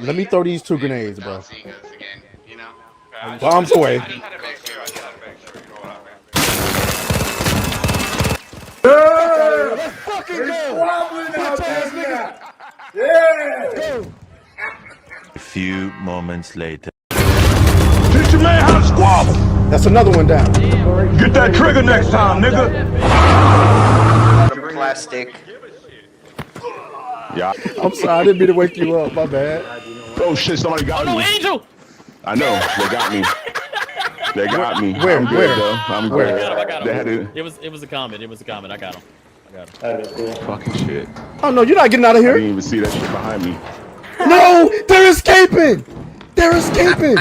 Let me throw these 2 grenades, bro. Seeing us again, you know? Bombs away. Let's fucking go! Yeah! Go! A few moments later. Teach your man how to squabble! That's another one down. Get that trigger next time, nigga! Plastic. Yeah. I'm sorry, I didn't mean to wake you up. My bad. Oh shit, somebody got me. Oh no, Angel! I know, they got me. They got me. Where? I'm good, Where? though. I'm Where? good. I got They him. had to... It was a comment. It was a comment. I got him. Fucking shit. Oh no, you're not getting out of I here. didn't even see that shit behind me. No, they're escaping. They're escaping.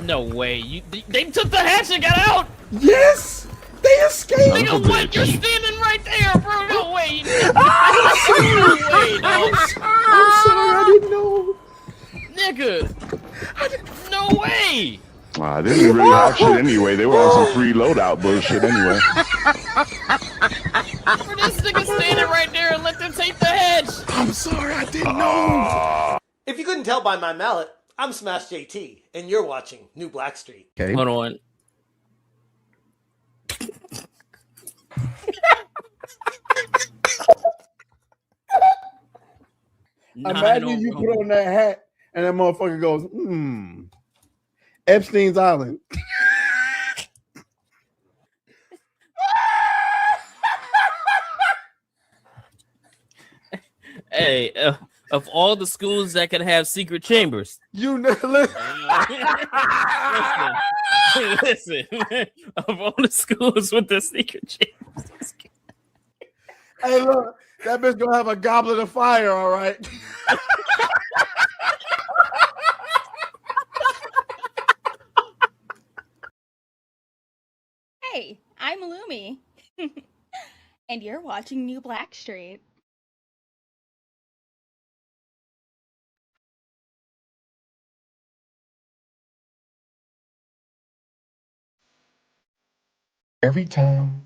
No way. They took the hatch and got out. Yes, they escaped. Nigga, what? You're standing right there, bro. No way. No way, no. I'm sorry, I didn't know. Nigga. No way. They didn't really have shit anyway. They were on some free loadout bullshit anyway. For this nigga standing right there and let them take the hedge. I'm sorry, I didn't know. If you couldn't tell by my mallet, I'm Smash JT, and you're watching New Blackstreet. Okay. Hold on. Imagine you put on that hat and that motherfucker goes, Epstein's Island. Hey, of all the schools that could have secret chambers, You know, listen. listen, of all the schools with the secret chambers. Hey, look, that bitch gonna have a goblet of fire, all right? Hey, I'm Lumi. And you're watching New Blackstreet. Every time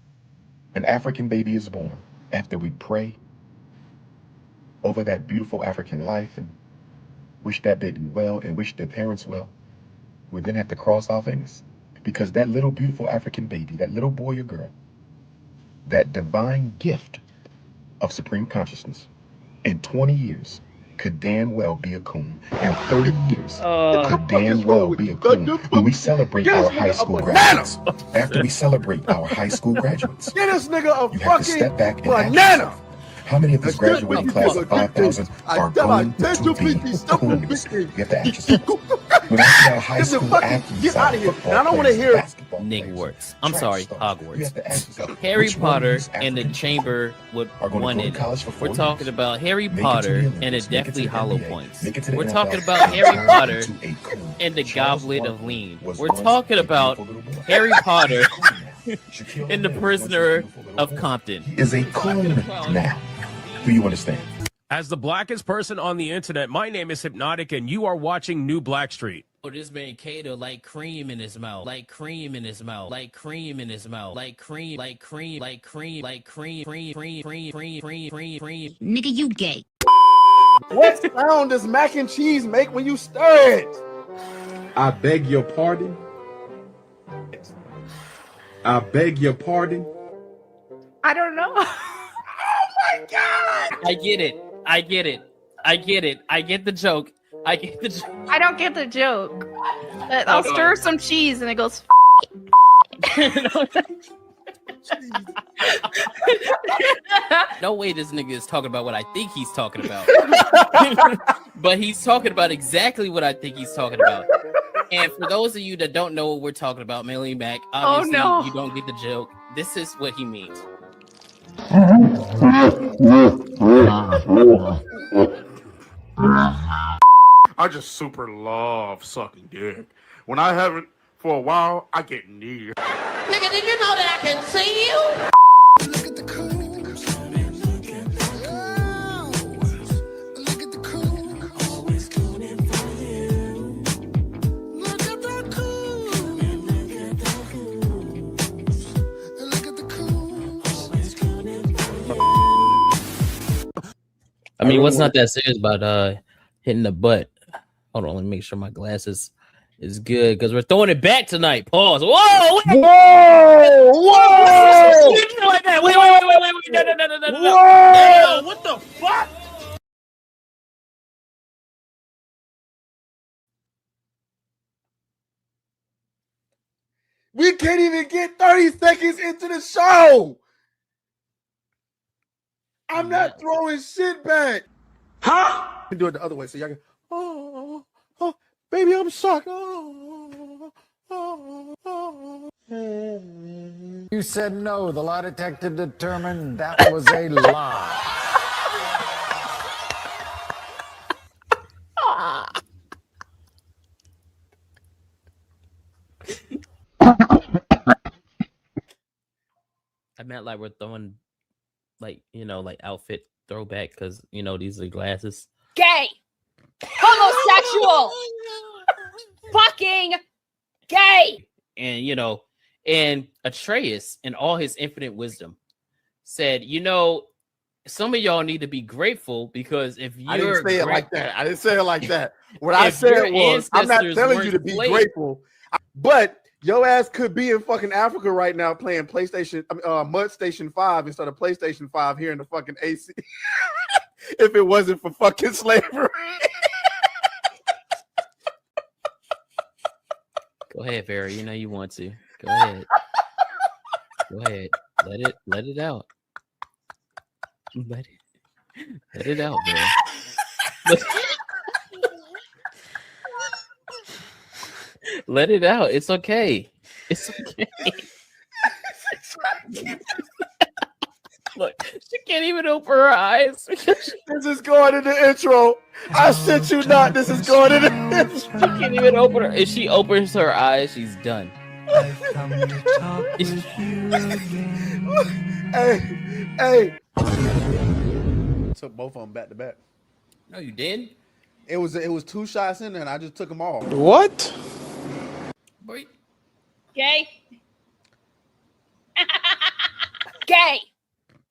an African baby is born, after we pray over that beautiful African life and wish that baby well and wish their parents well, we then have to cross our fingers because that little beautiful African baby, that little boy or girl, that divine gift of supreme consciousness, in 20 years could damn well be a coon. In 30 years could damn well be a coon. When we celebrate our high school graduates, after we celebrate our high school graduates, Get this nigga a you have to fucking step back and ask banana. yourself, how many of this graduating class of 5,000 are going to be coons? You have to ask yourself. When I see our high school athletes, Get out of here. football Now, I don't wanna players, hear basketball players, Nigwarts. I'm track sorry, stars, you Hogwarts. have to ask yourself, Harry which one of Potter these and the African Chamber would are going to go wanted. to college for 4 We're years? talking about Harry Make it to Potter the and the Olympics, make it to Deathly the Hollow NBA, Points. make it to the We're NFL, talking about and Harry turn Potter into a coon. and the Charles Goblet of Barkley Lean. was We're once talking a about beautiful little boy. Harry Potter Shaquille and the O'Neal was once a Prisoner beautiful little of boy. Compton. He is a coon now. Do you understand? As the blackest person on the internet, my name is Hypnotic, and you are watching New Blackstreet. Oh, this man Kato like cream in his mouth, like cream in his mouth, like cream in his mouth, like cream, like cream, like cream, like cream, cream, cream, cream, cream, cream, cream, cream. Nigga, you gay. What sound does mac and cheese make when you stir it? I beg your pardon. I beg your pardon. I don't know. I get it. I get it. I get it. I get the joke. I get the joke. I don't get the joke. But I'll stir some cheese and it goes. No way this nigga is talking about what I think he's talking about. But he's talking about exactly what I think he's talking about. And for those of you that don't know what we're talking about, Millie Mac, obviously no. you don't get the joke. This is what he means. I just super love sucking dick. When I haven't for a while, I get needy. Nigga, did you know that I can see you? Look at the coons. Look at the coons. Always cooning for you. Look at the coons. Look at the coons. Always cooning for you. I mean, what's not that serious about hitting the butt? Hold on, let me make sure my glasses is good because we're throwing it back tonight. Pause. Whoa! Wait. Whoa! Whoa! Like that. Wait. No. Whoa! What the fuck? We can't even get 30 seconds into the show. I'm not throwing shit back. Huh? You do it the other way so y'all can. Oh, baby, I'm shocked. You said no. The lie detector determined that was a lie. I meant like we're throwing, like, you know, like outfit throwback because, you know, these are glasses. Gay! Homosexual! Fucking gay! And, you know, and Atreus, in all his infinite wisdom, said, you know, some of y'all need to be grateful because if you're... I didn't say it like that. I didn't say it like that. What I If said your was, I'm not ancestors telling you weren't to be slaves- grateful, but your ass could be in fucking Africa right now playing Mud Station 5 instead of PlayStation 5 here in the fucking AC if it wasn't for fucking slavery. Go ahead, Barry. You know you want to. Go ahead. Go ahead. Let it out. Let it out, man. Let it out. It's okay. It's okay. Look, she can't even open her eyes. This is going in the intro. I shit you not. This is going in the intro. She can't even open her. If she opens her eyes, she's done. Hey. Took both of them back to back. No, you did. It was 2 shots in there, and I just took them all. What? Boy. Gay. Gay.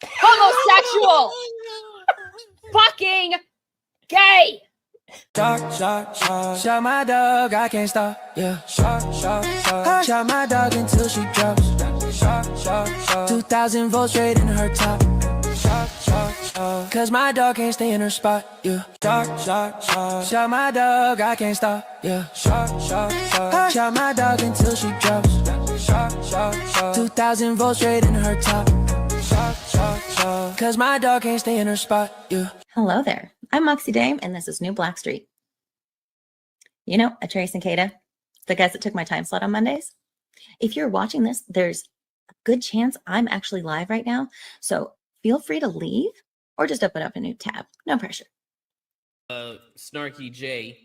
Homosexual. Fucking gay. Shot my dog, I can't stop. Yeah. Shot my dog until she drops. 2,000 volts straight in her top. Cause my dog can't stay in her spot. Yeah. Shot my dog, I can't stop. Yeah. Shot my dog until she drops. 2,000 volts straight in her top. Cause my dog can't stay in her spot. Yeah. Hello there. I'm Moxie Dame, and this is New Blackstreet. You know, Atreus and Kata, the guys that took my time slot on Mondays. If you're watching this, there's a good chance I'm actually live right now. So feel free to leave or just open up a new tab. No pressure. Snarky J,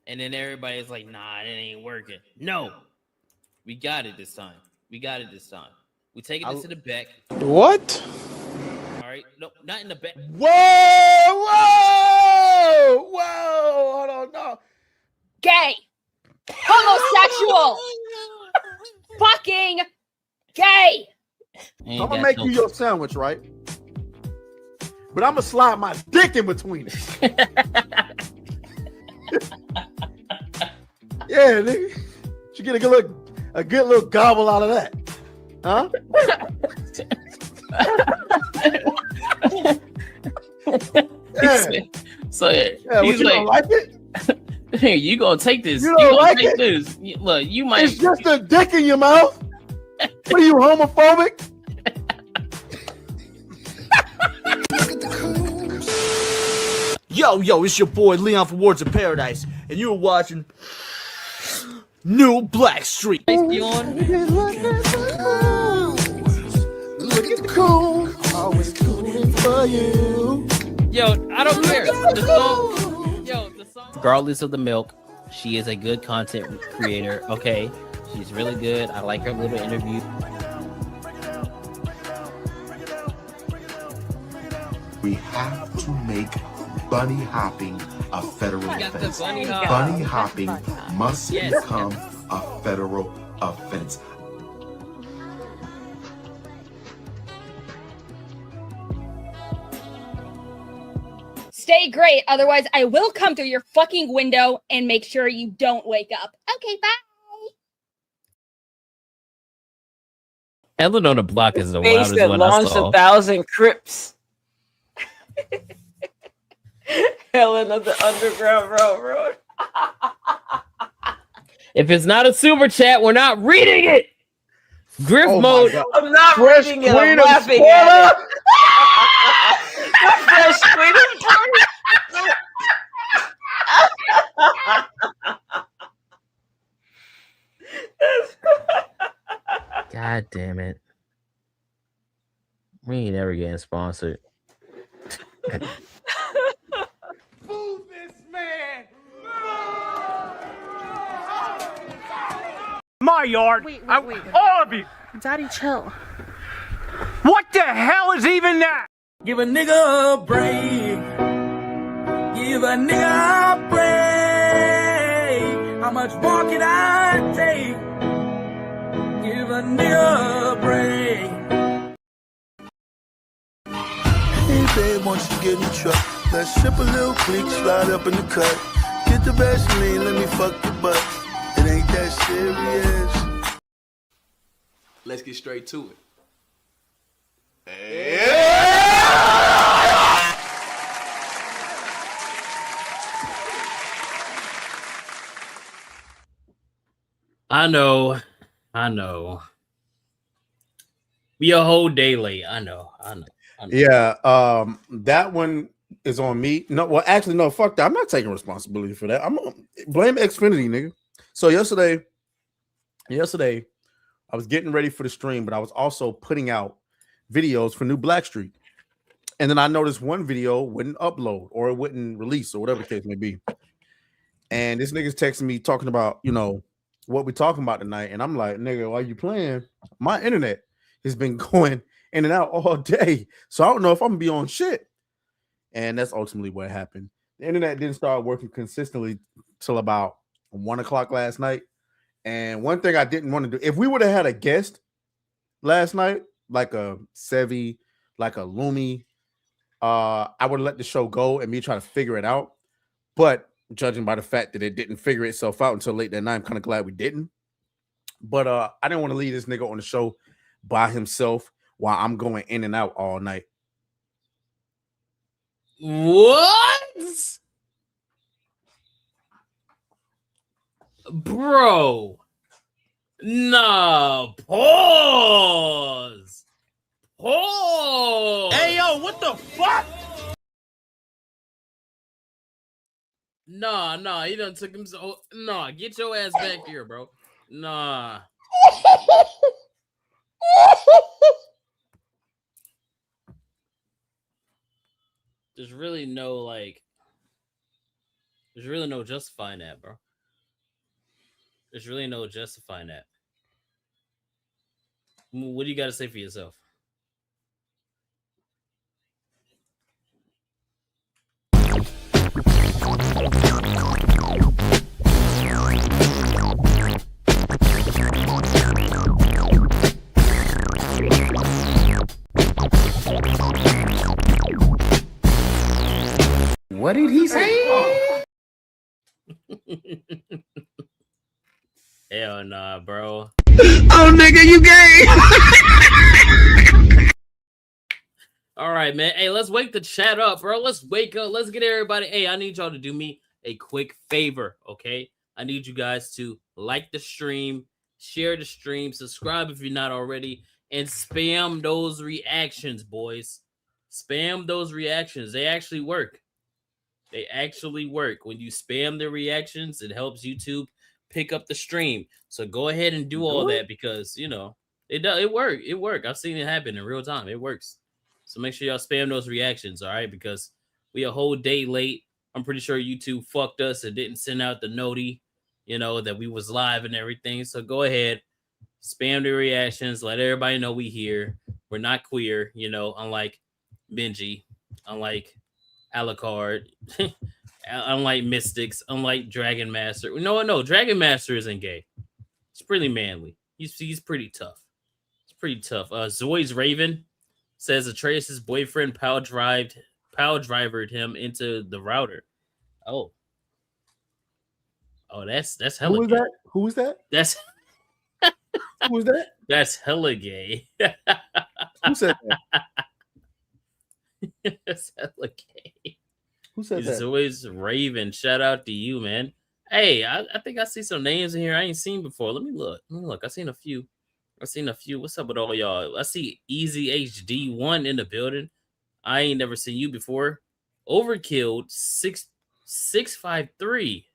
and then everybody's like, nah, it ain't working. No, we got it this time. We taking this to the back. What? All right, no, not in the back. Whoa! Hold on, no. Gay. Homosexual. Fucking gay. I'm gonna make you your sandwich, right? But I'm gonna slide my dick in between it. Yeah, nigga. You get a good little gobble out of that, huh? Yeah. So yeah, he's you don't like it? Hey, you gonna take this? You don't like it? This. Look, you might. It's just a dick in your mouth. What are you, homophobic? Yo, it's your boy Leon from Words of Paradise, and you're watching New Blackstreet. Look at the cool, always cooling for you. Yo, I don't care. The song, regardless of the milk, she is a good content creator. Okay, she's really good. I like her little interview. We have to make bunny hopping a federal offense. bunny Hopping must become a federal offense. stay great. Otherwise, I will come through your fucking window and make sure you don't wake up. Okay, bye. Ellen on the Block is the Face wildest that one I launched saw. 1,000 Crips. Helen of the Underground Railroad. If it's not a super chat, we're not reading it. Griff mode. I'm not Fresh reading it. I'm Queen of laughing at it. The Fresh Queen of God damn it. We ain't ever getting sponsored. Move this man! My yard. Wait. All of you. Daddy, chill. What the hell is even that? Give a nigga a break. Give a nigga a break. How much more can I take? Give a nigga a break. Hey babe, won't you get in the truck? Let's ship a little click, slide up in the cut. Get the Vaseline, let me fuck your butt. It ain't that serious. Let's get straight to it. I know. Be a whole day late. I know. Yeah, that one is on me. No, well, actually, no, fuck that. I'm not taking responsibility for that. I'm gonna blame Xfinity, nigga. So yesterday, I was getting ready for the stream, but I was also putting out videos for New Blackstreet. And then I noticed one video wouldn't upload or it wouldn't release or whatever the case may be. And this nigga's texting me talking about, what we talking about tonight. And I'm like, nigga, why you playing? My internet has been going in and out all day. So I don't know if I'm gonna be on shit. And that's ultimately what happened. The internet didn't start working consistently till about 1 o'clock last night. And one thing I didn't want to do, if we would have had a guest last night, like a Sevi, like a Lumi, I would have let the show go and me try to figure it out. But judging by the fact that it didn't figure itself out until late that night, I'm kind of glad we didn't. But I didn't want to leave this nigga on the show by himself while I'm going in and out all night. What? Bro. Nah, pause. Hey, yo, what the fuck? Nah, he done took him so. Nah, get your ass back here, bro. Nah. There's really no justifying that, bro. There's really no justifying that. What do you got to say for yourself? What did he say? Hell nah, bro. Oh, nigga, you gay. All right, man. Hey, let's wake the chat up, bro. Let's wake up. Let's get everybody. Hey, I need y'all to do me a quick favor, okay? I need you guys to like the stream, share the stream, subscribe if you're not already, and spam those reactions, boys. Spam those reactions. They actually work. They actually work. When you spam the reactions, it helps YouTube pick up the stream. So go ahead and do all that because, it worked. It worked. I've seen it happen in real time. It works. So make sure y'all spam those reactions, all right? Because we a whole day late. I'm pretty sure YouTube fucked us and didn't send out the noti, that we was live and everything. So go ahead, spam the reactions. Let everybody know we here. We're not queer, unlike Benji, unlike Alucard, unlike Mystics, unlike Dragon Master. No, Dragon Master isn't gay. He's pretty manly. He's pretty tough. It's pretty tough. Zoi's Raven says Atreus' boyfriend power drivered him into the router. Oh, that's hella Who is gay. that? Who is that? That's Who is that? that's hella gay. Who said that? That's hella gay. Who said He's that? always raving. Shout out to you, man. Hey, I think I see some names in here I ain't seen before. Let me look. I seen a few. What's up with all y'all? I see Easy HD1 in the building. I ain't never seen you before. Overkilled 6653.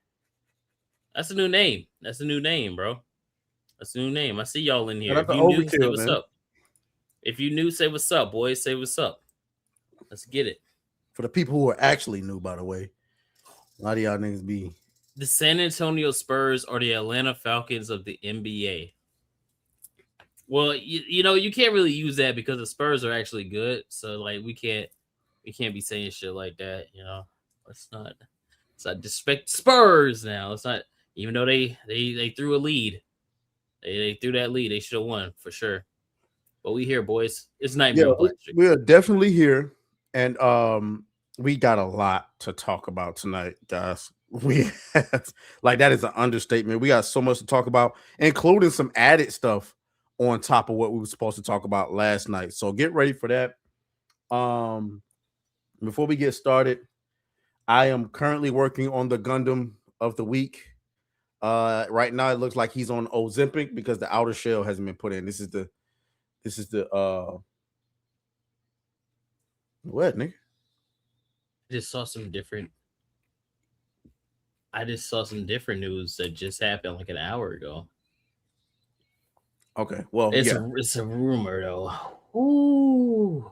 That's a new name. That's a new name, bro. That's a new name. I see y'all in here. Shout out If to you new, say Overkill, what's man. up. If you new, say what's up, boys. Say what's up. Let's get it. For the people who are actually new, by the way, a lot of y'all niggas be The San Antonio Spurs are the Atlanta Falcons of the NBA. Well, you know, you can't really use that because the Spurs are actually good. So like we can't be saying shit like that, you know. Let's not disrespect Spurs now. Let's not, even though they threw a lead. They threw that lead. They should have won for sure. But we here, boys. It's Nightmare on Blackstreet. we are definitely here, and we got a lot to talk about tonight, guys. We have, like, that is an understatement. We got so much to talk about, including some added stuff on top of what we were supposed to talk about last night. So get ready for that. Before we get started, I am currently working on the Gundam of the week. Right now it looks like he's on Ozempic because the outer shell hasn't been put in. This is the what, nigga? I just saw some different news that just happened like an hour ago. Okay, well, it's a rumor though. Ooh.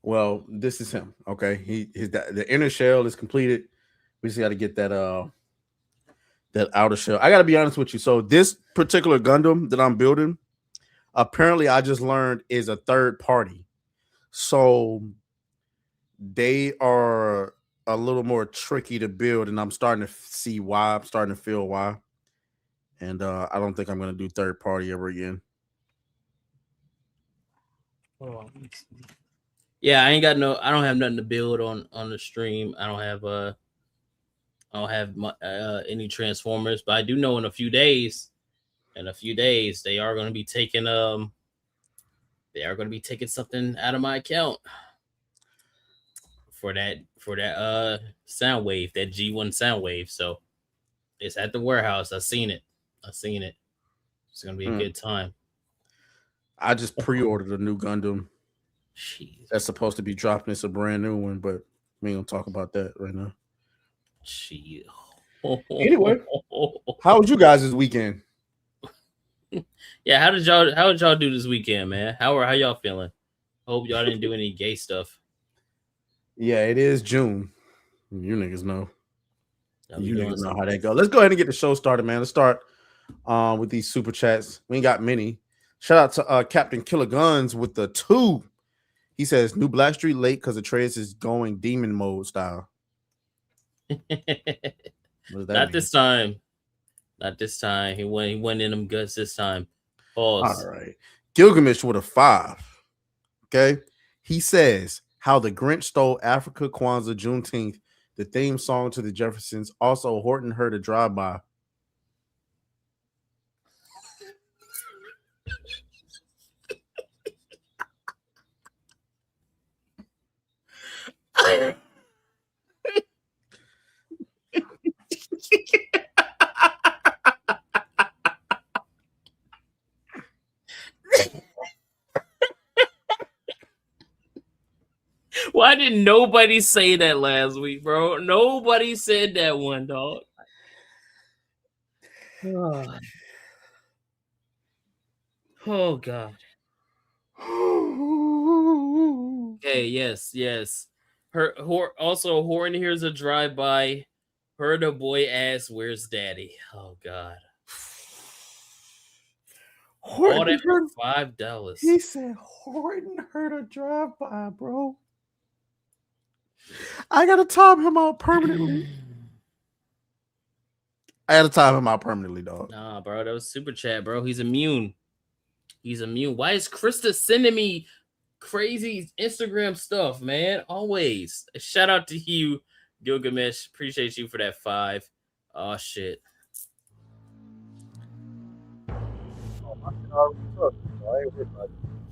Well, this is him. Okay, the inner shell is completed. We just got to get that outer shell. I got to be honest with you. So this particular Gundam that I'm building, apparently I just learned is a third party. So they are a little more tricky to build, and I'm starting to see why. I'm starting to feel why. And I don't think I'm going to do third party ever again. Yeah, I don't have nothing to build on the stream. I don't have any Transformers, but I do know in a few days they are going to be taking something out of my account for that sound wave, that G1 sound wave. So it's at the warehouse. I've seen it. It's going to be a good time. I just pre-ordered a new Gundam. Jeez. That's supposed to be dropping. It's a brand new one, but we ain't gonna talk about that right now. Jeez. Anyway, how was you guys this weekend? Yeah, how did y'all do this weekend, man? How y'all feeling? Hope y'all didn't do any gay stuff. Yeah, it is June. You niggas know. You niggas know how that goes. Let's go ahead and get the show started, man. Let's start with these super chats. We ain't got many. Shout out to Captain Killer Guns with the 2. He says New Blackstreet late because Atreus is going demon mode style. Not this time. Not this time. He went in them guts this time. Pause. All right. Gilgamesh with a 5. Okay. He says how the Grinch stole Africa, Kwanzaa, Juneteenth, the theme song to the Jeffersons. Also, Horton heard a drive-by. Why did nobody say that last week, bro? Nobody said that one, dog. Oh God. Okay, yes. Also, Horn here's a drive-by. Heard a boy ask, "Where's Daddy?" Oh God. All that for $5. He said Horton heard a drive-by, bro. I gotta time him out permanently. Dog. Nah, bro, that was super chat, bro. He's immune. Why is Krista sending me crazy Instagram stuff, man. Always. Shout out to you, Gilgamesh. Appreciate you for that 5. Oh shit.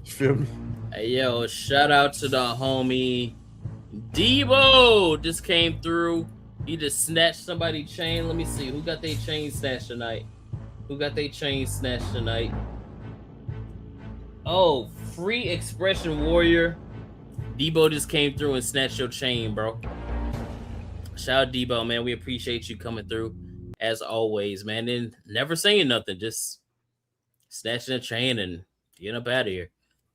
Feel me? Hey yo, shout out to the homie Debo. Just came through. He just snatched somebody's chain. Let me see. Who got their chain snatched tonight? Who got their chain snatched tonight? Oh, Free Expression Warrior. Debo just came through and snatched your chain, bro. Shout out Debo, man. We appreciate you coming through as always, man. And never saying nothing, just snatching a chain and getting up out of here.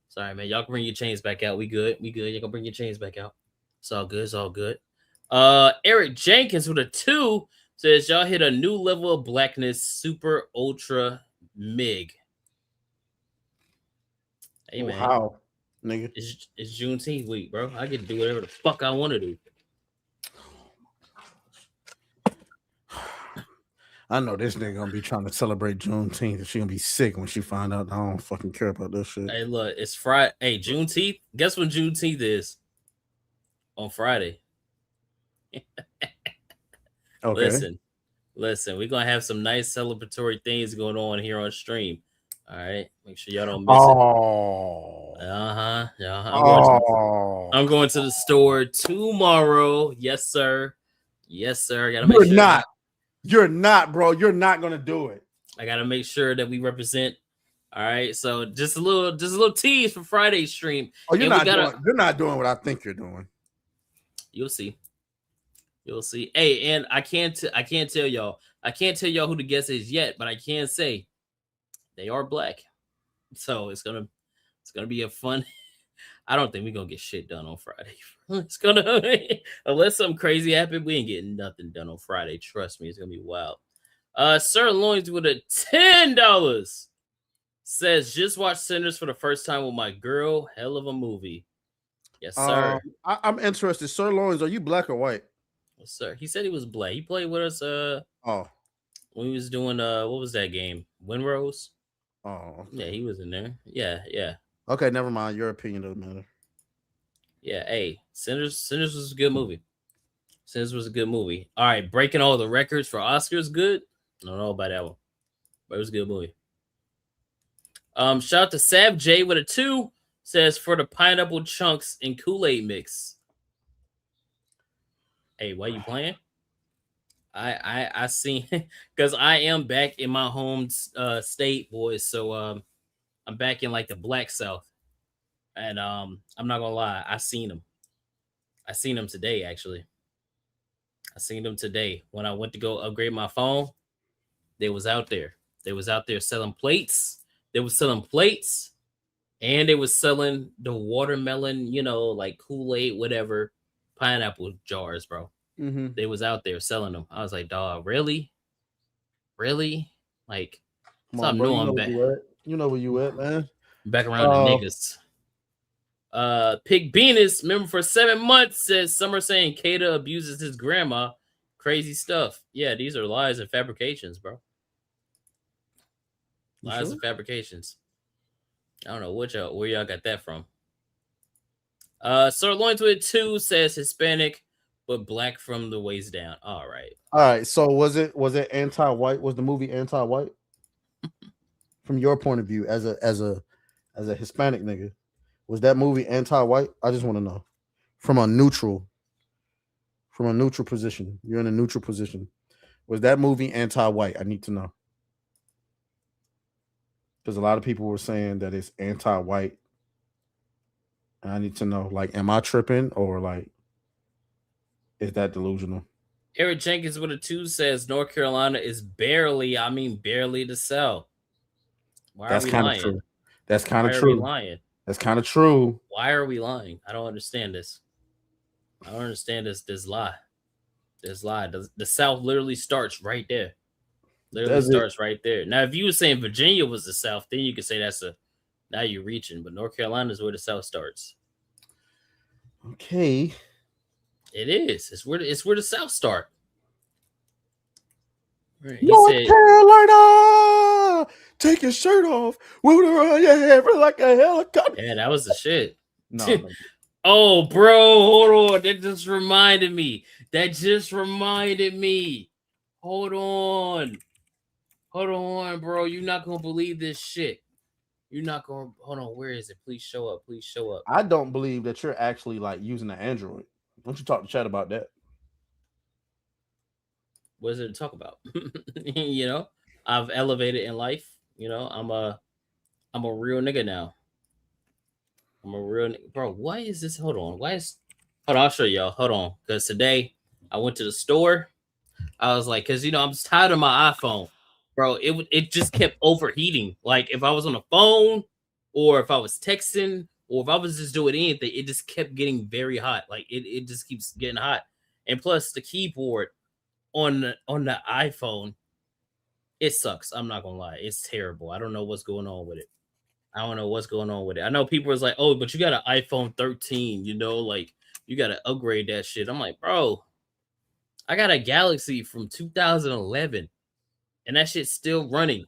Sorry, man. Y'all can bring your chains back out. We good. We good. Y'all can bring your chains back out. It's all good. It's all good. Eric Jenkins with a 2 says y'all hit a new level of blackness, super ultra mig. Hey, man. How, nigga? It's Juneteenth week, bro. I get to do whatever the fuck I want to do. I know this nigga gonna be trying to celebrate Juneteenth, and she gonna be sick when she find out I don't fucking care about this shit. Hey, look, it's Friday. Hey, Juneteenth. Guess when Juneteenth is? On Friday. Okay. Listen. We're gonna have some nice celebratory things going on here on stream. All right, make sure y'all don't miss it. I'm going to the store tomorrow. Yes, sir. Yes, sir. I gotta make sure. You're not, bro. You're not gonna do it. I gotta make sure that we represent. All right, so just a little tease for Friday's stream. Oh, you're not doing what I think you're doing. You'll see. Hey, and I can't tell y'all who the guest is yet, but I can say they are black. So it's gonna be a fun. I don't think we're gonna get shit done on Friday. It's gonna unless something crazy happens, we ain't getting nothing done on Friday. Trust me, it's gonna be wild. Sir Loins with a $10 says just watched Sinners for the first time with my girl. Hell of a movie. Yes, sir. I'm interested. Sir Loins, are you black or white? Yes, sir. He said he was black. He played with us when he was doing what was that game? Windrose? Oh. Yeah, he was in there. Yeah. Okay, never mind. Your opinion doesn't matter. Yeah, hey, Sinners was a good movie. Sinners was a good movie. All right, breaking all the records for Oscars, good. I don't know about that one, but it was a good movie. Shout out to Sav J with a 2 says for the pineapple chunks and Kool-Aid mix. Hey, why you playing? I seen because I am back in my home state, boys. So I'm back in like the Black South, and I'm not gonna lie, I seen them today. Actually, I seen them today when I went to go upgrade my phone. They was out there. They was out there selling plates. They was selling plates, and they was selling the watermelon, like Kool-Aid, whatever, pineapple jars, bro. Mm-hmm. They was out there selling them. I was like, dog, really? Like, I'm back. You know where you at, man. Back around the niggas. Pig Venus, remember for 7 months, says Summer saying Kata abuses his grandma. Crazy stuff. Yeah, these are lies and fabrications, bro. Lies and fabrications. I don't know where y'all got that from. Sir Loins with 2 says Hispanic, but black from the waist down. All right. So was it anti-white? Was the movie anti-white? From your point of view, as a Hispanic nigga, was that movie anti-white? I just want to know. From a neutral position. You're in a neutral position. Was that movie anti-white? I need to know. Because a lot of people were saying that it's anti-white. And I need to know, like, am I tripping or like is that delusional? Eric Jenkins with a 2 says North Carolina is barely to sell. Why are we lying? True. That's kind of true. Why are we lying? That's kind of true. Why are we lying? I don't understand this. This lie. This lie. The South literally starts right there. Right there. Now, if you were saying Virginia was the South, then you could say now you're reaching. But North Carolina is where the South starts. Okay. It is. It's where the South start. Right. North Carolina, take your shirt off, wheel around your head like a helicopter. Yeah, that was the shit. No. Oh, bro, hold on. That just reminded me. Hold on. Hold on, bro. You're not gonna believe this shit. You're not gonna hold on. Where is it? Please show up. Please show up. I don't believe that you're actually like using an Android. Why don't you talk to chat about that? What is it to talk about? You know, I've elevated in life. You know, I'm a real nigga now. I'm a real bro. Why is this? Hold on. Hold on, I'll show y'all. Hold on. Because today I went to the store. I was like, because I'm just tired of my iPhone, bro. It just kept overheating. Like if I was on the phone, or if I was texting, or if I was just doing anything, it just kept getting very hot. Like it just keeps getting hot. And plus the keyboard on the iPhone, it sucks. I'm not gonna lie, it's terrible. I don't know what's going on with it. I know people was like, oh, but you got an iPhone 13, like you got to upgrade that shit. I'm like, bro, I got a Galaxy from 2011 and that shit's still running.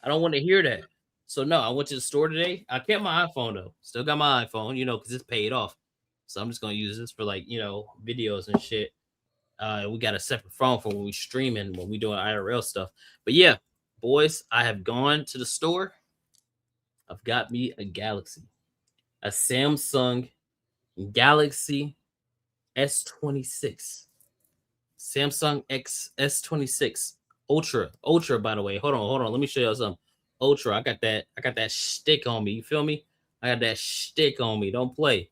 I don't want to hear that. So no, I went to the store today. I kept my iPhone though. Still got my iPhone, because it's paid off. So I'm just going to use this for videos and shit. We got a separate phone for when we streaming, when we doing IRL stuff. But yeah, boys, I have gone to the store. I've got me a Galaxy, a Samsung Galaxy S26, Samsung S26 Ultra. By the way, hold on. Let me show you something. Ultra. I got that stick on me. You feel me? I got that stick on me. Don't play.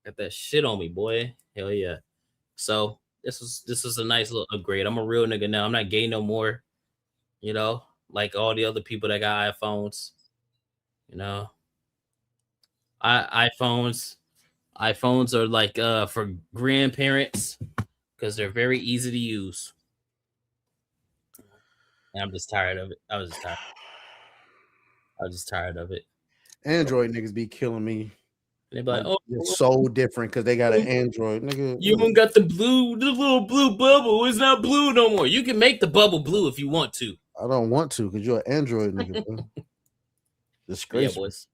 Got that shit on me, boy. Hell yeah. So this was a nice little upgrade. I'm a real nigga now. I'm not gay no more. Like all the other people that got iPhones. iPhones are like for grandparents because they're very easy to use. And I'm just tired of it. I was just tired of it. Android niggas be killing me. They be like, oh, it's so different because they got an Android, nigga. You don't got the little blue bubble. It's not blue no more. You can make the bubble blue if you want to. I don't want to because you're an Android nigga. Bro. Disgraceful. Yeah, boys.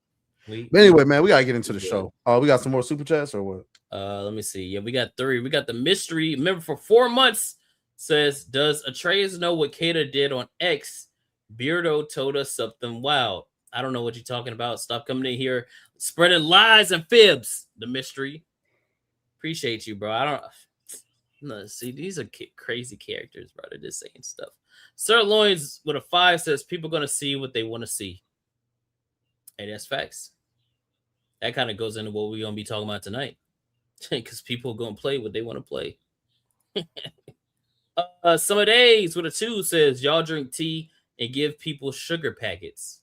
But anyway, man, we gotta get into the show. We got some more super chats or what? Let me see. Yeah, we got 3. We got the mystery. Remember, for 4 months says, does Atreus know what Kata did on X? Beardo told us something wild. I don't know what you're talking about. Stop coming in here spreading lies and fibs. The mystery. Appreciate you, bro. I don't know. See, these are crazy characters, bro. They're just saying stuff. Sirloins with a 5 says people gonna see what they want to see. Hey, that's facts. That kind of goes into what we're gonna be talking about tonight, because people are gonna play what they want to play. Some days with a 2 says y'all drink tea and give people sugar packets.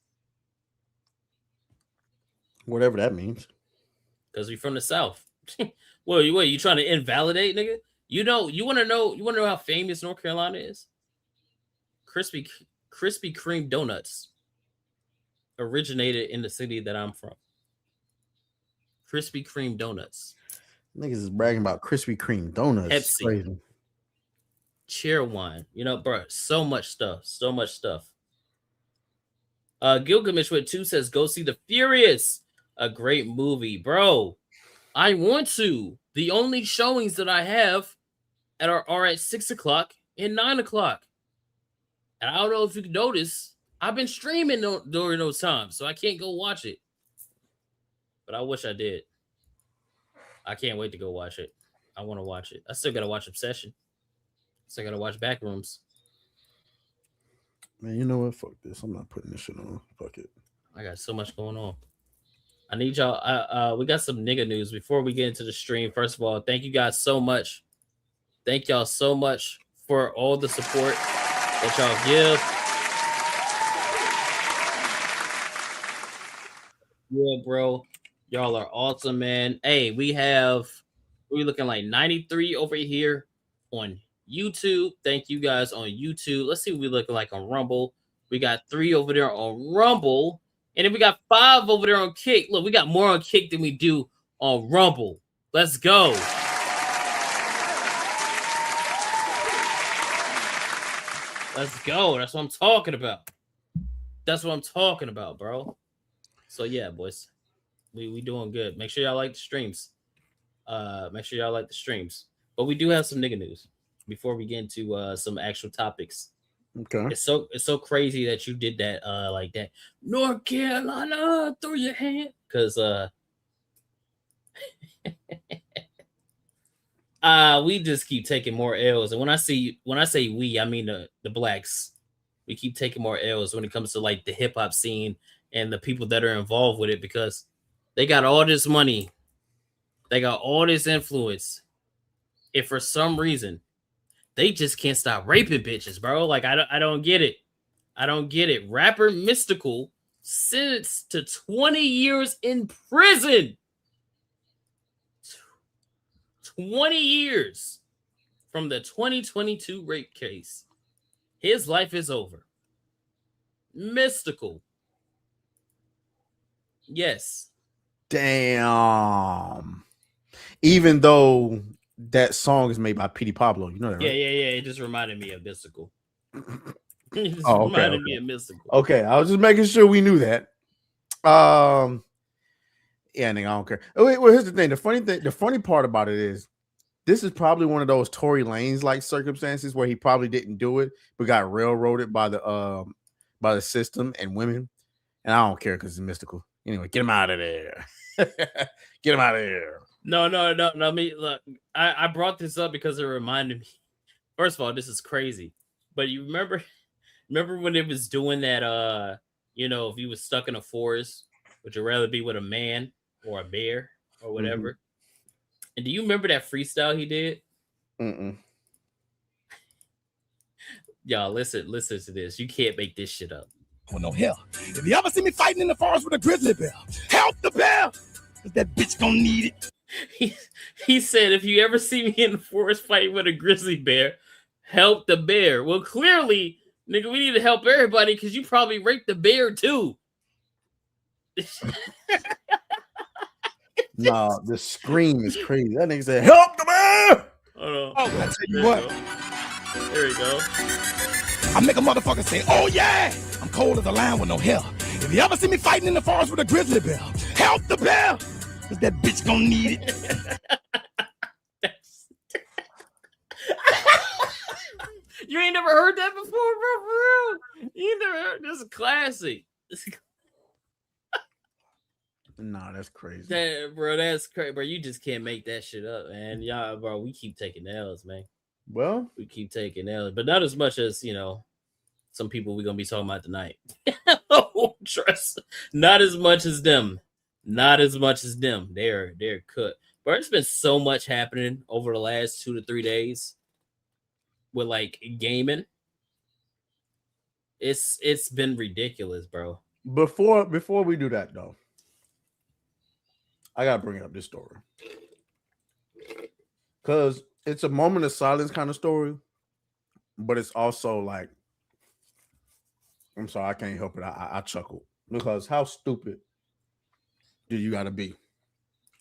Whatever that means. Because we from the South. Well, you trying to invalidate, nigga? You want to know how famous North Carolina is? Krispy Kreme donuts originated in the city that I'm from. Krispy Kreme donuts. Niggas is bragging about Krispy Kreme donuts. Pepsi. Crazy. Cheer wine. Bro, so much stuff. Gilgamesh with 2 says, go see The Furious. A great movie. Bro, I want to. The only showings that I have are at 6 o'clock and 9 o'clock. And I don't know if you can notice, I've been streaming during those times, so I can't go watch it. But I wish I did. I can't wait to go watch it. I want to watch it. I still got to watch Obsession. Still got to watch Backrooms. Man, you know what? Fuck this. I'm not putting this shit on. Fuck it. I got so much going on. I need y'all. We got some nigga news before we get into the stream. First of all, thank you guys so much. Thank y'all so much for all the support that y'all give. Yeah, bro. Y'all are awesome, man. Hey, we're looking like 93 over here on YouTube. Thank you guys on YouTube. Let's see what we looking like on Rumble. We got 3 over there on Rumble. And then we got 5 over there on Kick. Look, we got more on Kick than we do on Rumble. Let's go. Let's go. That's what I'm talking about. That's what I'm talking about, bro. So yeah, boys. We doing good. Make sure y'all like the streams. Make sure y'all like the streams. But we do have some nigga news before we get into some actual topics. Okay. It's so crazy that you did that like that. North Carolina, throw your hand. Cause we just keep taking more L's. And when I say we, I mean the blacks. We keep taking more L's when it comes to like the hip hop scene and the people that are involved with it, because they got all this money. They got all this influence. If for some reason they just can't stop raping bitches, bro. Like I don't get it. I don't get it. Rapper Mystical sentenced to 20 years in prison. 20 years from the 2022 rape case. His life is over. Mystical. Yes. Damn. Even though that song is made by Petey Pablo, you know that, right? Yeah. It just reminded me of Mystical. It just Oh, reminded me of Mystical. Okay, I was just making sure we knew that. Yeah, nigga, I don't care. Oh, wait, well, here's the thing. The funny part about it is, this is probably one of those Tory Lanez like circumstances where he probably didn't do it, but got railroaded by the system and women. And I don't care because it's Mystical. Anyway, get him out of there. Get him out of there. No. Me, look, I brought this up because it reminded me. First of all, this is crazy. But you remember when it was doing that? If you was stuck in a forest, would you rather be with a man or a bear or whatever? Mm-hmm. And do you remember that freestyle he did? Y'all, listen to this. You can't make this shit up. Oh, no hell. If you ever see me fighting in the forest with a grizzly bear, help the bear, because that bitch gonna need it. He said, if you ever see me in the forest fighting with a grizzly bear, help the bear. Well, clearly, nigga, we need to help everybody because you probably raped the bear too. No, the scream is crazy. That nigga said, help the man! Oh, I tell you what. There we go. I make a motherfucker say, oh yeah, I'm cold as a lion with no hair. If you ever see me fighting in the forest with a grizzly bear, help the bear, because that bitch gonna need it. You ain't never heard that before, bro, for real? You ain't never heard this. Is classic. Nah, that's crazy. That's crazy, bro. You just can't make that shit up, man. Y'all, bro, we keep taking L's, man. Well, we keep taking L's, but not as much as some people we're gonna be talking about tonight. Oh, trust, not as much as them. Not as much as them. They're cut. But there's been so much happening over the last 2 to 3 days with like gaming. It's been ridiculous, bro. Before we do that though, I gotta bring up this story because it's a moment of silence kind of story, but it's also like, I'm sorry, I can't help it. I chuckled because how stupid do you gotta be?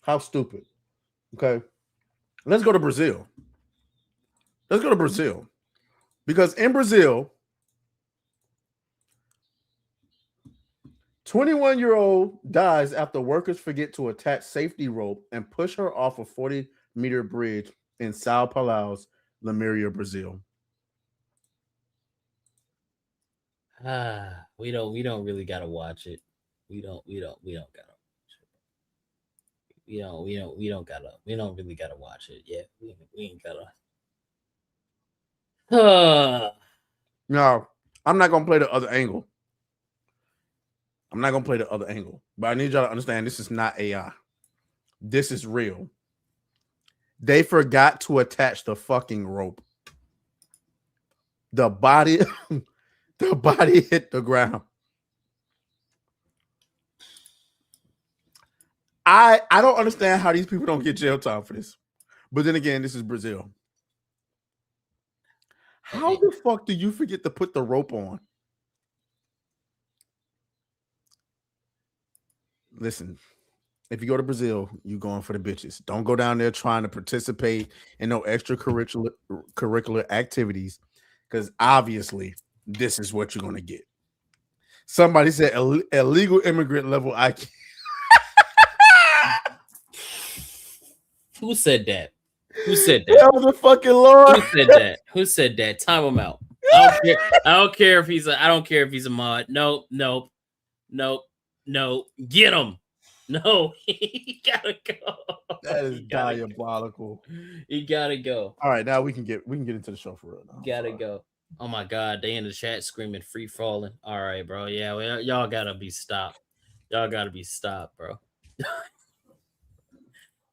How stupid? Okay, let's go to Brazil. Let's go to Brazil because in Brazil, 21-year-old dies after workers forget to attach safety rope and push her off a 40-meter bridge in Sao Paulo's Limeira, Brazil. We don't really gotta watch it. We don't gotta watch it. We don't really gotta watch it. Yeah, we ain't gotta. No, I'm not gonna play the other angle. But I need y'all to understand this is not AI. This is real. They forgot to attach the fucking rope. The body hit the ground. I don't understand how these people don't get jail time for this. But then again, this is Brazil. How the fuck do you forget to put the rope on? Listen, if you go to Brazil, you're going for the bitches. Don't go down there trying to participate in no extracurricular activities, because obviously this is what you're going to get. Somebody said illegal immigrant level IQ. Who said that? Who said that? That was a fucking Lord. Who said that? Who said that? Time him out. I don't care if he's a mod. Nope. Get him. No, he gotta go. That is diabolical. He gotta go. All right, now we can get into the show for real now. Gotta go. Oh my god, they in the chat screaming free falling. All right, bro. Yeah, well, y'all gotta be stopped. Y'all gotta be stopped, bro.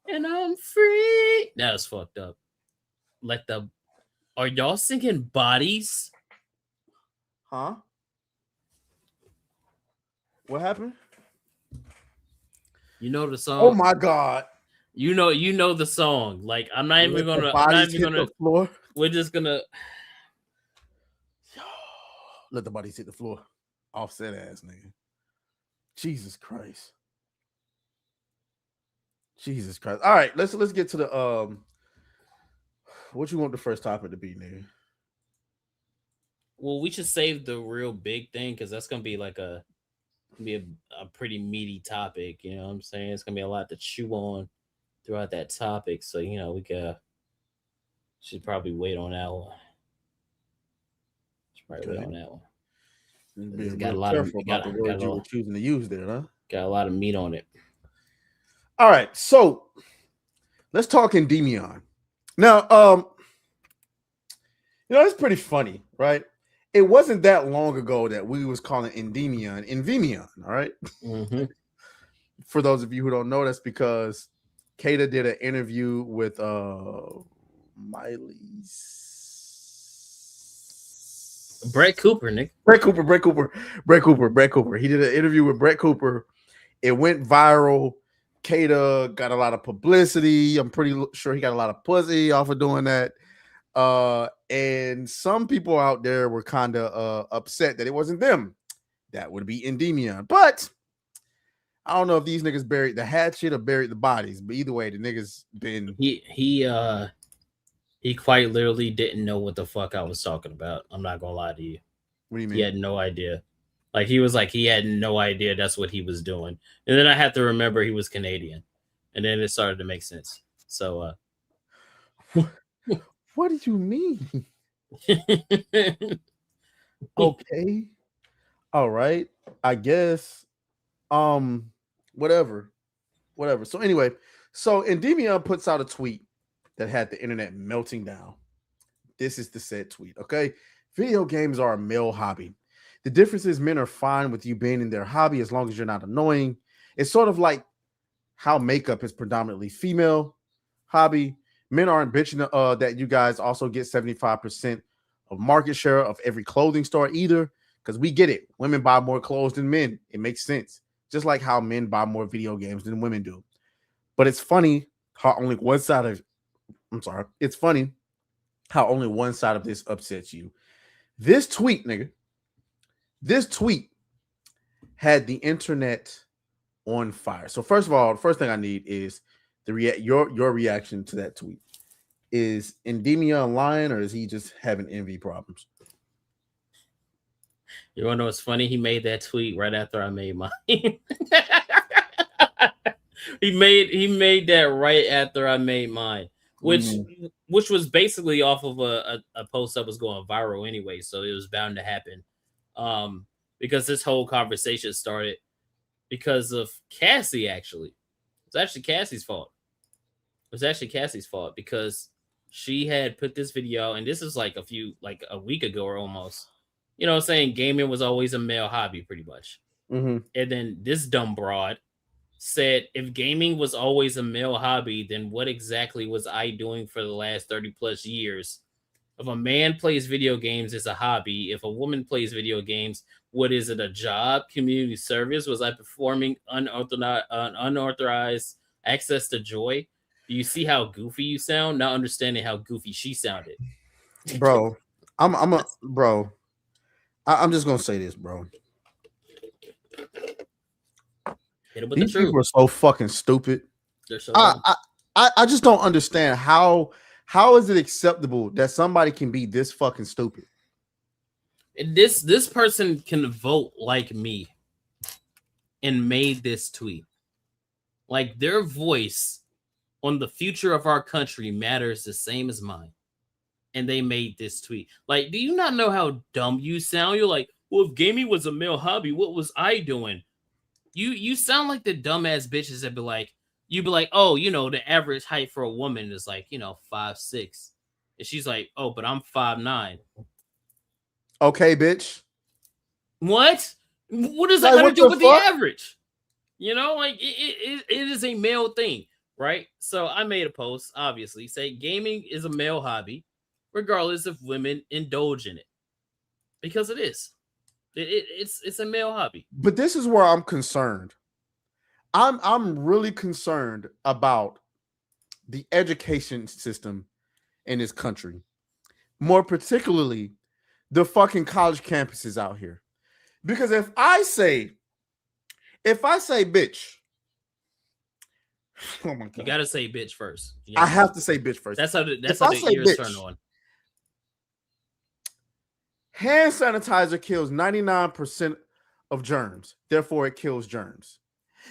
And I'm free. That was fucked up. Are y'all singing Bodies? Huh? What happened? You know the song. Oh my god. You know the song. Like I'm not even gonna. The floor. We're just gonna let the bodies hit the floor. Offset ass nigga. Jesus Christ. Jesus Christ. All right, let's get to the what you want the first topic to be, nigga? Well, we should save the real big thing because that's gonna be like a pretty meaty topic. You know what I'm saying? It's gonna be a lot to chew on throughout that topic. So we should probably wait on that one. Wait on that one. Being got a lot of the words you were choosing to use there, huh? Got a lot of meat on it. All right, so let's talk Endymion. Now, it's pretty funny, right? It wasn't that long ago that we was calling Endymion Envymion, all right? Mm-hmm. For those of you who don't know, that's because Kata did an interview with Brett Cooper, Nick. Brett Cooper. He did an interview with Brett Cooper. It went viral. Kata got a lot of publicity. I'm pretty sure he got a lot of pussy off of doing that. And some people out there were kind of upset that it wasn't them. That would be Endymion. But I don't know if these niggas buried the hatchet or buried the bodies. But either way, the niggas been He quite literally didn't know what the fuck I was talking about. I'm not gonna lie to you. What do you mean? He had no idea. Like he had no idea that's what he was doing. And then I had to remember he was Canadian. And then it started to make sense. So what did you mean? Okay. All right. I guess. Whatever. So anyway, Endymion puts out a tweet that had the internet melting down. This is the said tweet. Okay. Video games are a male hobby. The difference is men are fine with you being in their hobby as long as you're not annoying. It's sort of like how makeup is predominantly female hobby. Men aren't bitching that you guys also get 75% of market share of every clothing store either, because we get it. Women buy more clothes than men. It makes sense. Just like how men buy more video games than women do. But it's funny how only one side of it's funny how only one side of this upsets you. This tweet, nigga. This tweet had the internet on fire. So first of all, the first thing I need is your reaction to that tweet. Is Endymion lying or is he just having envy problems? You wanna know what's funny? He made that tweet right after I made mine. He made that right after I made mine, which was basically off of a post that was going viral anyway, so it was bound to happen. Because this whole conversation started because of Cassie. Actually, it's actually Cassie's fault. It was actually Cassie's fault because she had put this video, and this is like a week ago or almost. You know, saying gaming was always a male hobby, pretty much. Mm-hmm. And then this dumb broad said, if gaming was always a male hobby, then what exactly was I doing for the last 30 plus years? If a man plays video games, it's a hobby. If a woman plays video games, what is it? A job? Community service? Was I performing unauthorized access to joy? Do you see how goofy you sound? Not understanding how goofy she sounded. Bro, I'm just gonna say this, bro. These people are so fucking stupid. They're so I just don't understand how is it acceptable that somebody can be this fucking stupid? This person can vote like me and made this tweet. Like their voice on the future of our country matters the same as mine. And they made this tweet. Like, do you not know how dumb you sound? You're like, well, if gaming was a male hobby, what was I doing? You sound like the dumbass bitches that be like, you'd be like, oh, you know, the average height for a woman is like, 5'6". And she's like, oh, but I'm 5'9". Okay, bitch. What? What does that Like, got to what do the with fuck? the average? Like it is a male thing, right? So I made a post, obviously, say gaming is a male hobby, regardless if women indulge in it, because it is. It's a male hobby. But this is where I'm concerned. I'm really concerned about the education system in this country, more particularly the fucking college campuses out here. Because if I say bitch, oh my god, You gotta say bitch first. I have to say bitch first. That's how the say ears bitch, turn on. Hand sanitizer kills 99% of germs. Therefore, it kills germs.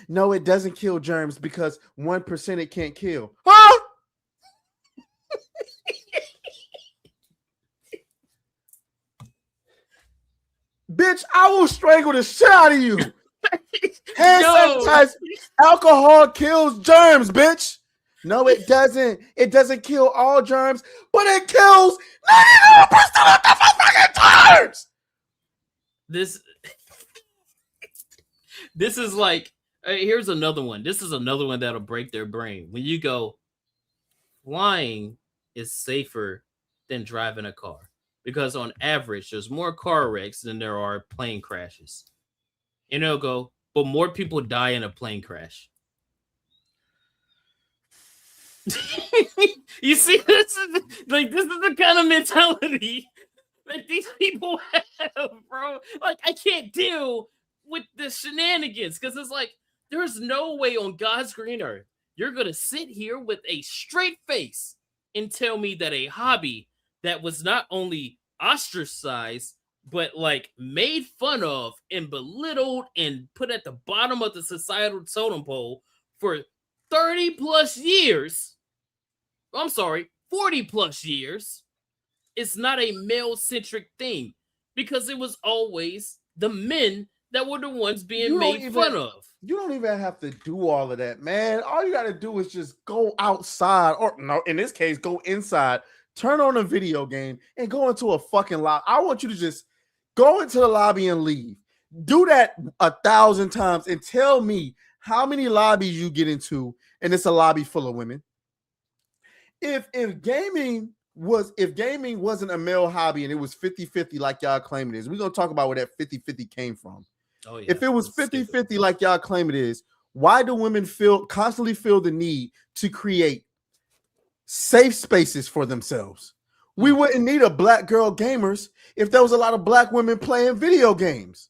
No, it doesn't kill germs because 1% it can't kill. Huh? Bitch, I will strangle the shit out of you. Hand sanitizer, alcohol kills germs, bitch. No, it doesn't. It doesn't kill all germs, but it kills 99% of the fucking germs. This is like, here's another one. This is another one that'll break their brain. When you go, flying is safer than driving a car, because on average, there's more car wrecks than there are plane crashes. And they'll go, but more people die in a plane crash. You see, this is the kind of mentality that these people have, bro. Like, I can't deal with the shenanigans, because it's like, there's no way on God's green earth you're gonna sit here with a straight face and tell me that a hobby that was not only ostracized but like made fun of and belittled and put at the bottom of the societal totem pole for 30 plus years, I'm sorry, 40 plus years, it's not a male-centric thing, because it was always the men that were the ones being made fun of. You don't even have to do all of that, man. All you got to do is just go outside, or no, in this case, go inside, turn on a video game, and go into a fucking lobby. I want you to just go into the lobby and leave. Do that 1,000 times and tell me how many lobbies you get into, and it's a lobby full of women. If gaming wasn't a male hobby and it was 50-50 like y'all claim it is, we're going to talk about where that 50-50 came from. Oh, yeah. If it was 50-50 like y'all claim it is, why do women constantly feel the need to create safe spaces for themselves? We wouldn't need a black girl gamers if there was a lot of black women playing video games.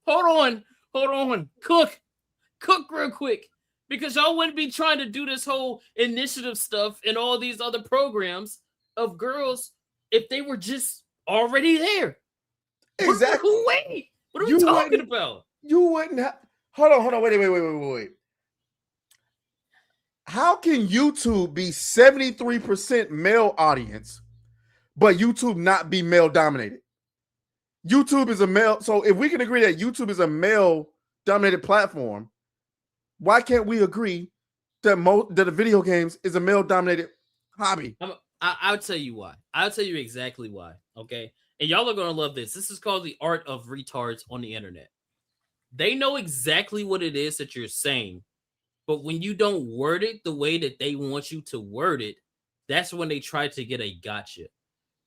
Hold on. Cook real quick. Because y'all wouldn't be trying to do this whole initiative stuff and all these other programs of girls if they were just already there. Exactly. Wait. What are we talking about? You wouldn't have. Hold on. Wait. How can YouTube be 73% male audience, but YouTube not be male dominated? YouTube is a male. So if we can agree that YouTube is a male dominated platform, why can't we agree that that the video games is a male dominated hobby? I'll tell you why. I'll tell you exactly why. Okay. And y'all are going to love this. This is called the art of retards on the internet. They know exactly what it is that you're saying, but when you don't word it the way that they want you to word it, that's when they try to get a gotcha,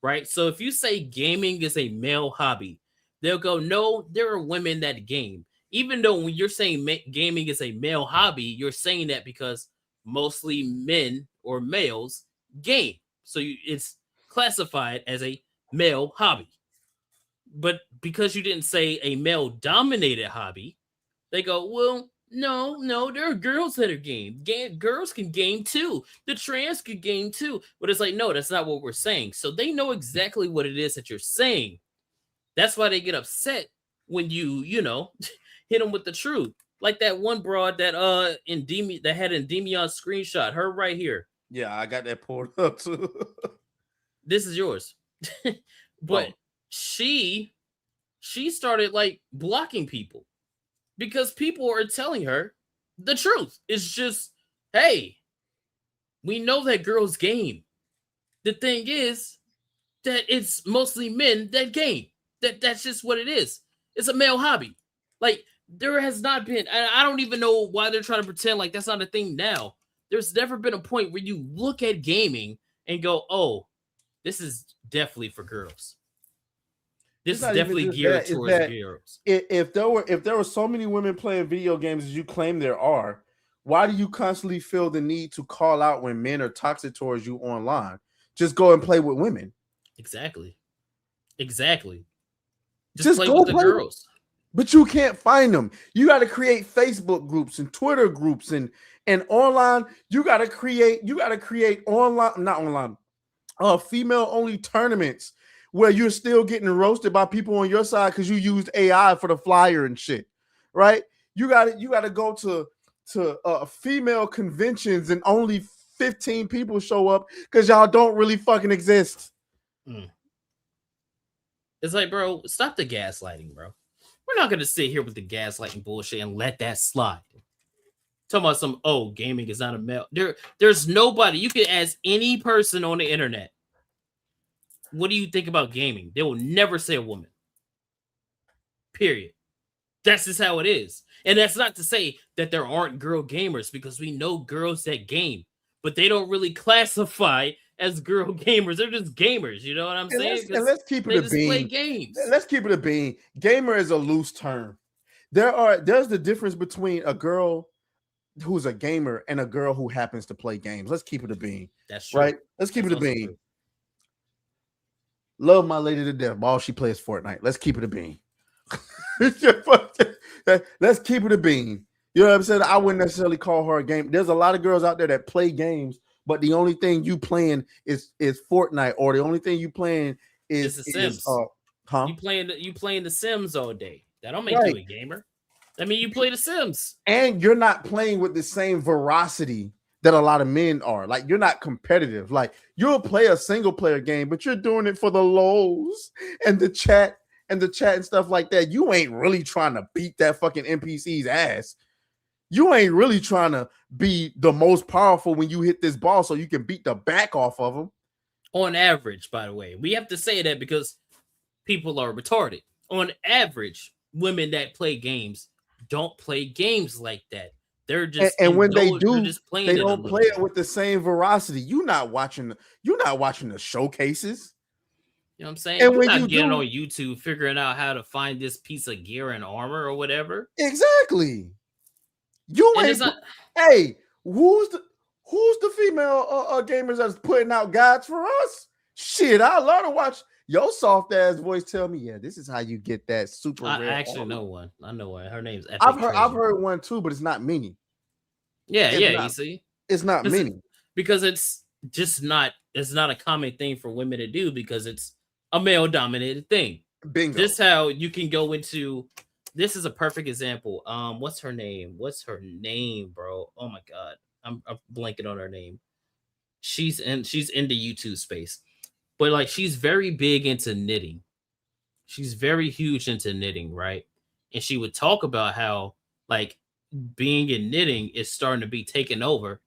right? So if you say gaming is a male hobby, they'll go, no, there are women that game. Even though when you're saying gaming is a male hobby, you're saying that because mostly men or males game. So it's classified as a male hobby. But because you didn't say a male dominated hobby, they go, well, no, there are girls that are game. Girls can game too. The trans can game too. But it's like, no, that's not what we're saying. So they know exactly what it is that you're saying. That's why they get upset when you hit them with the truth. Like that one broad that that had Endemion's screenshot. Her right here. Yeah, I got that pulled up too. This is yours. But she started like blocking people because people are telling her the truth. It's just, hey, we know that girls game. The thing is that it's mostly men that game. That's just what it is. It's a male hobby. Like, there has not been, I don't even know why they're trying to pretend like that's not a thing now. There's never been a point where you look at gaming and go, oh, this is definitely for girls. This is definitely geared towards girls. If there were so many women playing video games as you claim there are, why do you constantly feel the need to call out when men are toxic towards you online? Just go and play with women. Exactly. Just play go with the girls. But you can't find them. You got to create Facebook groups and Twitter groups and online. You got to create female only tournaments where you're still getting roasted by people on your side because you used AI for the flyer and shit, right? You got to go to female conventions and only 15 people show up because y'all don't really fucking exist. It's like, bro, stop the gaslighting, bro. We're not gonna sit here with the gaslighting bullshit and let that slide. Talking about some, gaming is not a male. There's nobody. You can ask any person on the internet, what do you think about gaming? They will never say a woman. Period. That's just how it is. And that's not to say that there aren't girl gamers, because we know girls that game, but they don't really classify as girl gamers. They're just gamers. You know what I'm saying? Let's keep it a bean. Play games. Let's keep it a bean. Gamer is a loose term. There's the difference between a girl who's a gamer and a girl who happens to play games. Let's keep it a bean. That's true. Right? Let's keep it a bean. True. Love my lady to death. All she plays Fortnite. Let's keep it a bean. Let's keep it a bean. You know what I'm saying? I wouldn't necessarily call her a game. There's a lot of girls out there that play games, but the only thing you playing is Fortnite, or the only thing you playing is The Sims. You playing the Sims all day. That don't make you a gamer. I mean, you play the Sims, and you're not playing with the same veracity that a lot of men are. Like, you're not competitive. Like, you'll play a single player game, but you're doing it for the lols and the chat and stuff like that. You ain't really trying to beat that fucking NPC's ass. You ain't really trying to be the most powerful when you hit this ball so you can beat the back off of them. On average, by the way. We have to say that because people are retarded. On average, women that play games don't play games like that. They're just, and when they do, they don't play it with the same veracity. You're not watching the showcases. You know what I'm saying? And You're when not you getting do, on YouTube figuring out how to find this piece of gear and armor or whatever. Exactly. You And ain't. it's not, Hey, who's the female gamers that's putting out guides for us? Shit, I love to watch your soft ass voice tell me, yeah, this is how you get that super I rare actually armor. know one. I know one. Her name's Epic I've Treasure. heard one too, but it's not many. You see, it's not many because it's just not. It's not a common thing for women to do because it's a male dominated thing. Bingo. This how you can go into. This is a perfect example. What's her name, bro? Oh my god, I'm blanking on her name. She's in the YouTube space, but like she's very big into knitting. She's very huge into knitting, right? And she would talk about how like being in knitting is starting to be taken over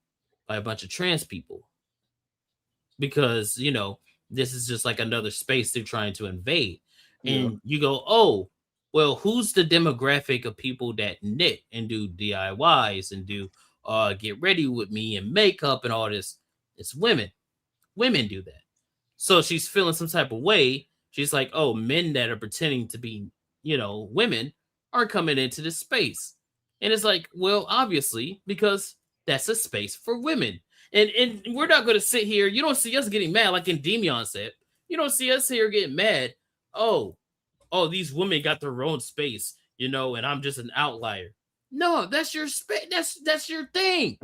by a bunch of trans people because this is just like another space they're trying to invade. And you go, oh, well, who's the demographic of people that knit and do DIYs and do get ready with me and makeup and all this? It's women. Women do that. So she's feeling some type of way. She's like, oh, men that are pretending to be, women are coming into this space. And it's like, well, obviously, because that's a space for women. And we're not going to sit here. You don't see us getting mad like Endemion said. You don't see us here getting mad. Oh, these women got their own space, and I'm just an outlier. No, that's your space. That's your thing.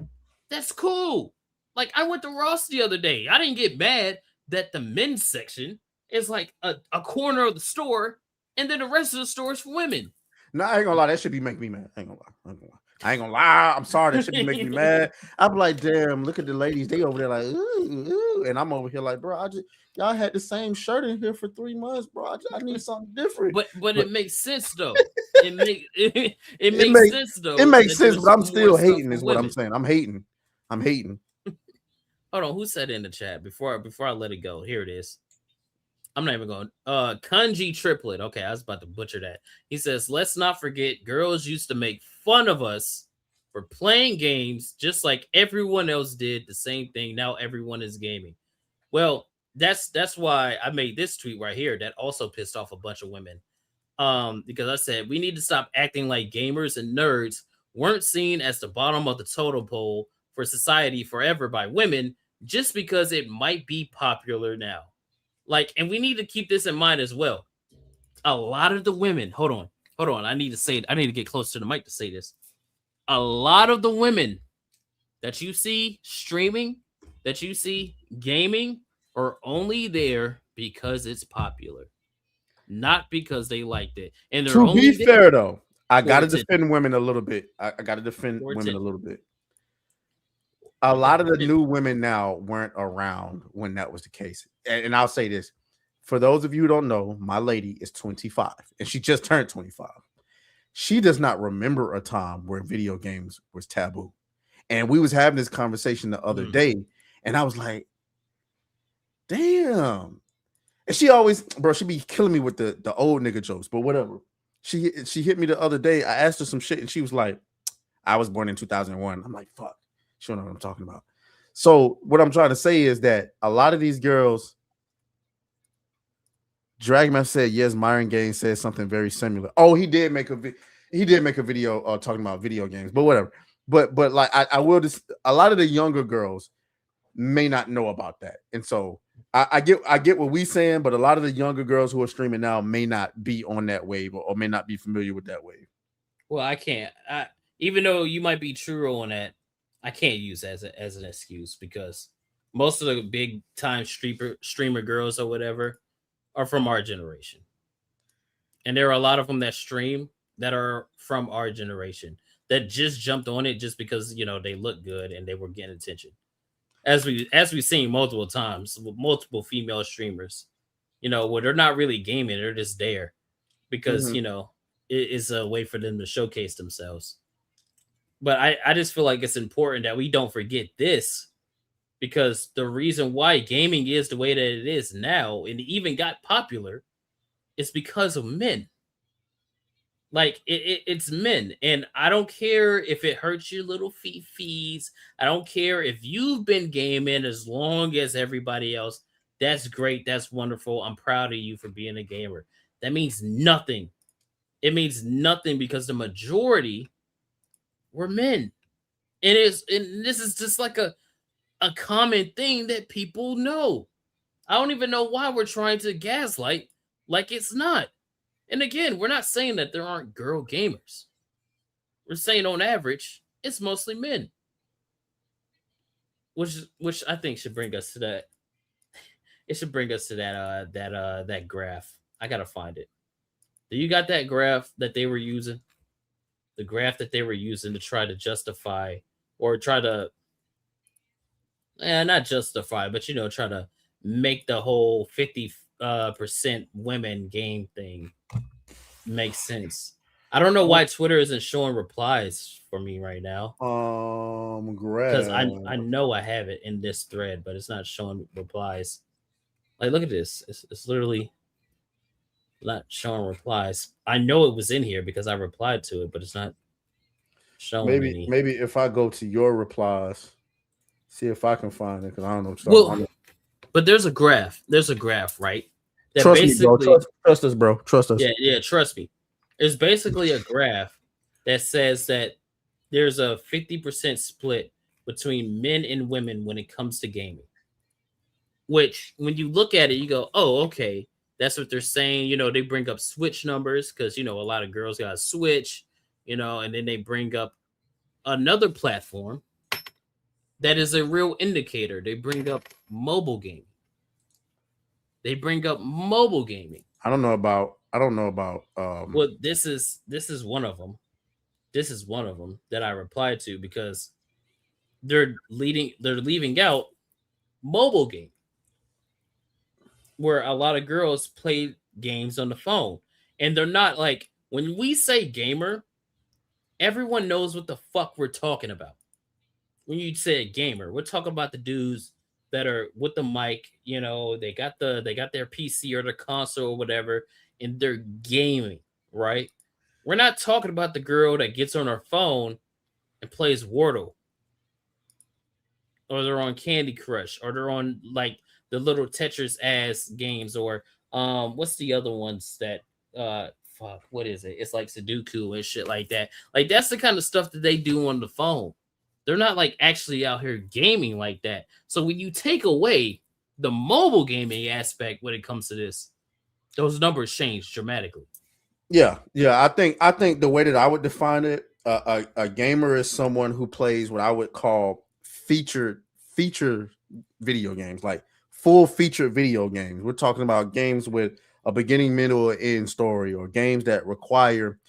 That's cool. Like, I went to Ross the other day. I didn't get mad that the men's section is like a corner of the store, and then the rest of the store is for women. No, I ain't gonna lie. That should be making me mad. I ain't gonna lie. I ain't gonna lie. I'm sorry. That shit be making me mad. I'm like, damn, look at the ladies. They over there like, ooh. And I'm over here like, bro, y'all had the same shirt in here for 3 months, bro. I need something different. But it makes sense though. It makes sense though. It makes that sense, there's but I'm more still stuff hating, for is what I'm women. saying. I'm hating. Hold on, who said it in the chat before I let it go? Here it is. I'm not even going. Kanji Triplet. Okay, I was about to butcher that. He says, let's not forget, girls used to make fun of us for playing games just like everyone else did the same thing. Now everyone is gaming. Well, that's why I made this tweet right here that also pissed off a bunch of women. Because I said we need to stop acting like gamers and nerds weren't seen as the bottom of the totem pole for society forever by women just because it might be popular now. Like, and we need to keep this in mind as well. A lot of the women, hold on. I need to get close to the mic to say this. A lot of the women that you see streaming, that you see gaming, are only there because it's popular, not because they liked it. And they're To only be fair, though, I gotta attention. defend women a little bit. I gotta defend For women a attention. little bit. A lot of the new women now weren't around when that was the case. And I'll say this. For those of you who don't know, my lady is 25 and she just turned 25. She does not remember a time where video games was taboo. And we was having this conversation the other day, and I was like, damn. And she always, bro, she be killing me with the old nigga jokes, but whatever. She hit me the other day. I asked her some shit, and she was like, I was born in 2001. I'm like, fuck. She don't know what I'm talking about. So what I'm trying to say is that a lot of these girls, Dragman said, yes, Myron Gaines said something very similar. Oh, he did make a video talking about video games, but whatever. But like I will just, a lot of the younger girls may not know about that. And so I get what we saying, but a lot of the younger girls who are streaming now may not be on that wave or may not be familiar with that wave. Well, I can't. Even though you might be true on that, I can't use as an excuse because most of the big time streamer girls or whatever are from our generation, and there are a lot of them that stream that are from our generation that just jumped on it just because they look good and they were getting attention, as we've seen multiple times with multiple female streamers, where they're not really gaming, they're just there because it is a way for them to showcase themselves. But I just feel like it's important that we don't forget this, because the reason why gaming is the way that it is now and even got popular is because of men. Like it's men, and I don't care if it hurts your little fees. I don't care if you've been gaming as long as everybody else. That's great. That's wonderful. I'm proud of you for being a gamer. That means nothing. It means nothing because the majority were men. And this is just like a common thing that people know. I don't even know why we're trying to gaslight like it's not. And again, we're not saying that there aren't girl gamers. We're saying on average, it's mostly men. Which I think should bring us to that. It should bring us to that graph. I gotta find it. Do you got that graph that they were using? The graph that they were using to try to justify or try to not justify, but try to make the whole 50% women game thing make sense. I don't know why Twitter isn't showing replies for me right now. Because I know I have it in this thread, but it's not showing replies. Like, look at this. It's literally not showing replies. I know it was in here because I replied to it, but it's not showing any. Maybe if I go to your replies, see if I can find it, because I don't know what you're talking about. But there's a graph. There's a graph, right? That Trust me, bro. Trust us, bro. Trust us. Yeah, trust me. There's basically a graph that says that there's a 50% split between men and women when it comes to gaming. Which, when you look at it, you go, oh, okay. That's what they're saying. They bring up Switch numbers because, a lot of girls got a Switch, and then they bring up another platform that is a real indicator. They bring up mobile gaming. I don't know about well, this is one of them. this is one of them that I replied to because they're leaving out mobile game, where a lot of girls play games on the phone, and they're not like, when we say gamer, everyone knows what the fuck we're talking about. When you say gamer, we're talking about the dudes that are with the mic, they got their PC or their console or whatever, and they're gaming, right? We're not talking about the girl that gets on her phone and plays Wordle, or they're on Candy Crush, or they're on like the little Tetris ass games, or what's the other ones that fuck, what is it? It's like Sudoku and shit like that. Like that's the kind of stuff that they do on the phone. They're not like actually out here gaming like that. So when you take away the mobile gaming aspect when it comes to this, those numbers change dramatically. Yeah. I think the way that I would define it, a gamer is someone who plays what I would call feature video games, like full featured video games. We're talking about games with a beginning, middle, or end story, or games that require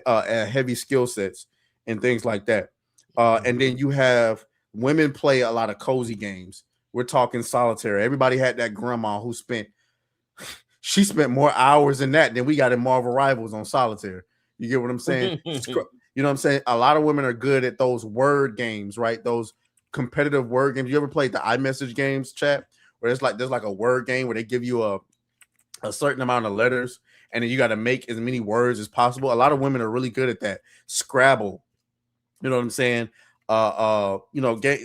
heavy skill sets and things like that. And then you have women play a lot of cozy games. We're talking solitaire. Everybody had that grandma who spent more hours in that than we got in Marvel Rivals on solitaire. You get what I'm saying? You know what I'm saying? A lot of women are good at those word games, right? Those competitive word games. You ever played the iMessage games, chat? Where it's like there's like a word game where they give you a certain amount of letters, and then you got to make as many words as possible. A lot of women are really good at that. Scrabble. You know what I'm saying?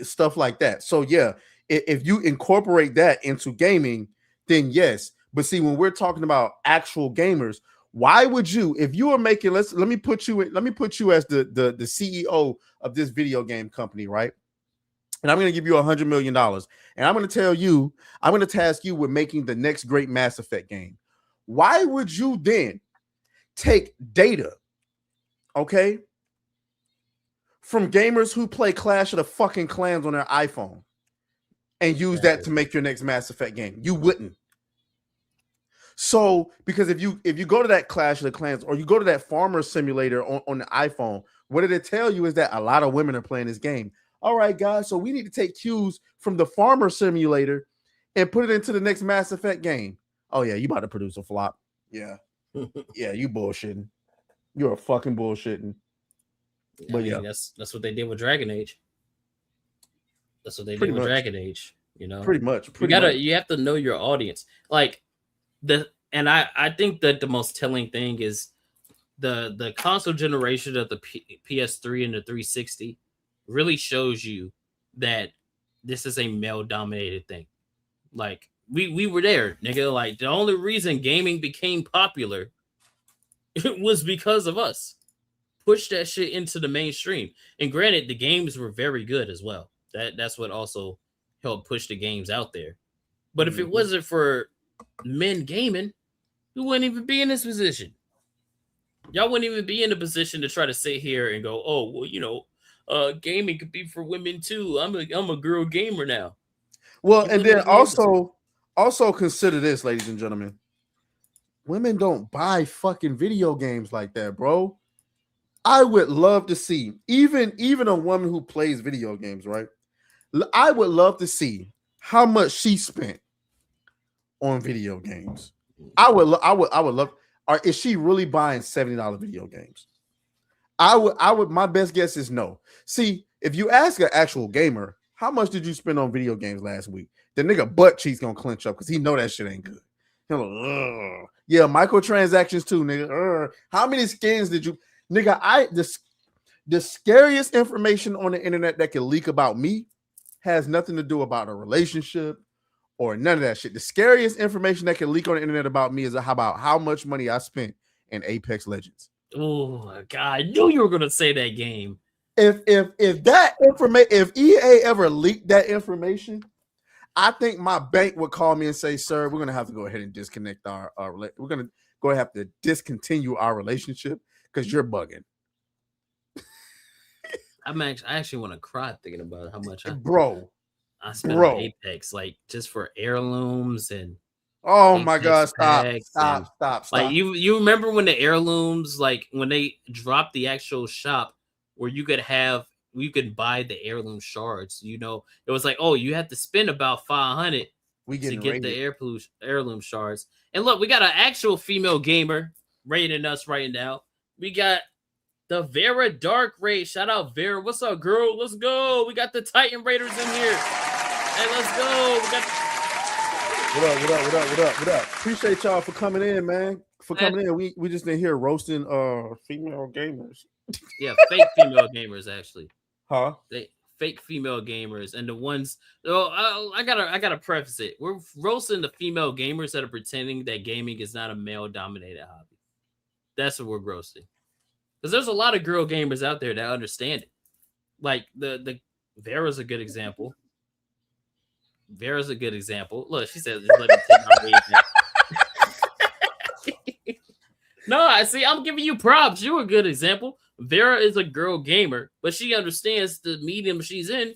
Stuff like that. So yeah, if you incorporate that into gaming, then yes. But see, when we're talking about actual gamers, why would you, if you are making, let me put you as the CEO of this video game company, right? And I'm going to give you $100 million, and I'm going to task you with making the next great Mass Effect game. Why would you then take data, okay, from gamers who play Clash of the fucking Clans on their iPhone and use that to make your next Mass Effect game? You wouldn't. So, because if you go to that Clash of the Clans, or you go to that Farmer Simulator on the iPhone, what did it tell you is that a lot of women are playing this game. All right, guys, so we need to take cues from the Farmer Simulator and put it into the next Mass Effect game. Oh yeah, you about to produce a flop. Yeah. Yeah, you bullshitting. You're fucking bullshitting. But yeah, that's what they did with Dragon Age. That's what they Pretty did with much. Dragon Age. Pretty much. You have to know your audience. Like I think that the most telling thing is the console generation of the PS3 and the 360 really shows you that this is a male dominated thing. Like we were there, nigga. Like the only reason gaming became popular was because of us. Push that shit into the mainstream. And granted, the games were very good as well. That's what also helped push the games out there. But if it wasn't for men gaming, we wouldn't even be in this position. Y'all wouldn't even be in a position to try to sit here and go, oh, well, gaming could be for women too. I'm a girl gamer now. Well, and then also consider this, ladies and gentlemen. Women don't buy fucking video games like that, bro. I would love to see even a woman who plays video games, right? I would love to see how much she spent on video games. I would love. Or is she really buying $70 video games? I would. My best guess is no. See, if you ask an actual gamer, how much did you spend on video games last week? The nigga butt cheeks gonna clench up because he know that shit ain't good. He'll like, yeah, microtransactions too, nigga. How many skins did you, nigga? The scariest information on the internet that can leak about me has nothing to do about a relationship or none of that shit. The scariest information that can leak on the internet about me is about how much money I spent in Apex Legends. Oh God, I knew you were gonna say that game. If that information, if EA ever leaked that information, I think my bank would call me and say, "Sir, we're gonna have to go ahead and disconnect we're gonna go have to discontinue our relationship because you're bugging." I actually want to cry thinking about how much I spent on Apex, like just for heirlooms and. Oh Apex my God! Stop! Like you remember when the heirlooms, like when they dropped the actual shop where you could buy the heirloom shards. You know, it was like, oh, you have to spend about 500 We to getting get the raided. heirloom shards. And look, we got an actual female gamer raiding us right now. We got the Vera Dark Raid. Shout out Vera. What's up, girl? Let's go. We got the Titan Raiders in here. Hey, let's go. We got What up? Appreciate y'all for coming in, man. For coming in. We just in here roasting female gamers. yeah, fake female gamers actually. Huh? They fake female gamers and the ones. Oh, I gotta preface it. We're roasting the female gamers that are pretending that gaming is not a male dominated hobby. That's what we're roasting. Because there's a lot of girl gamers out there that understand it. Like the Vera's a good example. Vera's a good example. Look, she says, "Let me take my wig back." No, I see. I'm giving you props. You're a good example. Vera is a girl gamer, but she understands the medium she's in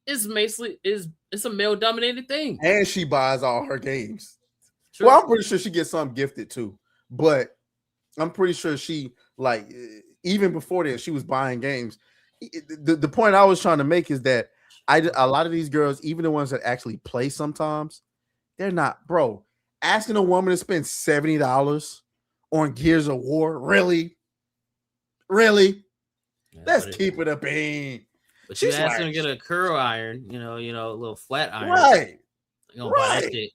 is basically it's a male dominated thing, and she buys all her games. True. Well, I'm pretty sure she gets some gifted too, but I'm pretty sure she like even before that she was buying games. The point I was trying to make is that a lot of these girls, even the ones that actually play sometimes, they're not, bro. Asking a woman to spend $70 on Gears of War, really? Yeah, Let's keep it a bean. But you She's ask her like, to get a curl iron, you know, a little flat iron, right? You're gonna buy that shit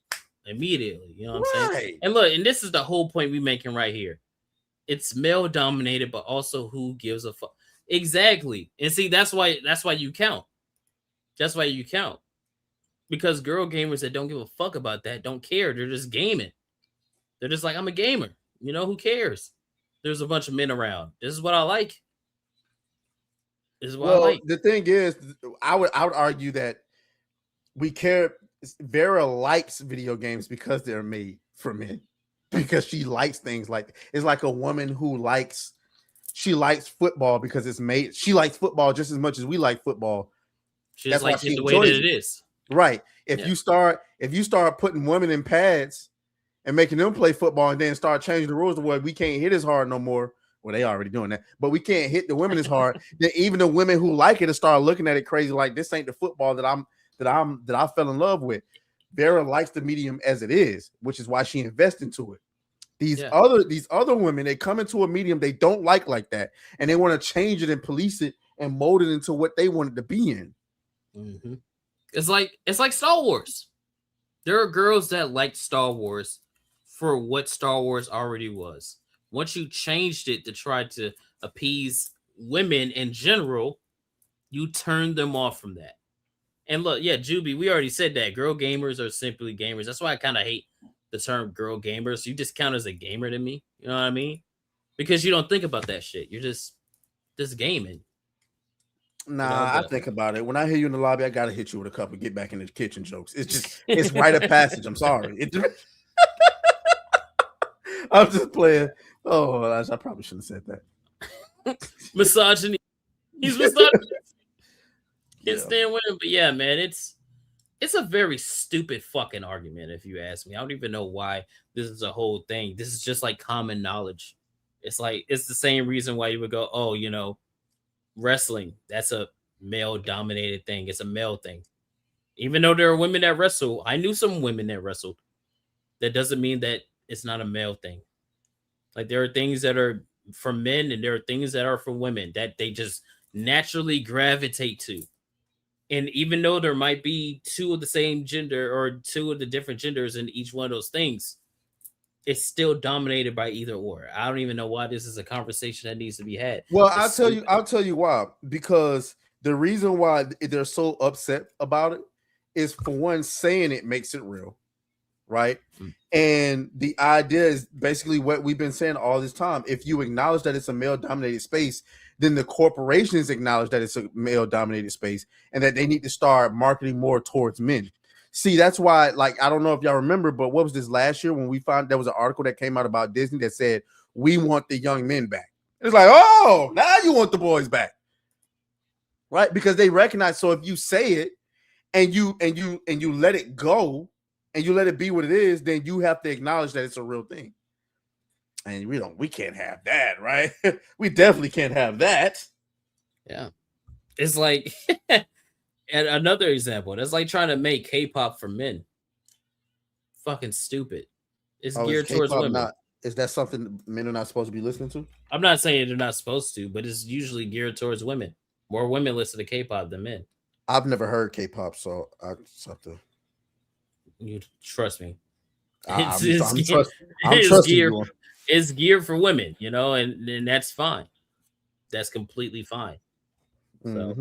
immediately. You know what I'm saying? And look, and this is the whole point we making right here. It's male dominated, but also who gives a fuck? Exactly. And see, that's why you count. That's why you count. Because girl gamers that don't give a fuck about that don't care. They're just gaming. They're just like, I'm a gamer. You know, who cares? There's a bunch of men around. This is what I like. This is what I like. The thing is, I would argue that we care. Vera likes video games because they're made for men. Because she likes things like it's like a woman who likes football because it's made. She likes football just as much as we like football. She just likes it the way that it is. Right. If you start putting women in pads and making them play football and then start changing the rules to where we can't hit as hard no more. Well, they already doing that, but we can't hit the women as hard. Then even the women who like it to start looking at it crazy, like this ain't the football that I fell in love with. Vera likes the medium as it is, which is why she invests into it. These other women, they come into a medium they don't like that, and they want to change it and police it and mold it into what they want it to be in. Mm-hmm. It's like Star Wars. There are girls that like Star Wars for what Star Wars already was. Once you changed it to try to appease women in general, you turn them off from that. And look, yeah, Juby, we already said that girl gamers are simply gamers. That's why I kind of hate the term girl gamers. You just count as a gamer to me. You know what I mean? Because you don't think about that shit. You're just gaming. Nah, I think about it. When I hear you in the lobby, I gotta hit you with a couple get back in the kitchen jokes. It's rite of passage. I'm sorry. I'm just playing. Oh, I probably shouldn't have said that. Misogyny. He's misogynist. Can't stand women, but yeah, man, it's a very stupid fucking argument if you ask me. I don't even know why this is a whole thing. This is just like common knowledge. It's like it's the same reason why you would go, oh, you know, wrestling, that's a male dominated thing. It's a male thing. Even though there are women that wrestle, I knew some women that wrestled. That doesn't mean that it's not a male thing. Like there are things that are for men and there are things that are for women that they just naturally gravitate to. And even though there might be two of the same gender or two of the different genders in each one of those things, it's still dominated by either or. I don't even know why this is a conversation that needs to be had. Well, I'll tell you why. Because the reason why they're so upset about it is, for one, saying it makes it real, right? And the idea is basically what we've been saying all this time. If you acknowledge that it's a male-dominated space, then the corporations acknowledge that it's a male-dominated space and that they need to start marketing more towards men. See, that's why, like, I don't know if y'all remember, but what was this last year when we found there was an article that came out about Disney that said, we want the young men back. It's like, oh, now you want the boys back. Right? Because they recognize, so if you say it and you let it go and you let it be what it is, then you have to acknowledge that it's a real thing. And we can't have that, right? We definitely can't have that. Yeah. It's like and another example. That's like trying to make K-pop for men. Fucking stupid. It's Oh, geared towards women. not? Is that something men are not supposed to be listening to? I'm not saying they're not supposed to, but it's usually geared towards women. More women listen to K-pop than men. I've never heard K-pop, so I just have to. You trust me. I'm It's trusting geared. you. It's geared for women, and that's fine. That's completely fine. So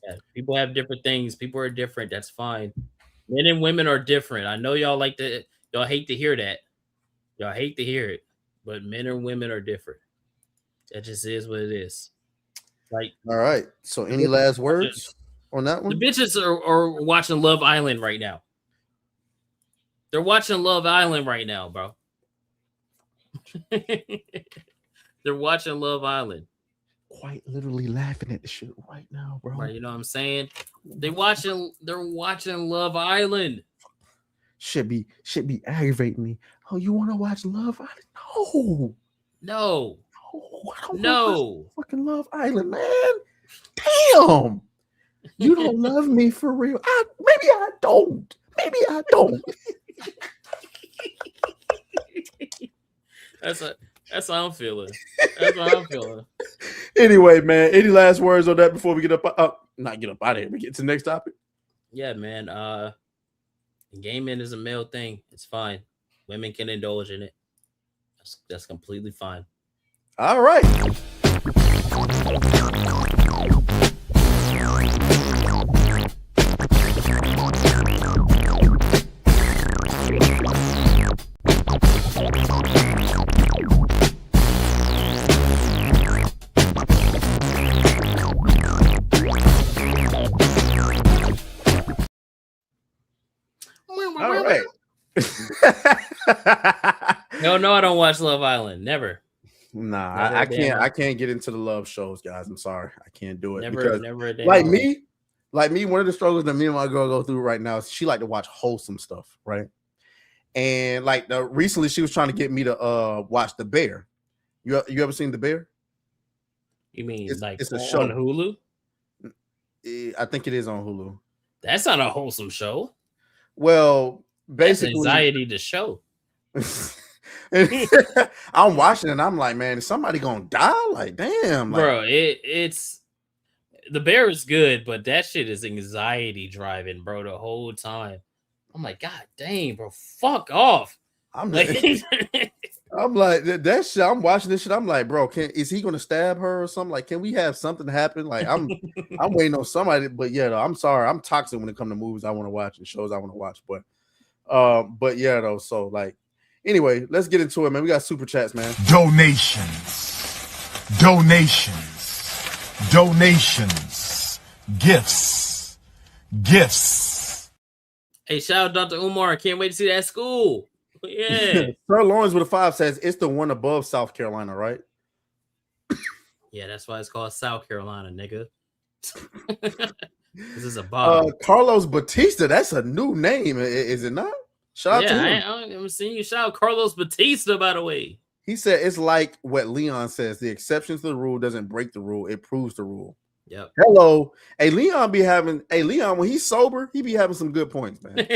yeah, people have different things. People are different. That's fine. Men and women are different. I know y'all y'all hate to hear that. Y'all hate to hear it, but men and women are different. That just is what it is. Like, all right. So, any last words on that one? The bitches are watching Love Island right now. They're watching Love Island right now, bro. They're watching Love Island. Quite literally laughing at the shit right now, bro. Right, you know what I'm saying? They're watching Love Island. Should be aggravating me. Oh, you want to watch Love Island? No. I don't No. Fucking Love Island, man. Damn. You don't love me for real. Maybe I don't. That's how I'm feeling. That's how I'm feeling. Anyway, man, any last words on that before we get up? Not get up out of here. We get to the next topic. Yeah, man. Gaming is a male thing. It's fine. Women can indulge in it. That's completely fine. All right. All right. No, I don't watch Love Island. Never. Nah, I can't. I can't get into the love shows, guys. I'm sorry, I can't do it. Never a day. Like me. One of the struggles that me and my girl go through right now is she like to watch wholesome stuff, right? And like recently, she was trying to get me to watch The Bear. You ever seen The Bear? You mean it's a on show. Hulu? I think it is on Hulu. That's not a wholesome show. Well, basically, that's anxiety to show. I'm watching and I'm like, man, is somebody gonna die? Like, damn, like, bro. It's The Bear is good, but that shit is anxiety driving, bro. The whole time, I'm like, God dang, bro, fuck off. I'm like that shit. I'm watching this shit. I'm like, bro, is he gonna stab her or something? Like, can we have something happen? Like, I'm waiting on somebody. But yeah, though, I'm sorry, I'm toxic when it comes to movies I want to watch and shows I want to watch. But yeah, though. So like, anyway, let's get into it, man. We got super chats, man. Donations, gifts. Hey, shout out Dr. Umar. I can't wait to see that school. Yeah. Sir Lawrence with a 5 says it's the one above South Carolina, right? Yeah, that's why it's called South Carolina, nigga. This is a bottom. Carlos Batista, that's a new name, is it not? Shout out to him. I'm seeing you shout out Carlos Batista, by the way. He said it's like what Leon says: the exception to the rule doesn't break the rule; it proves the rule. Yep. Hello, Leon when he's sober, he be having some good points, man.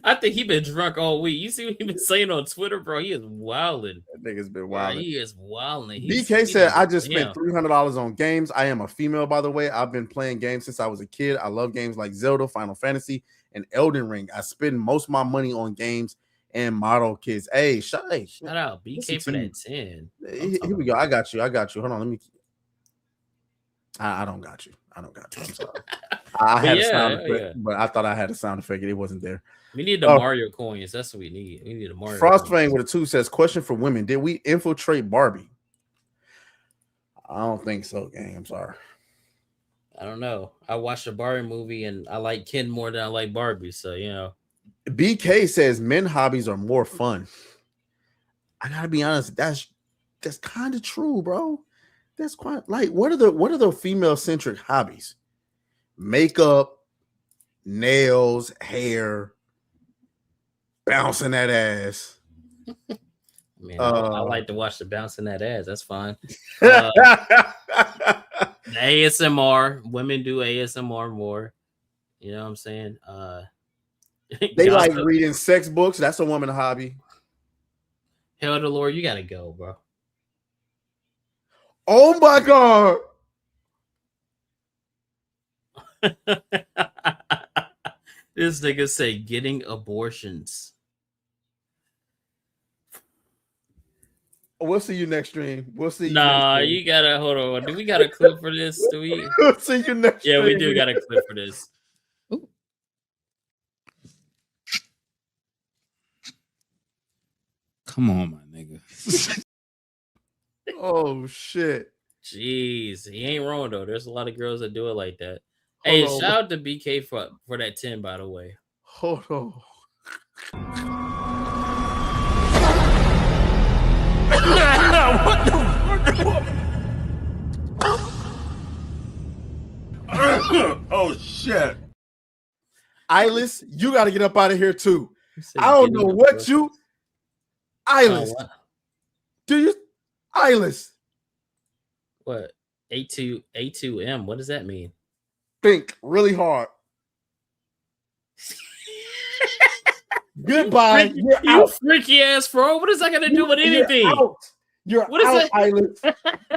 I think he been drunk all week. You see what he been saying on Twitter, bro? He is wilding. That nigga's been wilding. He is wilding. BK said, I just spent $300 on games. I am a female, by the way. I've been playing games since I was a kid. I love games like Zelda, Final Fantasy, and Elden Ring. I spend most of my money on games and model kits. Hey, shout out BK for that 10. Here we go. I got you. Hold on. Let me. I don't got you. I'm sorry. I had a sound effect, but I thought I had a sound effect and it wasn't there. We need the Mario coins. That's what we need. We need a Mario. Frostfang with a 2 says, question for women. Did we infiltrate Barbie? I don't think so, gang. I'm sorry. I don't know. I watched a Barbie movie and I like Ken more than I like Barbie. So, you know. BK says men hobbies are more fun. I gotta be honest, that's kind of true, bro. That's quite like what are the female centric hobbies? Makeup, nails, hair, bouncing that ass. Man, I like to watch the bouncing that ass. That's fine. The ASMR. Women do ASMR more. You know what I'm saying? They like reading sex books. That's a woman hobby. Hell the Lord, you gotta go, bro. Oh my God. This nigga say getting abortions. We'll see you next stream. We'll see you. Nah, next you gotta hold on. Do we got a clip for this? Do we? We'll see you next Yeah, we stream. do got a clip for this. Ooh. Come on, my nigga. Oh shit. Jeez, he ain't wrong though. There's a lot of girls that do it like that. Hold Hey, on. shout out to BK for that 10, by the way. Hold on. What the oh shit. Eyeless, you got to get up out of here too. I don't know what you. Eyeless. Do you? Eyeless. What? A2M. What does that mean? Think really hard. Goodbye. You freaky ass bro. What is that gonna do with anything? You're What is out, that? Eyeless.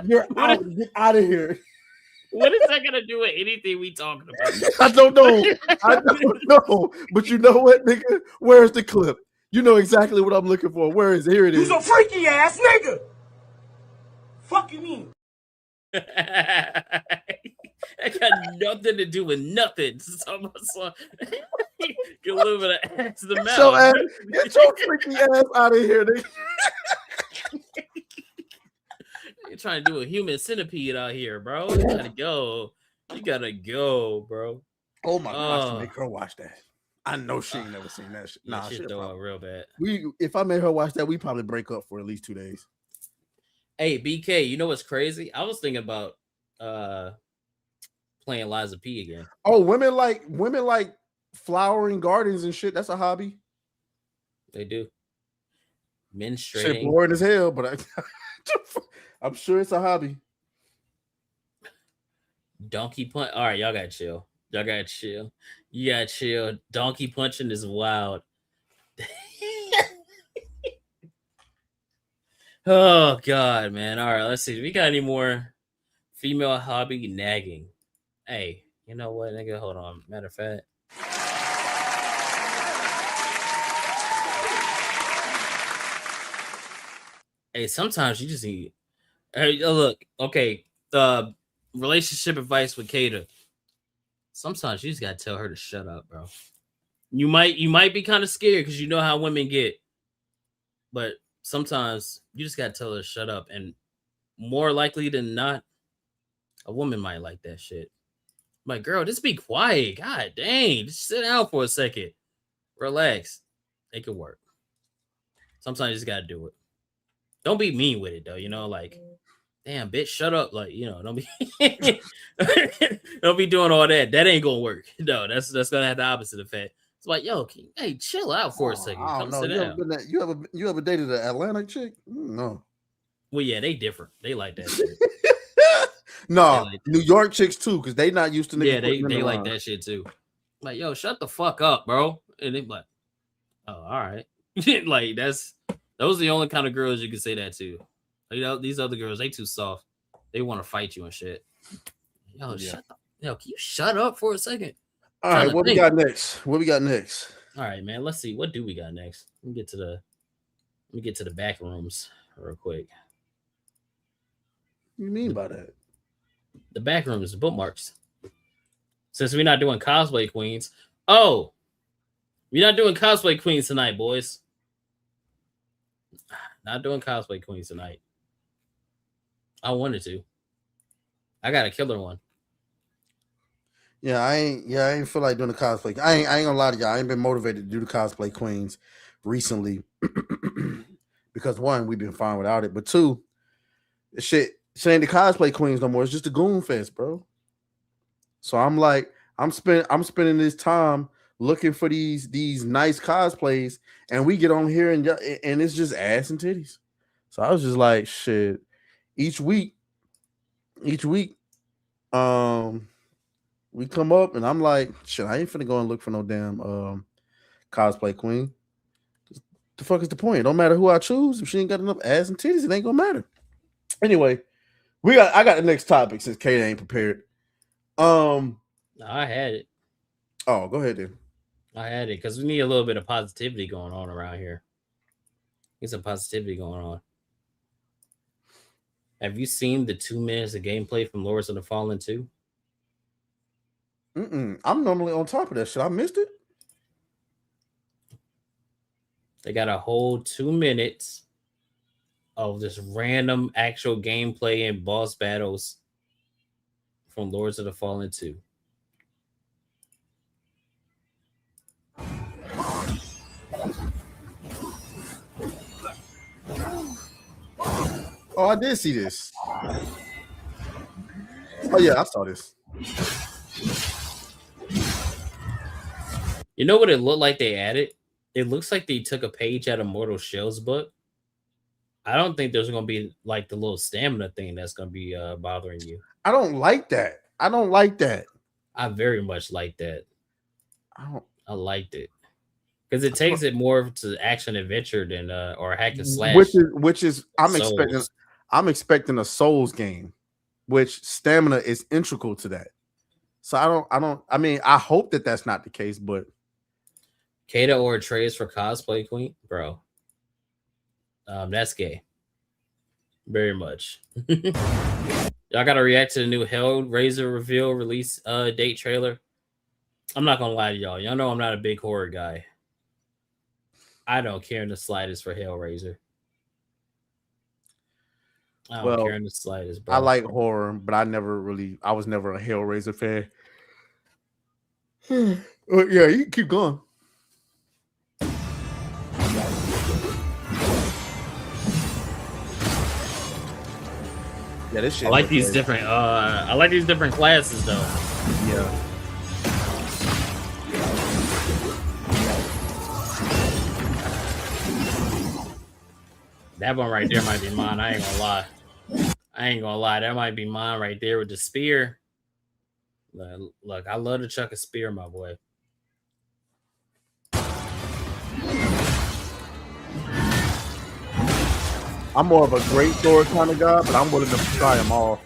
You're out. Get out of here. What is that gonna do with anything we talking about? I don't know. I don't know. But you know what, nigga? Where's the clip? You know exactly what I'm looking for. Where is it? Here it is. You's a freaky ass nigga. Fuck you mean? That got nothing to do with nothing. So, get a little bit of ass to the mouth. So, get your freaky ass out of here, nigga. You're trying to do a human centipede out here, bro. You gotta go. You gotta go, bro. Oh my gosh, to make her watch that. I know she ain't never seen that shit. Nah, Nah, shit throw out real bad. If I made her watch that, we probably break up for at least 2 days. Hey, BK, you know what's crazy? I was thinking about playing Liza P again. Oh, women like flowering gardens and shit. That's a hobby. They do. Shit Menstruating. boring as hell, but I'm sure it's a hobby. Donkey punch. All right, y'all gotta chill. Y'all gotta chill. You gotta chill. Donkey punching is wild. Oh God, man. All right, let's see. Do we got any more female hobby nagging? Hey, you know what, nigga? Hold on. Matter of fact. Hey, sometimes you just need. Hey, look. Okay, the relationship advice with Kata. Sometimes you just gotta tell her to shut up, bro. You might be kind of scared because you know how women get, but sometimes you just gotta tell her to shut up, and more likely than not, a woman might like that shit. Like, girl, just be quiet. God dang, just sit down for a second, relax. It could work. Sometimes you just gotta do it. Don't be mean with it though. You know, like, damn, bitch, shut up. Like, you know, don't be don't be doing all that. That ain't gonna work. No, that's gonna have the opposite effect. It's like, yo, hey, chill out for a second. I Come don't sit know. down. You ever dated an Atlantic chick? No. Well, yeah, they different. They like that shit. No, like New York chicks too, because they not used to. Yeah, they like that shit too. Like, yo, shut the fuck up, bro. And they like, oh, all right. Like, those are the only kind of girls you can say that to. You know, these other girls, they too soft. They want to fight you and shit. Yo, can you shut up for a second? All right, what we got next? What we got next? All right, man. Let's see. What do we got next? Let me get to the back rooms real quick. What do you mean by that? The back rooms, the bookmarks. Since we're not doing cosplay queens. Oh, we're not doing cosplay queens tonight, boys. Not doing cosplay queens tonight. I wanted to. I got a killer one. Yeah, I ain't feel like doing the cosplay. I ain't gonna lie to y'all. I ain't been motivated to do the cosplay queens recently. Because one, we've been fine without it. But two, shit ain't the cosplay queens no more. It's just the goon fest, bro. So I'm like, I'm spending this time looking for these nice cosplays, and we get on here and it's just ass and titties. So I was just like, shit. Each week, We come up and I'm like, shit, I ain't finna go and look for no damn cosplay queen. The fuck is the point? It don't matter who I choose. If she ain't got enough ass and titties, it ain't gonna matter. Anyway, I got the next topic since Kate ain't prepared. No, I had it. Oh, go ahead then. I had it because we need a little bit of positivity going on around here. Need some positivity going on. Have you seen the 2 minutes of gameplay from Lords of the Fallen 2? I'm normally on top of that shit. I missed it. They got a whole 2 minutes of just random actual gameplay and boss battles from Lords of the Fallen 2. Oh, I did see this. Oh yeah, I saw this. You know what it looked like they added? It looks like they took a page out of Mortal Shell's book. I don't think there's going to be like the little stamina thing that's going to be bothering you. I don't like that. I very much like that. I liked it because it takes it more to action adventure than or hack and slash. Which is I'm expecting a Souls game, which stamina is integral to that. So I mean, I hope that that's not the case, but Kata or Atreus for cosplay queen, bro. That's gay. Very much. Y'all gotta react to the new Hellraiser reveal release date trailer. I'm not gonna lie to y'all. Y'all know I'm not a big horror guy. I don't care in the slightest for Hellraiser. I don't care in the slightest, bro. I like horror, but I was never a Hellraiser fan. Yeah, you can keep going. Yeah, this shit. I like these different classes though. Yeah. That one right there might be mine. I ain't gonna lie. That might be mine right there with the spear. Look, I love to chuck a spear, my boy. I'm more of a great sword kind of guy, but I'm willing to try them all.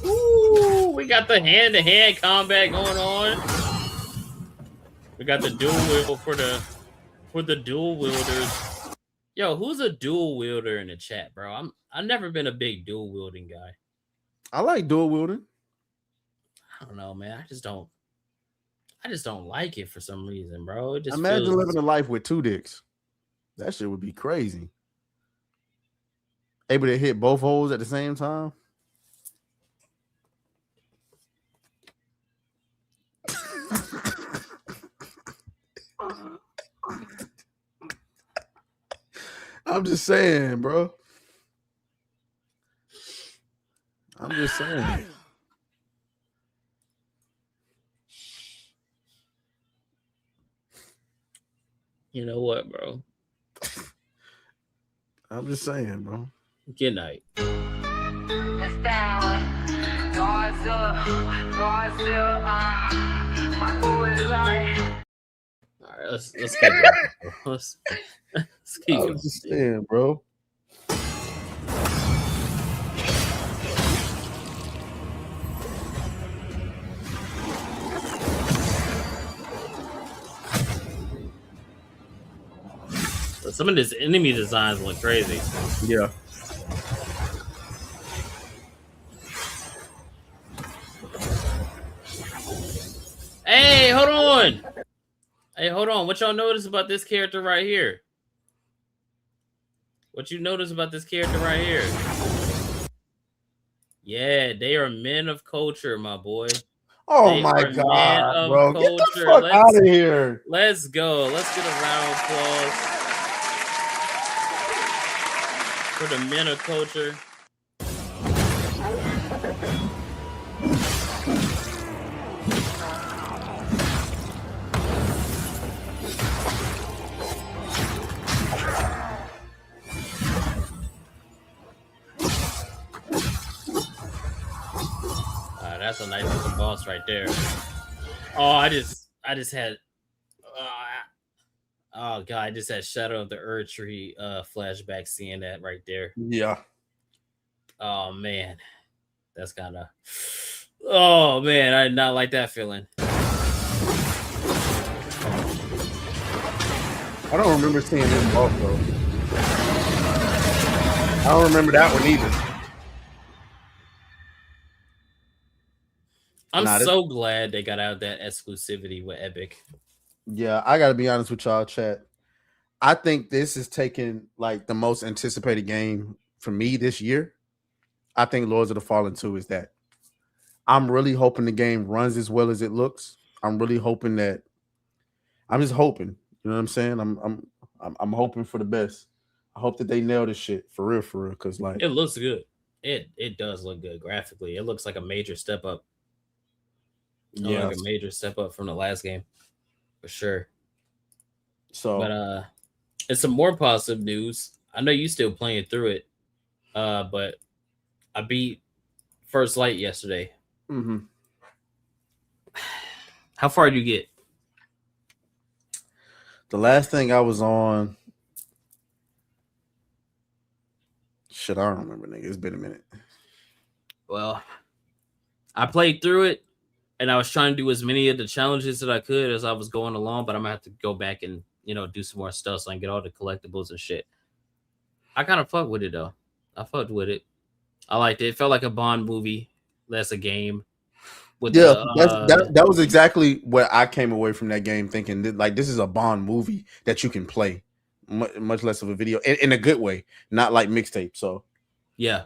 Ooh, we got the hand-to-hand combat going on. We got the dual wield for the dual wielders. Yo, who's a dual wielder in the chat, bro? I've never been a big dual wielding guy. I like dual wielding. I don't know, man. I just don't like it for some reason, bro. It just Imagine living a life with 2 dicks. That shit would be crazy. Able to hit both holes at the same time. I'm just saying, bro. I'm just saying. You know what, bro? I'm just saying, bro. Good night. All right, let's keep going. Let's keep going. I'm just saying, bro. Some of his enemy designs look crazy. Yeah. Hey, hold on. What y'all notice about this character right here? What you notice about this character right here? Yeah, they are men of culture, my boy. Oh my God, bro. Get the fuck out of here. Let's go. Let's get a round of applause for the men of culture. that's a nice looking boss right there. Oh, I just had. Oh god, I just had Shadow of the Erd Tree flashback seeing that right there. Yeah. Oh man, that's kind of. Oh man, I did not like that feeling. I don't remember seeing this boss though. I don't remember that one either. I'm so glad they got out of that exclusivity with Epic. Yeah, I gotta be honest with y'all, chat. I think this is taking like the most anticipated game for me this year. I think Lords of the Fallen 2 is that. I'm really hoping the game runs as well as it looks. I'm really hoping that. I'm just hoping. You know what I'm saying? I'm hoping for the best. I hope that they nail this shit for real, because like It looks good. It does look good graphically. It looks like a major step up. Yeah, Like a major step up from the last game, for sure. So, but it's some more positive news. I know you still playing through it, but I beat First Light yesterday. Mm-hmm. How far did you get? The last thing I was on, shit, I don't remember, nigga. It's been a minute. Well, I played through it, and I was trying to do as many of the challenges that I could as I was going along, but I'm gonna have to go back and do some more stuff so I can get all the collectibles and shit. I kind of fucked with it though. I fucked with it. I liked it. It felt like a Bond movie. That's a game. That was exactly what I came away from that game thinking. That, like, this is a Bond movie that you can play, much less of a video in a good way, not like mixtape. So, yeah.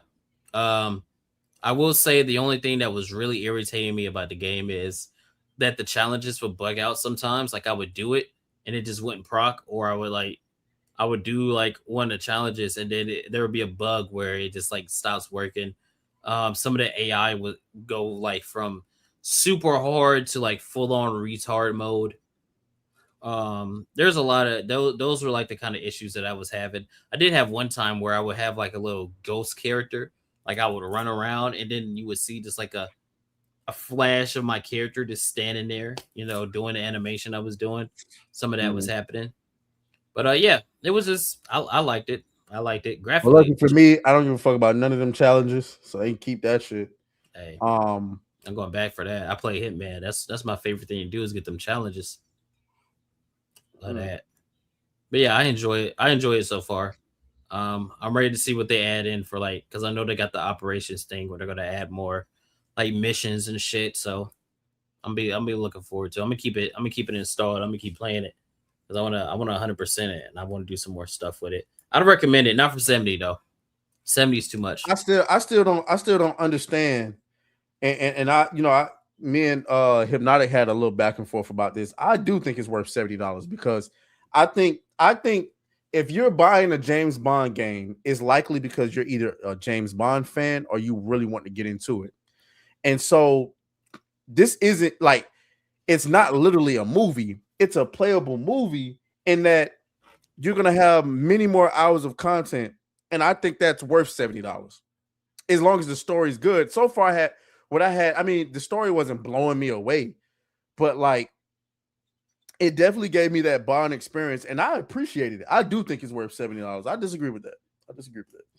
I will say the only thing that was really irritating me about the game is that the challenges would bug out sometimes. Like I would do it and it just wouldn't proc, or I would do like one of the challenges and then there would be a bug where it just like stops working. Some of the AI would go like from super hard to like full on retard mode. There's a lot of those were like the kind of issues that I was having. I did have one time where I would have like a little ghost character. Like I would run around and then you would see just like a flash of my character just standing there, doing the animation I was doing. Some of that was happening. But yeah, it was just I liked it. I liked it. Graphically. Well, lucky for me, I don't give a fuck about none of them challenges, so they can keep that shit. Hey, I'm going back for that. I play Hitman. That's my favorite thing to do is get them challenges. Love that. But yeah, I enjoy it. I enjoy it so far. I'm ready to see what they add in for because I know they got the operations thing where they're gonna add more like missions and shit. So I'm be looking forward to it. I'm gonna keep it installed. I'm gonna keep playing it because I wanna 100% it and I want to do some more stuff with it. I'd recommend it, not for 70 though. 70 is too much. I still don't understand. And me and Hypnotic had a little back and forth about this. I do think it's worth $70 because I think if you're buying a James Bond game, it's likely because you're either a James Bond fan or you really want to get into it. And so this isn't like, it's not literally a movie. It's a playable movie in that you're going to have many more hours of content. And I think that's worth $70 as long as the story's good. So far, the story wasn't blowing me away, but like, it definitely gave me that Bond experience, and I appreciated it. I do think it's worth $70. I disagree with that.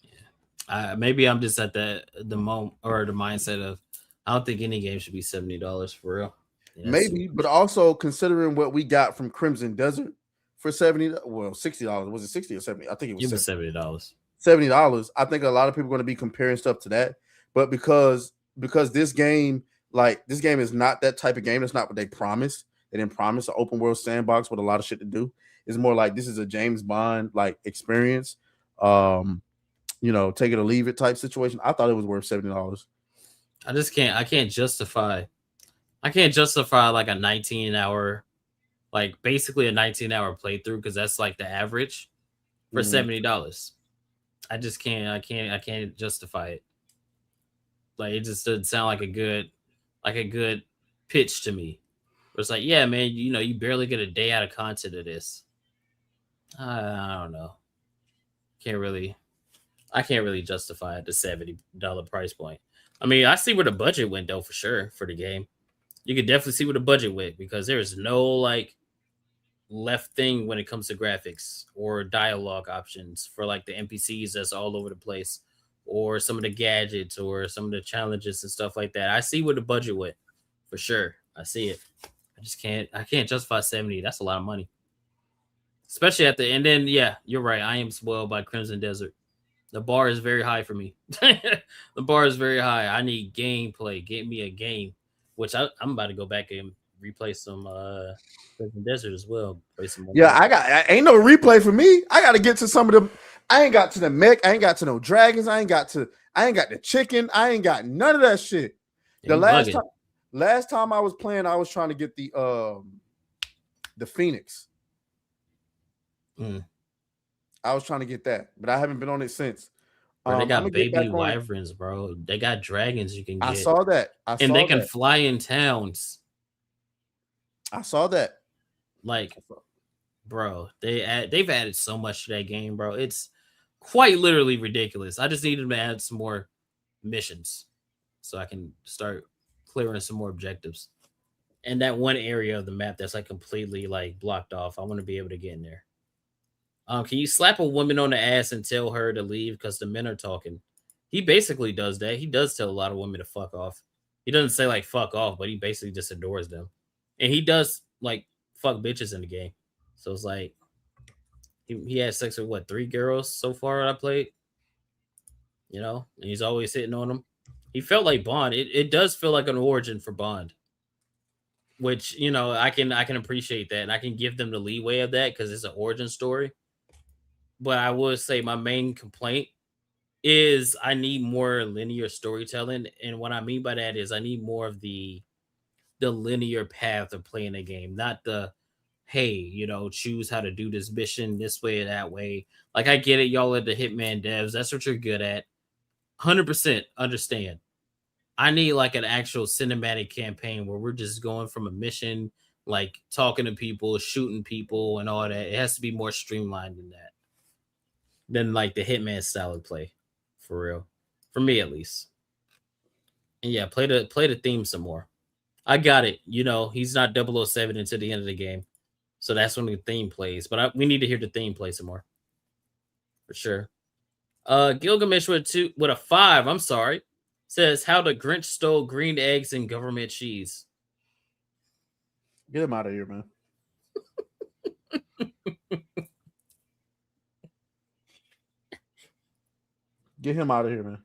Yeah. Maybe I'm just at the moment or the mindset of I don't think any game should be $70 for real. Yeah, maybe, but also considering what we got from Crimson Desert for $60. Was it 60 or 70? I think it was $70. $70. I think a lot of people are going to be comparing stuff to that, but because this game is not that type of game. That's not what they promised. They didn't promise an open world sandbox with a lot of shit to do. It's more like this is a James Bond like experience. Take it or leave it type situation. I thought it was worth $70. I can't justify like a 19-hour, like basically a 19-hour playthrough because that's like the average for $70. I just can't. I can't justify it. Like it just doesn't sound like a good pitch to me. It's like, yeah, man, you barely get a day out of content of this. I don't know. I can't really justify it the $70 price point. I mean, I see where the budget went though, for sure, for the game. You could definitely see where the budget went because there's no like left thing when it comes to graphics or dialogue options for like the NPCs that's all over the place, or some of the gadgets or some of the challenges and stuff like that. I see where the budget went for sure. I see it. I can't justify 70. That's a lot of money. Especially at the end. Then yeah, you're right. I am spoiled by Crimson Desert. The bar is very high for me. The bar is very high. I need gameplay. Get me a game. Which I'm about to go back and replay some Crimson Desert as well. Play some more. Yeah, I ain't no replay for me. I got to get to some of the. I ain't got to the mech. I ain't got to no dragons. I ain't got the chicken. I ain't got none of that shit. The last time I was playing, I was trying to get the Phoenix. I was trying to get that, but I haven't been on it since. Bro, they got baby wyverns, bro. They got dragons you can get. I saw that. And they can fly in towns. I saw that. Like, bro, they've added so much to that game, bro. It's quite literally ridiculous. I just need them to add some more missions so I can start clearing some more objectives. And that one area of the map that's like completely like blocked off, I want to be able to get in there. Can you slap a woman on the ass and tell her to leave because the men are talking? He basically does that. He does tell a lot of women to fuck off. He doesn't say like fuck off, but he basically just adores them. And he does like fuck bitches in the game. So it's like he had sex with what, 3 girls so far I played? You know, and he's always hitting on them. He felt like Bond. It does feel like an origin for Bond. Which, you know, I can appreciate that, and I can give them the leeway of that because it's an origin story. But I would say my main complaint is I need more linear storytelling. And what I mean by that is I need more of the linear path of playing a game, not the, hey, you know, choose how to do this mission this way or that way. Like, I get it. Y'all are the Hitman devs. That's what you're good at. 100% understand. I need like an actual cinematic campaign where we're just going from a mission, like talking to people, shooting people and all that. It has to be more streamlined than that. Than like the Hitman style of play, for real, for me at least. And yeah, play the theme some more. I got it. You know, he's not 007 until the end of the game, so that's when the theme plays. But we need to hear the theme play some more, for sure. Gilgamesh with a 5. I'm sorry. Says how the Grinch stole green eggs and government cheese. Get him out of here, man. Get him out of here, man.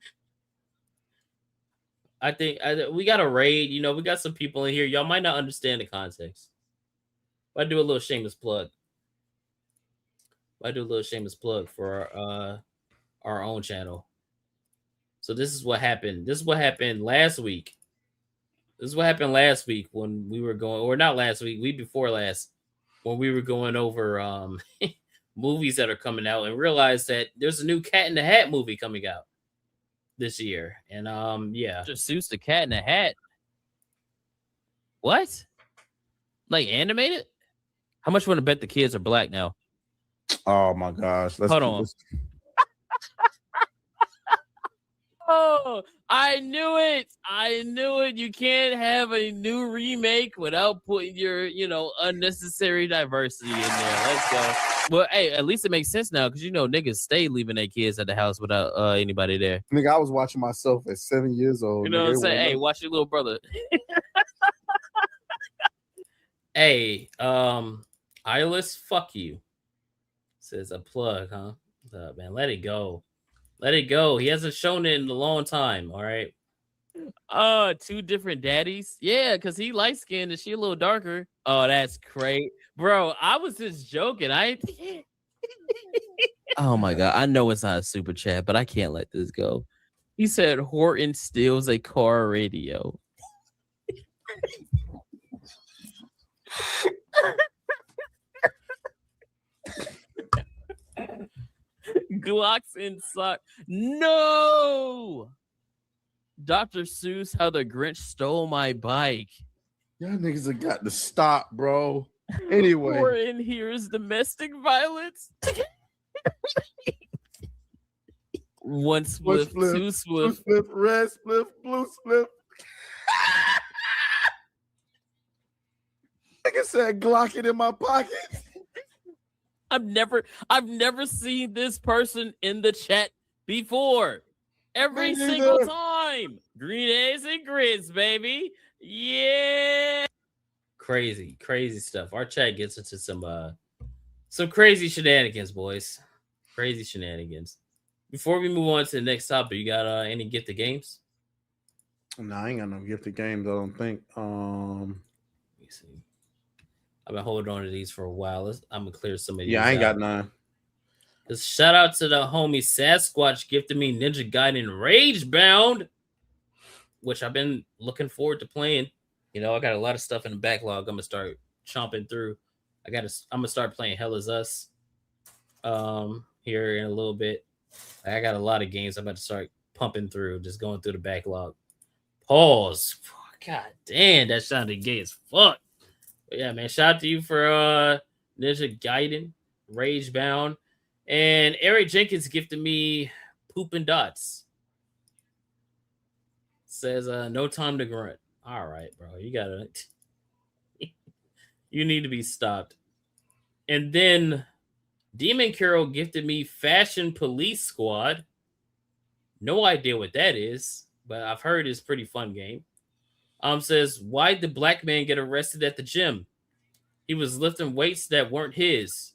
I think we got a raid. You know, we got some people in here. Y'all might not understand the context. But I do a little shameless plug. For our own channel. So this is what happened. This is what happened last week. When we were going, or not last week, week before last, when we were going over movies that are coming out, and realized that there's a new Cat in the Hat movie coming out this year. And yeah. Just suits the Cat in the Hat. What? Like animated? How much want to bet the kids are black now? Oh my gosh. Hold on. Oh, I knew it. You can't have a new remake without putting your, you know, unnecessary diversity in there. Let's go. Well, hey, at least it makes sense now because, you know, niggas stay leaving their kids at the house without anybody there. Nigga, I was watching myself at 7 years old. You know what I'm saying? Hey, watch your little brother. Hey, Eyeless, fuck you. Says a plug, huh? What's up, man? Let it go. Let it go. He hasn't shown it in a long time. All right. 2 different daddies. Yeah, because he light skinned and she a little darker. Oh, that's great, bro. I was just joking. Oh my god. I know it's not a super chat, but I can't let this go. He said Horton steals a car radio. Glocks in sock. No! Dr. Seuss, how the Grinch stole my bike. Y'all niggas have got to stop, bro. Anyway. Or in here is domestic violence. One spliff, two spliff. Red spliff, blue spliff. Like I said, Glock it in my pocket. I've never seen this person in the chat before. Every Me single neither. time. Green eggs and grits, baby. Yeah. Crazy stuff. Our chat gets into some crazy shenanigans, boys. Crazy shenanigans. Before we move on to the next topic, you got any gifted games? No, I ain't got no gifted games, I don't think. Let me see. I've been holding on to these for a while. I'm gonna clear some of these. Yeah, I ain't got none. Just shout out to the homie Sasquatch gifted me Ninja Gaiden Ragebound, which I've been looking forward to playing. You know, I got a lot of stuff in the backlog. I'm gonna start chomping through. I'm gonna start playing Hell Is Us here in a little bit. I got a lot of games I'm about to start pumping through, just going through the backlog. Pause. God damn, that sounded gay as fuck. But yeah, man, shout out to you for Ninja Gaiden, Ragebound. And Eric Jenkins gifted me Poopin' Dots. Says no time to grunt. All right, bro. You gotta you need to be stopped. And then Demon Carol gifted me Fashion Police Squad. No idea what that is, but I've heard it's a pretty fun game. Says, why'd the black man get arrested at the gym? He was lifting weights that weren't his.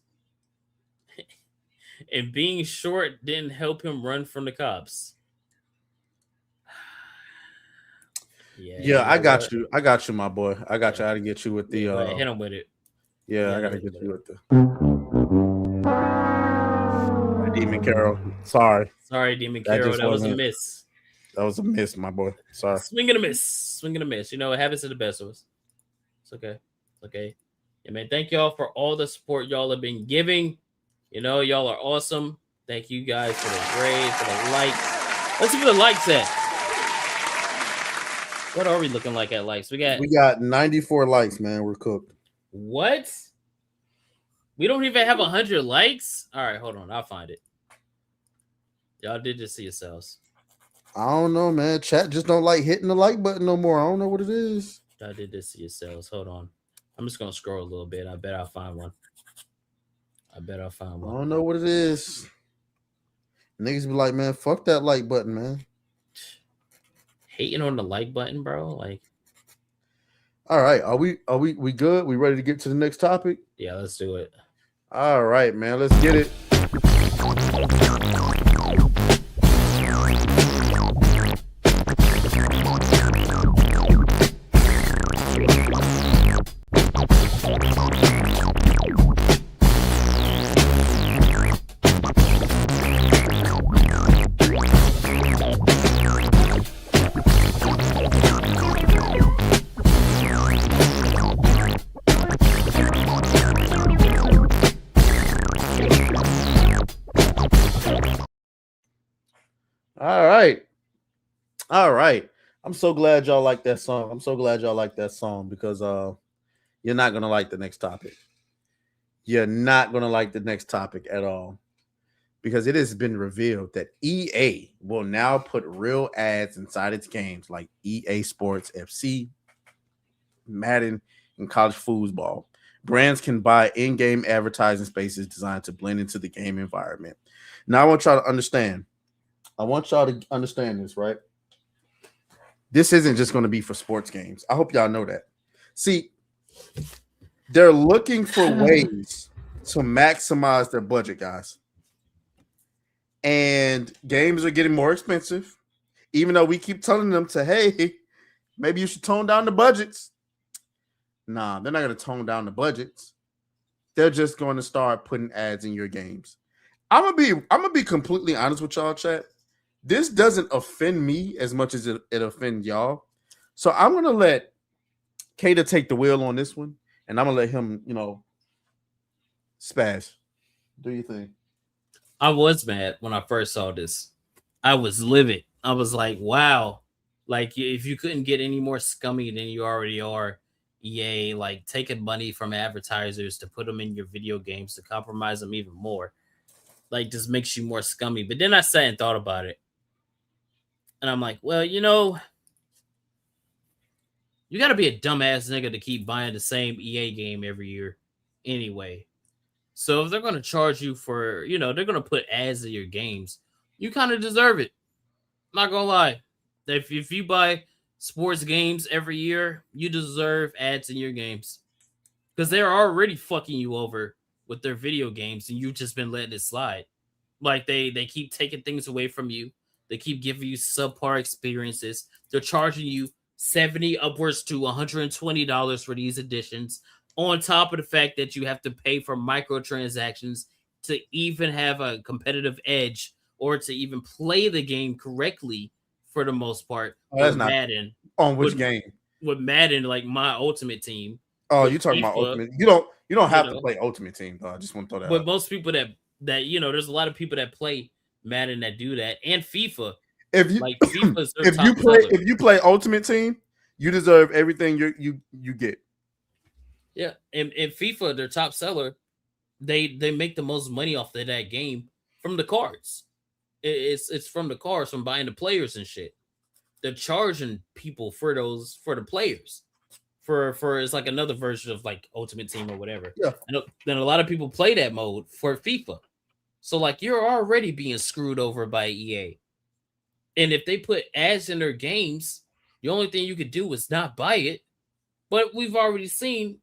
And being short didn't help him run from the cops. Yeah, I got you. I got you, my boy. I got you. I gotta get you with the hit him with it. Yeah, I gotta get you with the Demon Carol. Sorry, Demon Carol. That was a miss. That was a miss, my boy. Sorry. Swing and a miss. You know, it happens to the best of us. It's okay. Okay. Yeah, man. Thank y'all for all the support y'all have been giving. You know, y'all are awesome. Thank you guys for the grades, for the likes. Let's see what the likes at. What are we looking like at likes? We got 94 likes, man. We're cooked. What? We don't even have 100 likes? All right, hold on. I'll find it. Y'all did just see yourselves. I don't know, man. Chat just don't like hitting the like button no more. I don't know what it is. Y'all did this to yourselves. Hold on. I'm just gonna scroll a little bit. I bet I'll find one. I don't know what it is. Niggas be like, man, fuck that like button, man. Hating on the like button, bro. Like, all right, are we good? We ready to get to the next topic? Yeah, let's do it. All right, man, let's get it. All right. I'm so glad y'all like that song. Because you're not gonna like the next topic. You're not gonna like the next topic at all. Because it has been revealed that EA will now put real ads inside its games like EA Sports FC, Madden, and college football. Brands can buy in-game advertising spaces designed to blend into the game environment. Now I want y'all to understand this, right? This isn't just going to be for sports games. I hope y'all know that. See, they're looking for ways to maximize their budget, guys. And games are getting more expensive, even though we keep telling them to, hey, maybe you should tone down the budgets. Nah, they're not going to tone down the budgets. They're just going to start putting ads in your games. I'm gonna be completely honest with y'all, chat. This doesn't offend me as much as it offends y'all. So I'm going to let Kata take the wheel on this one, and I'm going to let him, spaz. Do you think? I was mad when I first saw this. I was livid. I was like, wow. Like, if you couldn't get any more scummy than you already are, EA, like, taking money from advertisers to put them in your video games to compromise them even more. like just makes you more scummy. But then I sat and thought about it, and I'm like, well, you know, you got to be a dumbass nigga to keep buying the same EA game every year, anyway. So if they're gonna charge you for, you know, they're gonna put ads in your games, you kind of deserve it. Not gonna lie, if you buy sports games every year, you deserve ads in your games because they're already fucking you over with their video games, and you've just been letting it slide. Like they keep taking things away from you. They keep giving you subpar experiences. They're charging you 70 upwards to $120 for these editions, on top of the fact that you have to pay for microtransactions to even have a competitive edge or to even play the game correctly for the most part. Oh, that's with not Madden. on which game? With Madden, like my Ultimate Team. Oh, with you talking about FIFA, Ultimate? You don't have you to know. play Ultimate Team, though. I just want to throw that But out. most people that you know, there's a lot of people that play Madden that do that, and FIFA. If you like FIFA's their top if you play Ultimate Team, you deserve everything you get. Yeah, and FIFA, their top seller, they make the most money off of that game from the cards. It's from the cards, from buying the players and shit. They're charging people for the players. For it's like another version of like Ultimate Team or whatever. Yeah. And then a lot of people play that mode for FIFA. So like you're already being screwed over by EA. And if they put ads in their games, the only thing you could do is not buy it. But we've already seen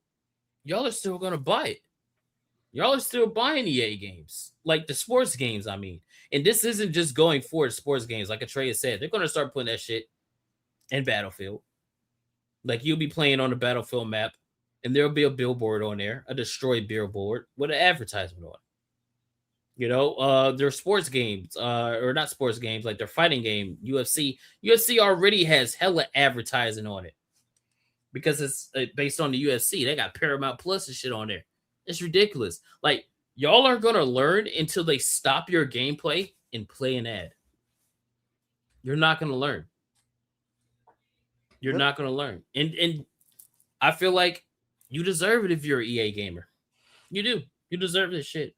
y'all are still gonna buy it. Y'all are still buying EA games, like the sports games. I mean, and this isn't just going for sports games. Like Atreya said, they're gonna start putting that shit in Battlefield. Like you'll be playing on the Battlefield map, and there'll be a billboard on there, a destroyed billboard with an advertisement on it. You know, their sports games, or not sports games, like their fighting game, UFC. UFC already has hella advertising on it because it's based on the UFC. They got Paramount Plus and shit on there. It's ridiculous. Like y'all are gonna learn until they stop your gameplay and play an ad. You're not gonna learn. You're not gonna learn. And I feel like you deserve it if you're an EA gamer. You do. You deserve this shit.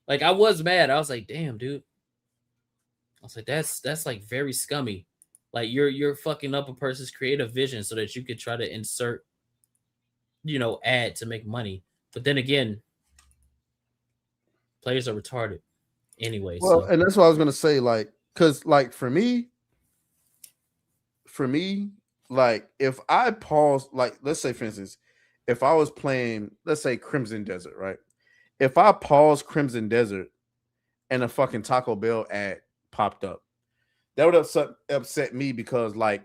Like I was mad. I was like, damn, dude. I was like, that's like very scummy. Like you're fucking up a person's creative vision so that you could try to insert, you know, ad to make money. But then again, players are retarded anyway. Well, so. and that's what I was gonna say, like, because like for me, like if I pause, like let's say for instance, if I was playing, let's say Crimson Desert, right? If I pause Crimson Desert and a fucking Taco Bell ad popped up, that would upset me because like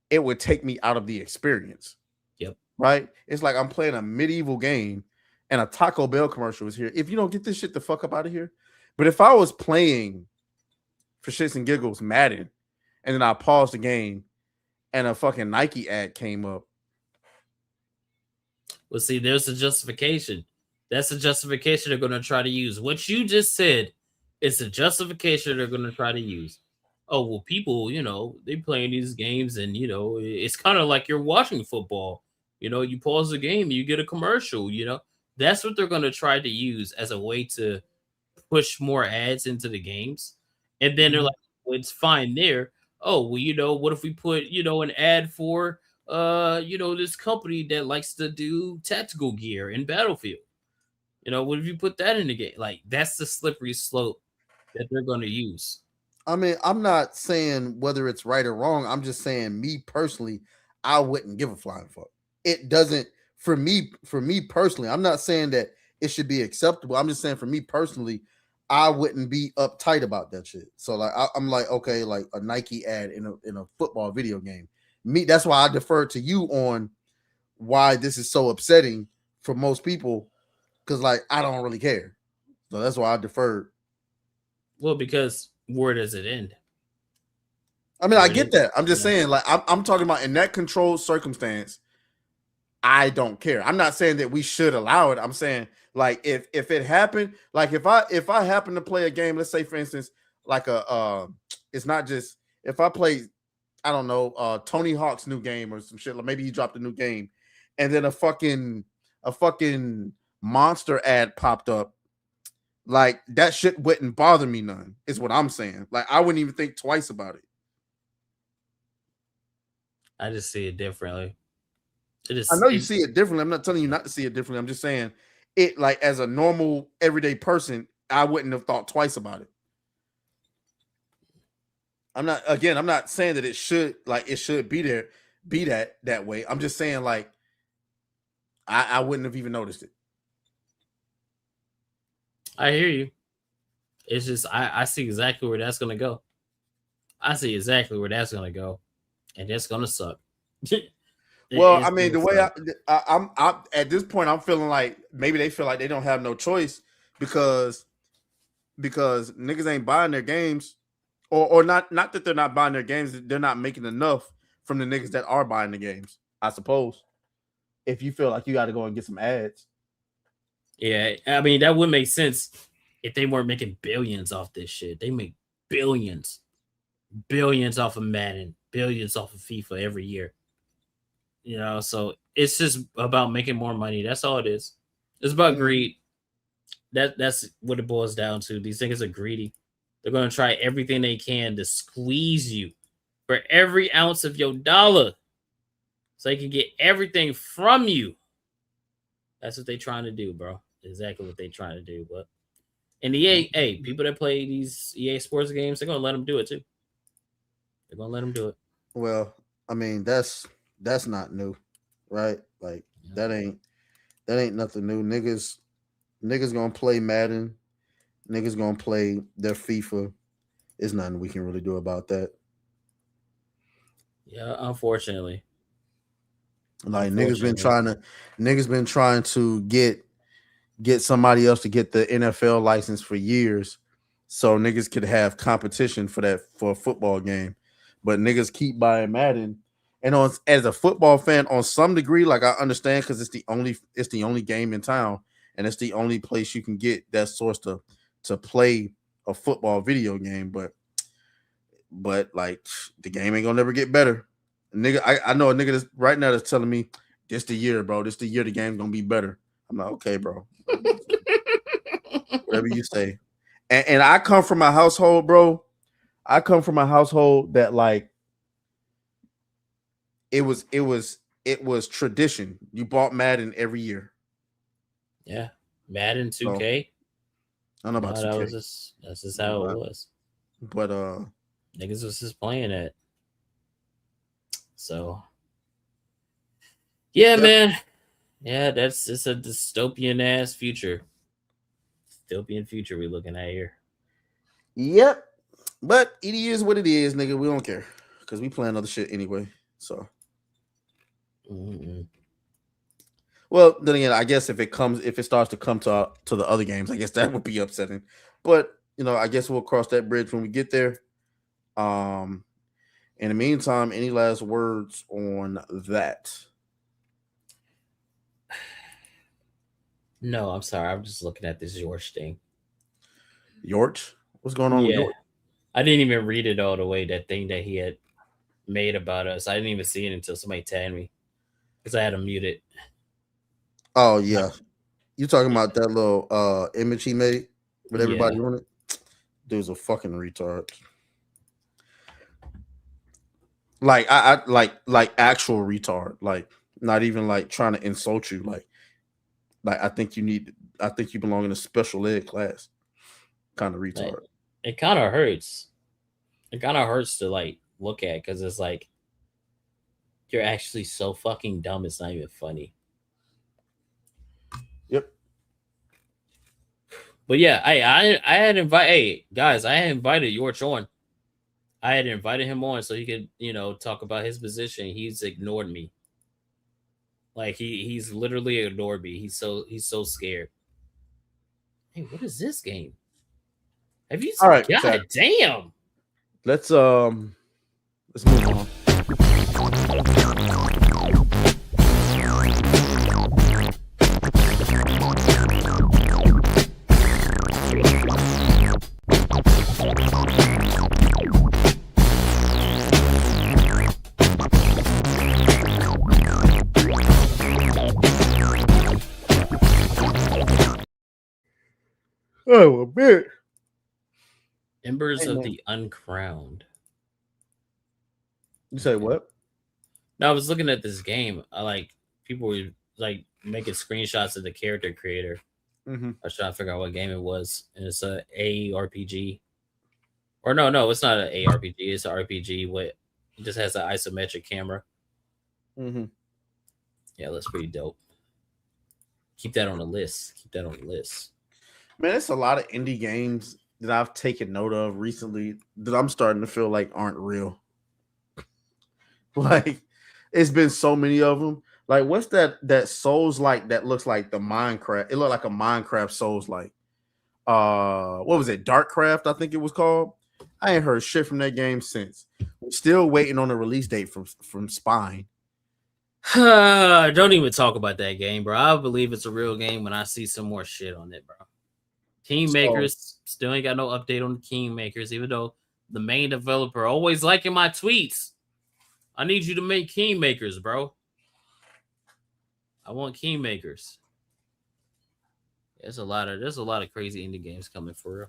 it would take me out of the experience. Yep. Right? It's like I'm playing a medieval game and a Taco Bell commercial is here. If you don't get this shit the fuck up out of here. But if I was playing for shits and giggles Madden and then I paused the game and a fucking Nike ad came up. Well, see, there's a justification. That's a justification they're going to try to use. What you just said is a justification they're going to try to use. Oh, well, people, you know, they playing these games and, you know, it's kind of like you're watching football. You know, you pause the game, you get a commercial, you know. That's what they're going to try to use as a way to push more ads into the games. And then they're like, well, it's fine there. Oh, well, you know, what if we put, you know, an ad for, you know, this company that likes to do tactical gear in Battlefield? You know, what if you put that in the game? Like, that's the slippery slope that they're going to use. I mean, I'm not saying whether it's right or wrong. I'm just saying, me personally, I wouldn't give a flying fuck. It doesn't, for me personally, I'm not saying that it should be acceptable. I'm just saying for me personally, I wouldn't be uptight about that shit. So like, I'm like, okay, like a Nike ad in a football video game. That's why I defer to you on why this is so upsetting for most people. Cause like, I don't really care. So that's why I deferred. Well, because where does it end? I mean, I get that. I'm just saying, like, I'm talking about in that controlled circumstance, I don't care. I'm not saying that we should allow it. I'm saying, like, if it happened, like if I happen to play a game, let's say for instance, like it's not just if I play, I don't know, Tony Hawk's new game or some shit, like maybe he dropped a new game, and then a fucking monster ad popped up. like that shit wouldn't bother me none, is what I'm saying. Like, I wouldn't even think twice about it. I just see it differently. I know you see it differently. I'm not telling you not to see it differently. I'm just saying it, like, as a normal everyday person, I wouldn't have thought twice about it. I'm not saying that it should be that way. I'm just saying, like, I wouldn't have even noticed it. I hear you. It's just I see exactly where that's gonna go. I see exactly where that's gonna go, and that's gonna suck. Well, I mean, the way I'm at this point, I'm feeling like maybe they feel like they don't have no choice because niggas ain't buying their games, or not that they're not buying their games, they're not making enough from the niggas that are buying the games, I suppose. If you feel like you got to go and get some ads. Yeah, I mean, that would make sense if they weren't making billions off this shit. They make billions off of Madden, billions off of FIFA every year. You know, so it's just about making more money. That's all it is. It's about greed. That's what it boils down to. These niggas are greedy. They're going to try everything they can to squeeze you for every ounce of your dollar so they can get everything from you. That's what they're trying to do, bro. Exactly what they're trying to do. But in EA, hey, people that play these EA sports games, they're going to let them do it too. They're going to let them do it. Well, I mean, that's not new, right? Like, that ain't nothing new. Niggas gonna play Madden. Niggas gonna play their FIFA. There's nothing we can really do about that. Yeah, unfortunately. Like, niggas been trying to get somebody else to get the NFL license for years, so niggas could have competition for a football game. But niggas keep buying Madden. And as a football fan, on some degree, like, I understand, because it's the only game in town, and it's the only place you can get that source to play a football video game. But like, the game ain't gonna never get better. Nigga, I know a nigga that's right now that's telling me this the year, bro. This the year the game's gonna be better. I'm like, okay, bro. Whatever you say. And I come from a household, bro. I come from a household that, like, it was tradition. You bought Madden every year. Yeah, Madden 2K. I don't know about 2K. That's just how it was. But niggas was just playing it. So yeah, man. Yeah, it's a dystopian ass future. Dystopian future we're looking at here. Yep. But it is what it is, nigga. We don't care, because we playing other shit anyway. So well, then again, I guess if it starts to come to the other games, I guess that would be upsetting. But, you know, I guess we'll cross that bridge when we get there. In the meantime, any last words on that? No, I'm sorry. I'm just looking at this Yorch thing. Yorch? What's going on with Yorch? I didn't even read it all the way, that thing that he had made about us. I didn't even see it until somebody tagged me, because I had him muted. Oh, yeah. You talking about that little image he made with everybody on it? Dude's a fucking retard. Like, I like actual retard. Like, not even like trying to insult you. Like I think you belong in a special ed class. Kind of retard. It kind of hurts. It kind of hurts to, like, look at, because it's like, you're actually so fucking dumb, it's not even funny. Yep. But yeah, I had invited, hey guys, I had invited Yorch on. I had invited him on so he could, you know, talk about his position. He's ignored me. Like, he's literally ignored me. He's so scared. Hey, what is this game? Have you seen? All right, God damn. Let's move on. Oh, a bit. Embers Hey, of man. the Uncrowned. You say what? No, I was looking at this game. I like people were like making screenshots of the character creator. Mm-hmm. I was trying to figure out what game it was, and it's a ARPG. Or no, it's not an ARPG. It's an RPG. With it just has an isometric camera. Mm-hmm. Yeah, that's pretty dope. Keep that on the list. Keep that on the list. Man, it's a lot of indie games that I've taken note of recently that I'm starting to feel like aren't real. Like, it's been so many of them. Like, what's that Souls like that looks like the Minecraft? It looked like a Minecraft Souls like. What was it? Darkcraft, I think it was called. I ain't heard shit from that game since. We're still waiting on a release date from Spine. Don't even talk about that game, bro. I believe it's a real game when I see some more shit on it, bro. Kingmakers still ain't got no update on the Kingmakers, even though the main developer always liking my tweets. I need you to make Kingmakers, bro. I want Kingmakers. There's a lot of crazy indie games coming for real.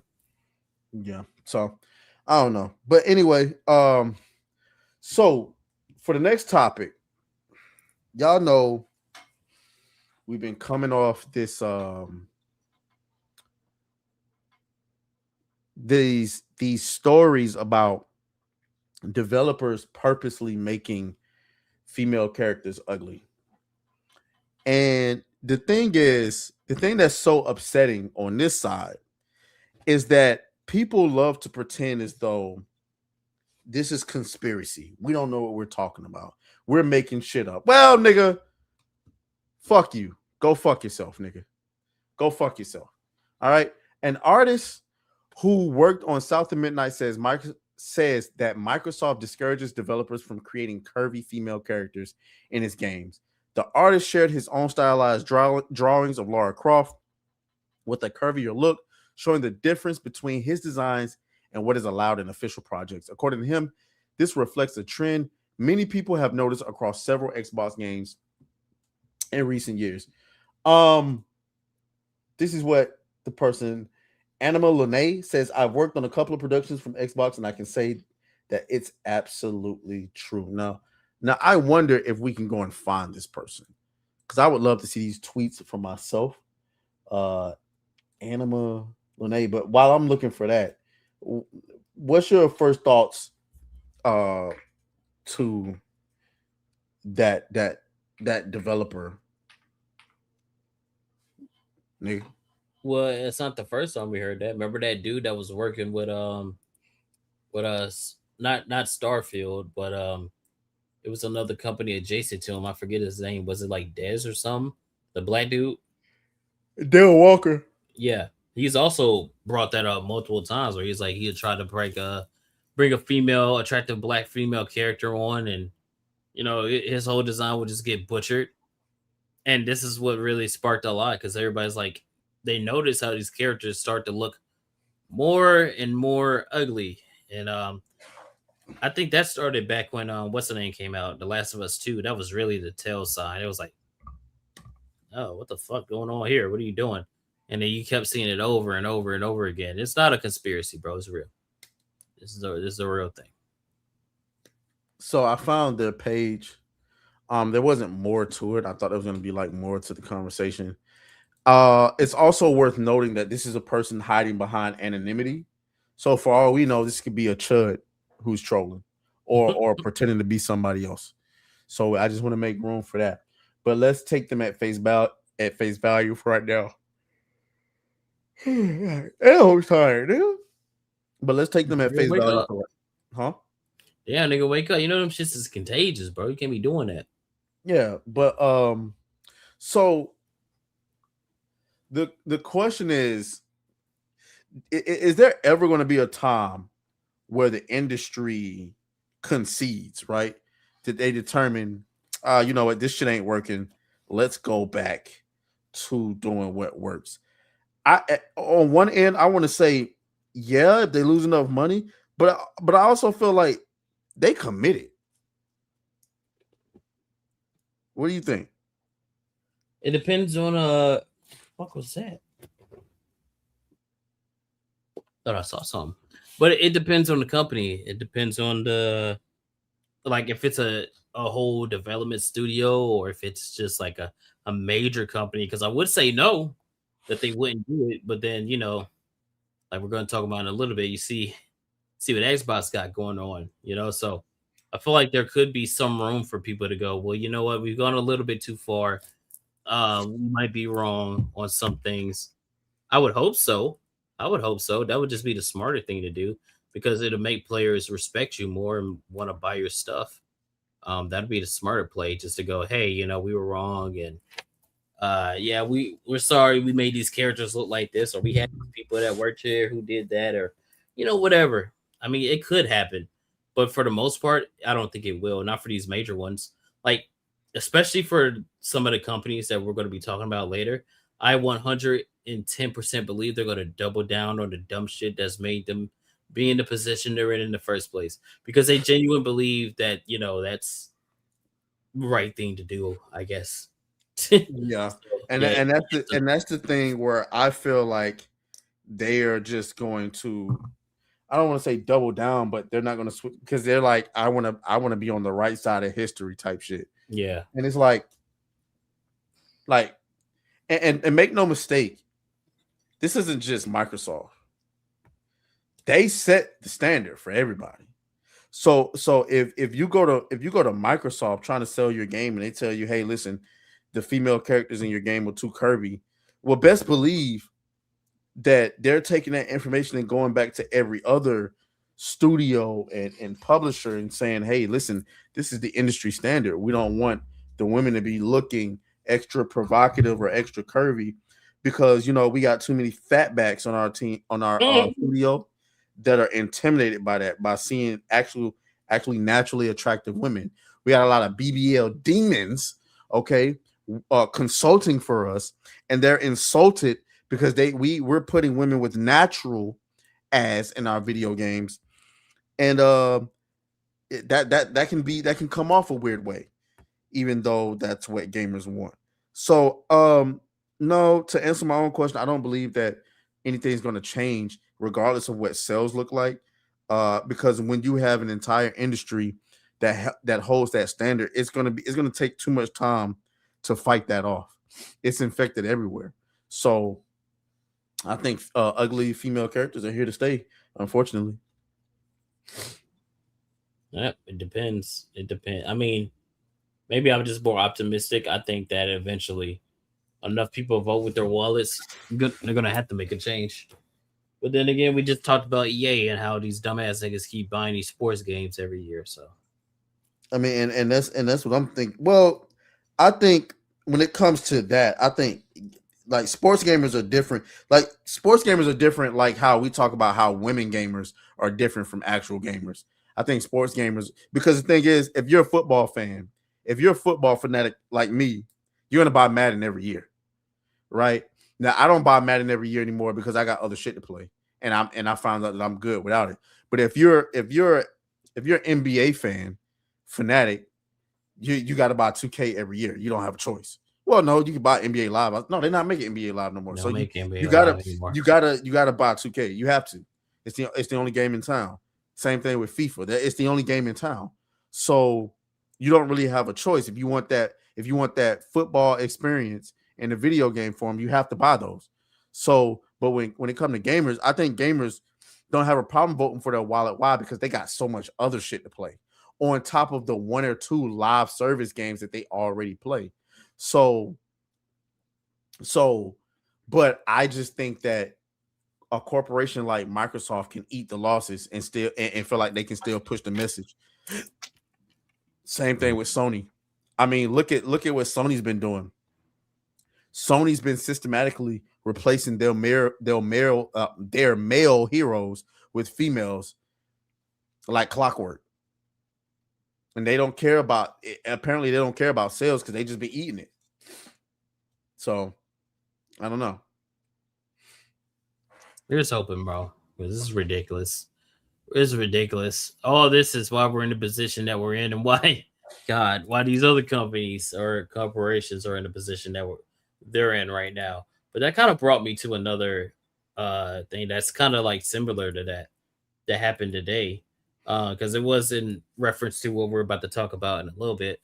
Yeah. So I don't know. But anyway, so for the next topic, y'all know we've been coming off this these stories about developers purposely making female characters ugly. And the thing that's so upsetting on this side is that people love to pretend as though this is conspiracy. We don't know what we're talking about. We're making shit up. Well, nigga, fuck you. Go fuck yourself, nigga. Go fuck yourself. All right. An artist who worked on South of Midnight says that Microsoft discourages developers from creating curvy female characters in its games. The artist shared his own stylized drawings of Lara Croft with a curvier look, showing the difference between his designs and what is allowed in official projects. According to him, this reflects a trend many people have noticed across several Xbox games in recent years. This is what the person, Anima Lene, says. I've worked on a couple of productions from Xbox, and I can say that it's absolutely true. Now I wonder if we can go and find this person, because I would love to see these tweets for myself. Anima Lene. But while I'm looking for that, what's your first thoughts to that developer? Nigga. Well, it's not the first time we heard that. Remember that dude that was working with us, not Starfield, but it was another company adjacent to him. I forget his name. Was it like Dez or something? The black dude? Dale Walker. Yeah. He's also brought that up multiple times where he's like he'd try to bring a female, attractive black female character on, and his whole design would just get butchered. And this is what really sparked a lot, because everybody's like, they notice how these characters start to look more and more ugly. And I think that started back when what's the name came out, The Last of Us 2. That was really the tell sign. It was like, oh, what the fuck going on here? What are you doing? And then you kept seeing it over and over and over again. It's not a conspiracy, bro. It's real. This is a real thing. So I found their page. There wasn't more to it. I thought there was going to be like more to the conversation. It's also worth noting that this is a person hiding behind anonymity. So for all we know, this could be a chud who's trolling or pretending to be somebody else. So I just want to make room for that. But let's take them at face value for right now. I'm tired, dude. But let's take them at face value. Huh? Yeah, nigga, wake up. You know them shits is contagious, bro. You can't be doing that. Yeah, but so the question is there ever going to be a time where the industry concedes, right? That they determine, you know what, this shit ain't working. Let's go back to doing what works. On one end, I want to say, yeah, if they lose enough money, but I also feel like they committed. What do you think? It depends on what was that? Thought I saw something, but it depends on the company. It depends on the like if it's a whole development studio or if it's just like a major company. Because I would say no, that they wouldn't do it, but then like we're going to talk about in a little bit. You see what Xbox got going on, So I feel like there could be some room for people to go, well, you know what, we've gone a little bit too far. We might be wrong on some things. I would hope so. That would just be the smarter thing to do because it'll make players respect you more and want to buy your stuff. That'd be the smarter play, just to go, hey, we were wrong, and yeah, we're sorry we made these characters look like this, or we had people that worked here who did that, or whatever. I mean, it could happen, but for the most part, I don't think it will. Not for these major ones, like especially for some of the companies that we're going to be talking about later. I 110% believe they're going to double down on the dumb shit that's made them be in the position they're in the first place, because they genuinely believe that that's the right thing to do, I guess. Yeah, and that's the thing where I feel like they are just going to, I don't want to say double down, but they're not going to switch because they're like, I want to be on the right side of history type shit. Yeah, and it's like, and make no mistake, this isn't just Microsoft. They set the standard for everybody. So if you go to Microsoft trying to sell your game and they tell you, hey, listen, the female characters in your game are too curvy, well, best believe that they're taking that information and going back to every other studio and publisher and saying, hey, listen, this is the industry standard. We don't want the women to be looking extra provocative or extra curvy because we got too many fatbacks on our team, on our studio, that are intimidated by that, by seeing actually naturally attractive women. We got a lot of BBL demons, okay, consulting for us, and they're insulted because we're putting women with natural ass in our video games, and that can come off a weird way, even though that's what gamers want. So no, to answer my own question, I don't believe that anything's going to change regardless of what sales look like, because when you have an entire industry that holds that standard, it's going to take too much time to fight that off. It's infected everywhere. So I think ugly female characters are here to stay, unfortunately. Yeah, it depends. I mean, maybe I'm just more optimistic. I think that eventually enough people vote with their wallets, they're going to have to make a change. But then again, we just talked about EA and how these dumbass niggas keep buying these sports games every year. So, I mean, and that's what I'm thinking. Well, I think when it comes to that, I think like sports gamers are different. Like how we talk about how women gamers are different from actual gamers. I think sports gamers, because the thing is, if you're a football fan, if you're a football fanatic like me, you're gonna buy Madden every year, right? Now I don't buy Madden every year anymore because I got other shit to play, and I found out that I'm good without it. But if you're an NBA fan, fanatic, you got to buy 2K every year. You don't have a choice. Well, no, you can buy NBA Live. No, they're not making NBA Live no more. So you gotta buy 2K. You have to. It's the only game in town. Same thing with FIFA. It's the only game in town. So you don't really have a choice. If you want that football experience in the video game form, you have to buy those. So, but when it comes to gamers, I think gamers don't have a problem voting for their wallet. Why? Because they got so much other shit to play on top of the 1 or 2 live service games that they already play. So, but I just think that a corporation like Microsoft can eat the losses and still and feel like they can still push the message. Same thing with Sony. I mean, look at what Sony's been doing. Sony's been systematically replacing their male heroes with females like clockwork. And they don't care about it. Apparently they don't care about sales because they just be eating it. So I don't know. We're just hoping, bro. This is ridiculous. It's ridiculous. All this is why we're in the position that we're in, and why these other companies or corporations are in the position that they're in right now. But that kind of brought me to another thing that's kind of like similar to that happened today. Because it was in reference to what we're about to talk about in a little bit.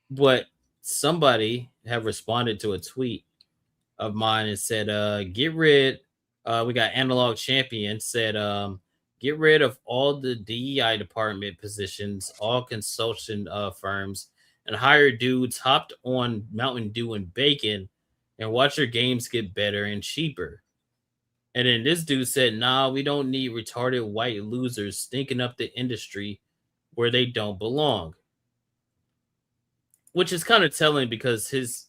But somebody have responded to a tweet of mine and said, get rid, we got Analog Champion said, get rid of all the DEI department positions, all consulting firms, and hire dudes hopped on Mountain Dew and bacon and watch your games get better and cheaper. And then this dude said, nah, we don't need retarded white losers stinking up the industry where they don't belong. Which is kind of telling because his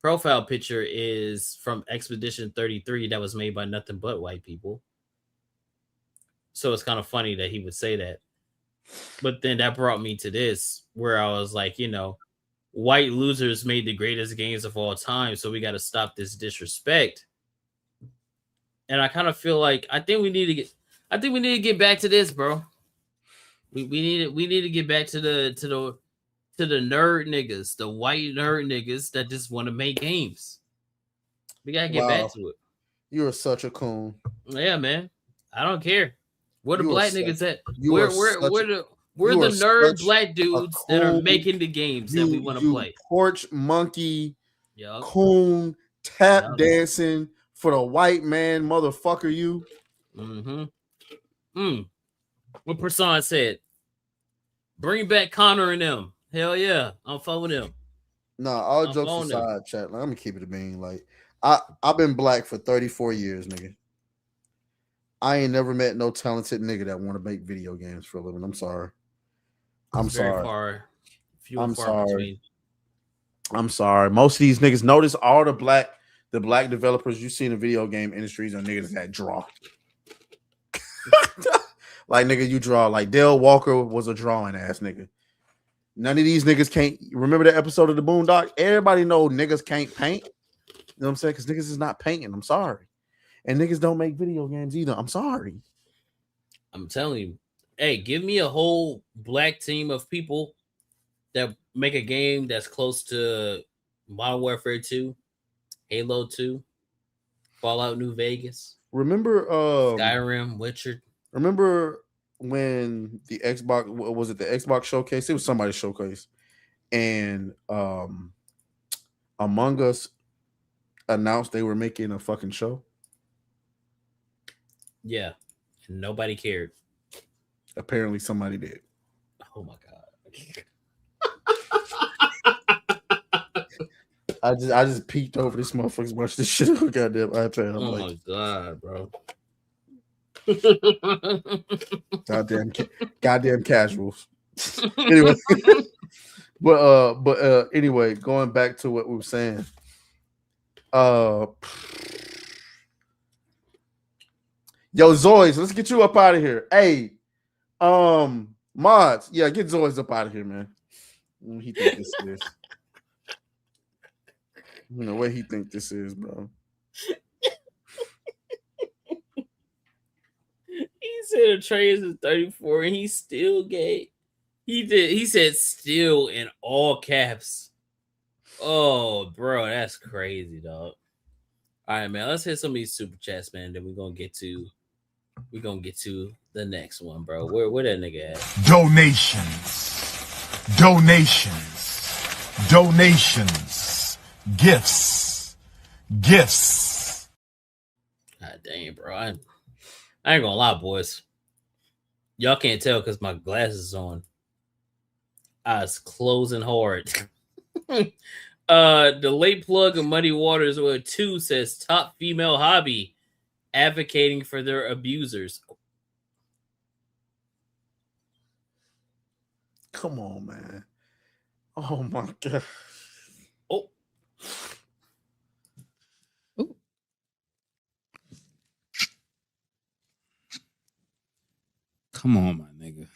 profile picture is from Expedition 33 that was made by nothing but white people. So it's kind of funny that he would say that. But then that brought me to this where I was like, white losers made the greatest games of all time, so we got to stop this disrespect. And I kind of feel like I think we need to get back to this, bro. We need to get back to the nerd niggas, the white nerd niggas that just want to make games. We gotta get back to it. You are such a coon. Yeah, man. I don't care. Where the black niggas at? We're the nerd black dudes that are making the games that we want to play? Porch monkey, coon, tap dancing for the white man, motherfucker. You. What Prasan said. Bring back Connor and them. Hell yeah, I'm following them. Nah, all jokes aside, chat. Like, I'm gonna keep it a bean. Like, I've been black for 34 years, nigga. I ain't never met no talented nigga that want to make video games for a living. I'm sorry. I'm sorry. I'm sorry. Most of these niggas, notice all the black developers you see in the video game industries are niggas that draw. Like, nigga, you draw. Like, Dale Walker was a drawing ass nigga. None of these niggas can't. Remember the episode of the Boondock? Everybody know niggas can't paint. You know what I'm saying? Because niggas is not painting. I'm sorry. And niggas don't make video games either. I'm sorry. I'm telling you. Hey, give me a whole black team of people that make a game that's close to Modern Warfare 2, Halo 2, Fallout New Vegas. Remember Skyrim, Witcher. Remember when the Xbox, was it the Xbox showcase? It was somebody's showcase. And Among Us announced they were making a fucking show. Yeah. Nobody cared. Apparently somebody did. Oh my god. I just peeked over this motherfucker's watch this shit on goddamn iPad. I'm my god, bro. goddamn casuals. Anyway. but anyway, going back to what we were saying. Yo, Zoids, let's get you up out of here. Hey, mods, yeah, get Zoids up out of here, man. He think this is. You know what he think this is, bro. He said Atreus is 34 and he's still gay. He said still in all caps. Oh, bro, that's crazy, dog. All right, man. Let's hit some of these super chats, man. Then we're gonna get to the next one, bro. Where that nigga at? Donations, gifts. God dang, bro. I ain't gonna lie, boys. Y'all can't tell because my glasses on. Eyes closing hard. The late plug of Muddy Waters or 2 says top female hobby, advocating for their abusers. Come on, man. Oh my god. Oh. Ooh. Come on, my nigga.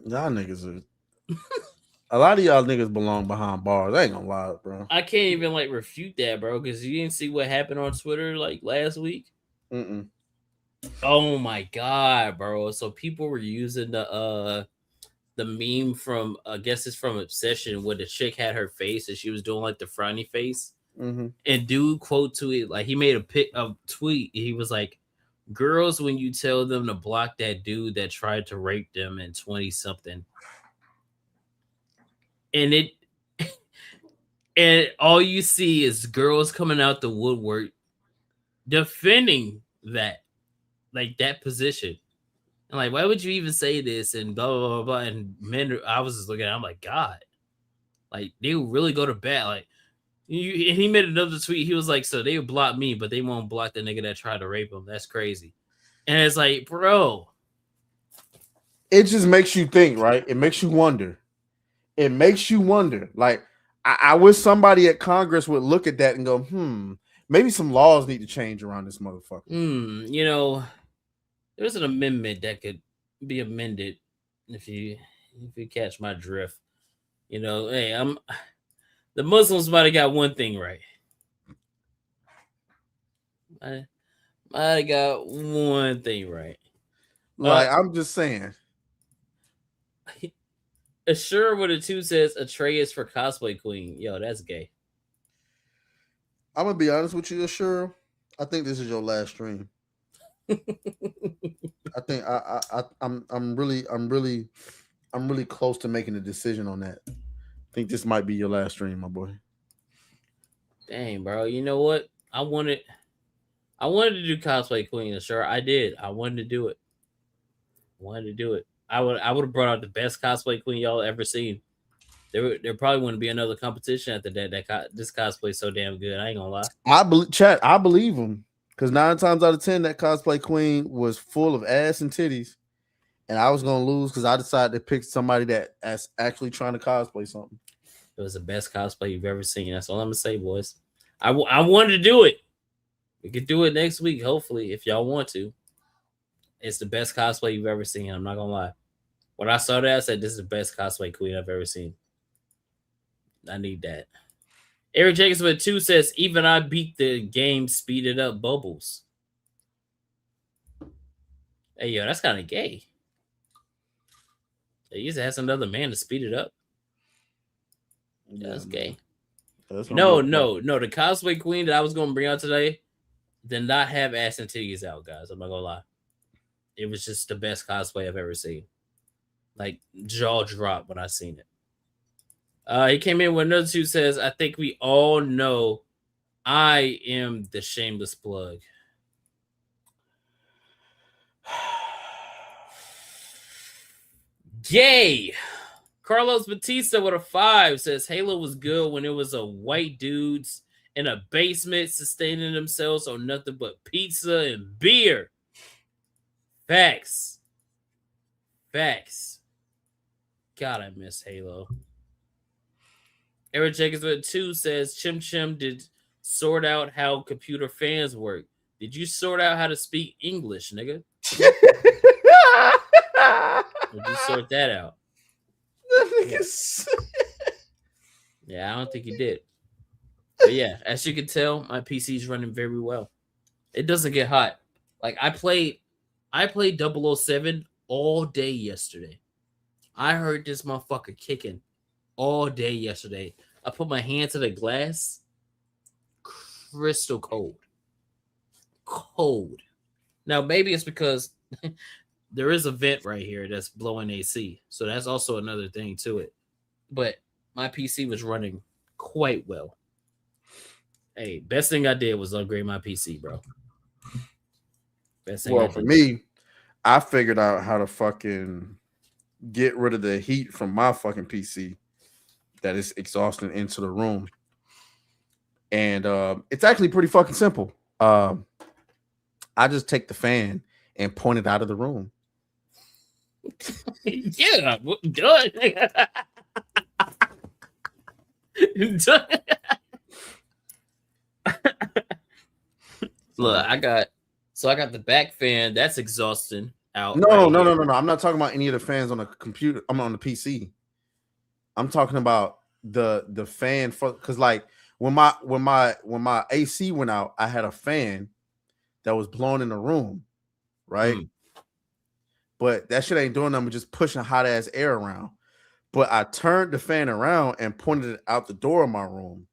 Y'all niggas are a lot of y'all niggas belong behind bars. I ain't gonna lie, bro. I can't even like refute that, bro, because you didn't see what happened on Twitter like last week. Oh my god, bro! So people were using the meme from I guess it's from Obsession where the chick had her face and she was doing like the frowny face Mm-hmm. And dude quote to it, like he made a tweet. He was like, "Girls, when you tell them to block that dude that tried to rape them in 20 something, and it, and all you see is girls coming out the woodwork defending that, like that position." And like, why would you even say this? And blah blah blah blah. And men, I was just looking at, I'm like, God, like they would really go to bat. Like, and he made another tweet. He was like, so they would block me, but they won't block the nigga that tried to rape him. That's crazy. And it's like, bro, it just makes you think, right? It makes you wonder. It makes you wonder. Like, I wish somebody at Congress would look at that and go, maybe some laws need to change around this motherfucker. You know, there's an amendment that could be amended if you catch my drift. You know, hey, the Muslims might have got one thing right. I might have got one thing right. Like, I'm just saying. Assure with a 2 says Atreus for cosplay queen. Yo, that's gay. I'm gonna be honest with you, Assure. I think this is your last stream. I think I'm really close to making a decision on that. I think this might be your last stream, my boy. Dang, bro. You know what? I wanted to do cosplay queen. Sure, I did. I wanted to do it. I would have brought out the best cosplay queen y'all ever seen. There probably wouldn't be another competition after that. This cosplay is so damn good. I ain't gonna lie. I believe him, because 9 times out of 10 that cosplay queen was full of ass and titties, and I was gonna lose because I decided to pick somebody that's actually trying to cosplay something. It was the best cosplay you've ever seen. That's all I'm gonna say, boys. I wanted to do it. We could do it next week, hopefully, if y'all want to. It's the best cosplay you've ever seen. I'm not gonna lie. When I saw that, I said, "This is the best cosplay queen I've ever seen." I need that. Eric Jacobs with 2 says, "Even I beat the game, speeded up bubbles." Hey, yo, that's kind of gay. They used to have another man to speed it up. That's gay. No. The cosplay queen that I was going to bring out today did not have ass and titties out, guys. I'm not going to lie. It was just the best cosplay I've ever seen. Like, jaw drop when I seen it. He came in with another 2 says, "I think we all know I am the shameless plug." Yay! Carlos Batista with a 5 says, "Halo was good when it was a white dudes in a basement sustaining themselves on nothing but pizza and beer." Facts. God, I miss Halo. Eric Jacobs with 2 says, "Chim Chim did sort out how computer fans work. Did you sort out how to speak English, nigga? Did you sort that out?" Yeah, I don't think you did. But yeah, as you can tell, my PC is running very well. It doesn't get hot. Like I played 007 all day yesterday. I heard this motherfucker kicking all day yesterday. I put my hand to the glass, crystal cold. Now maybe it's because there is a vent right here that's blowing AC, so that's also another thing to it. But my PC was running quite well. Hey, best thing I did was upgrade my PC, bro. Well, for me, I figured out how to fucking get rid of the heat from my fucking PC that is exhausting into the room. And it's actually pretty fucking simple. I just take the fan and point it out of the room. Yeah, done. Look, I got the back fan. That's exhausting out. No. I'm not talking about any of the fans on the computer. I'm on the PC. I'm talking about the fan for, because like when my AC went out, I had a fan that was blowing in the room, right? But that shit ain't doing nothing but just pushing hot ass air around. But I turned the fan around and pointed it out the door of my room.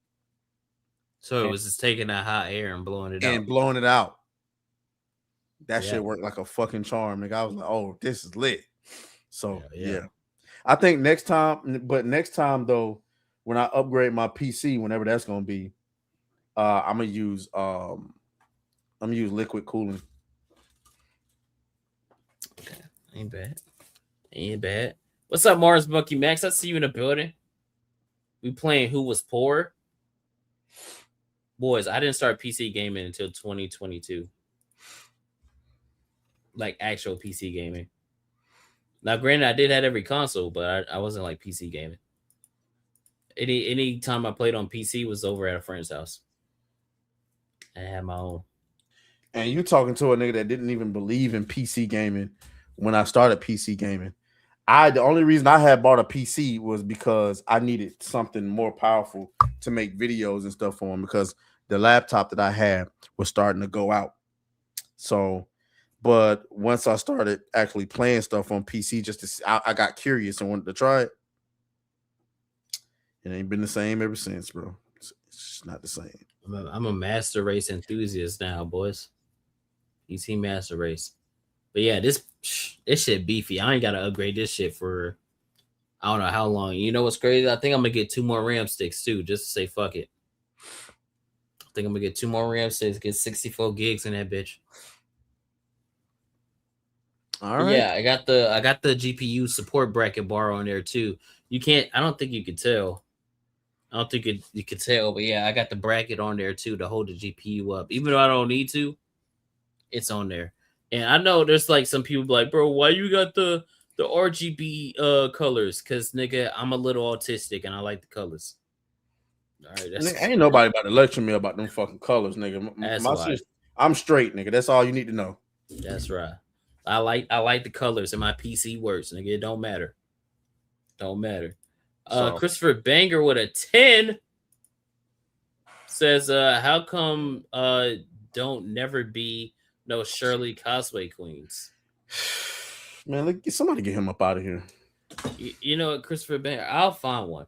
So it was just taking that hot air and blowing it out. blowing it out. That Yeah. shit worked like a fucking charm, nigga. I was like, oh, this is lit. So Yeah. I think next time though, when I upgrade my PC, whenever that's gonna be, I'm gonna use liquid cooling. Okay. Ain't bad. What's up, Mars Bucky Max? I see you in the building. We playing Who Was Poor. Boys, I didn't start PC gaming until 2022. Like actual PC gaming. Now, granted, I did have every console, but I wasn't like PC gaming. Any time I played on PC was over at a friend's house. I had my own. And you talking to a nigga that didn't even believe in PC gaming when I started PC gaming. The only reason I had bought a PC was because I needed something more powerful to make videos and stuff for him, because the laptop that I had was starting to go out. So, but once I started actually playing stuff on PC, just to see, I got curious and wanted to try it. It ain't been the same ever since, bro. It's just not the same. I'm a master race enthusiast now, boys. PC master race. But yeah, this shit beefy. I ain't gotta upgrade this shit for I don't know how long. You know what's crazy? I think I'm gonna get 2 more RAM sticks too, just to say fuck it. I think I'm gonna get 2 more RAM sticks, get 64 gigs in that bitch. All right. Yeah, I got the GPU support bracket bar on there too. I don't think you could tell. I don't think you could tell, but yeah, I got the bracket on there too to hold the GPU up. Even though I don't need to, it's on there. And I know there's like some people like, bro, why you got the RGB colors? Cause nigga, I'm a little autistic and I like the colors. All right, Ain't nobody about to lecture me about them fucking colors, nigga. I'm straight, nigga. That's all you need to know. That's right. I like the colors, and my PC works, nigga. It don't matter. Don't matter. Christopher Banger with a 10 says, how come don't never be no Shirley cosplay queens? Man, look, somebody get him up out of here. You know what, Christopher Banger? I'll find one.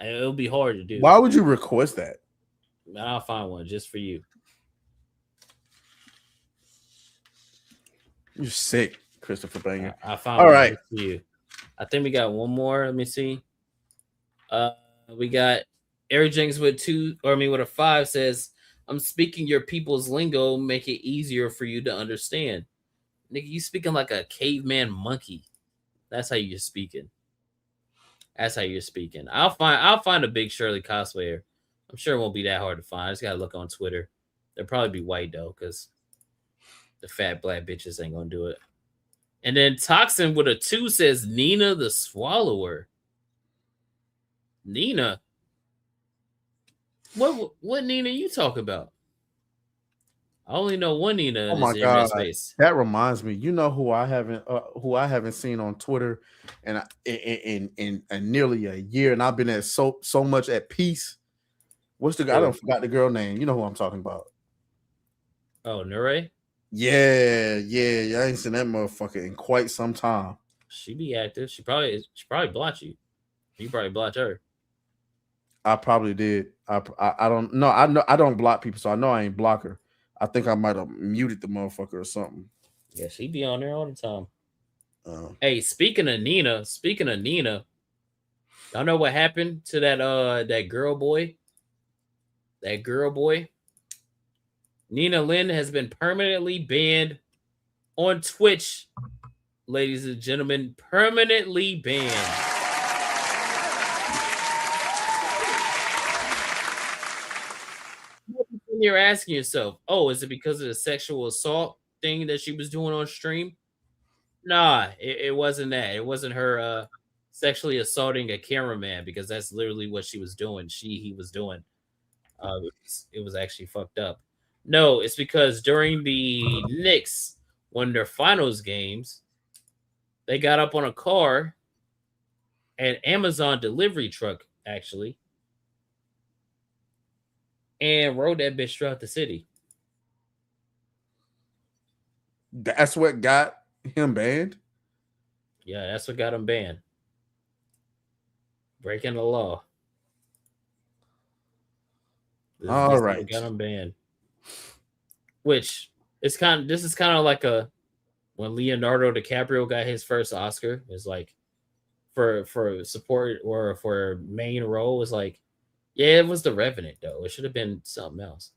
It'll be hard to do. Why would you request that? I'll find one just for you. You're sick, Christopher Banger. I found all one right. just for you. I think we got one more. Let me see. We got Eric Jenkins with a 5 says, I'm speaking your people's lingo, make it easier for you to understand. Nigga, you speaking like a caveman monkey. That's how you're speaking. I'll find a big Shirley cosplayer. I'm sure it won't be that hard to find. I just gotta look on Twitter. They'll probably be white though, because the fat black bitches ain't gonna do it. And then Toxin with a 2 says Nina the Swallower. Nina? What Nina you talking about? I only know one Nina in this internet space. That reminds me. You know who I haven't seen on Twitter in nearly a year, and I've been at so much at peace. What's the guy? I don't forgot the girl name. You know who I'm talking about. Oh, Nure? Yeah. I ain't seen that motherfucker in quite some time. She be active. She probably blocked you. You probably blocked her. I probably did. I don't know. I know I don't block people, so I know I ain't block her. I think I might have muted the motherfucker or something. Yeah, she be on there all the time. Hey, speaking of Nina, y'all know what happened to that girl boy? That girl boy. Nina Lynn has been permanently banned on Twitch, ladies and gentlemen. Permanently banned. You're asking yourself, oh, is it because of the sexual assault thing that she was doing on stream? Nah, it wasn't that. It wasn't her sexually assaulting a cameraman, because that's literally what she was doing. He was doing. It was actually fucked up. No, it's because during the Knicks, one of their finals games, they got up on a car, an Amazon delivery truck, actually, and rode that bitch throughout the city. That's what got him banned? Yeah, that's what got him banned. Breaking the law. This All nigga right. got him banned. Which this is kind of like when Leonardo DiCaprio got his first Oscar. It's like for support or for main role. It's like, yeah, it was The Revenant though. It should have been something else.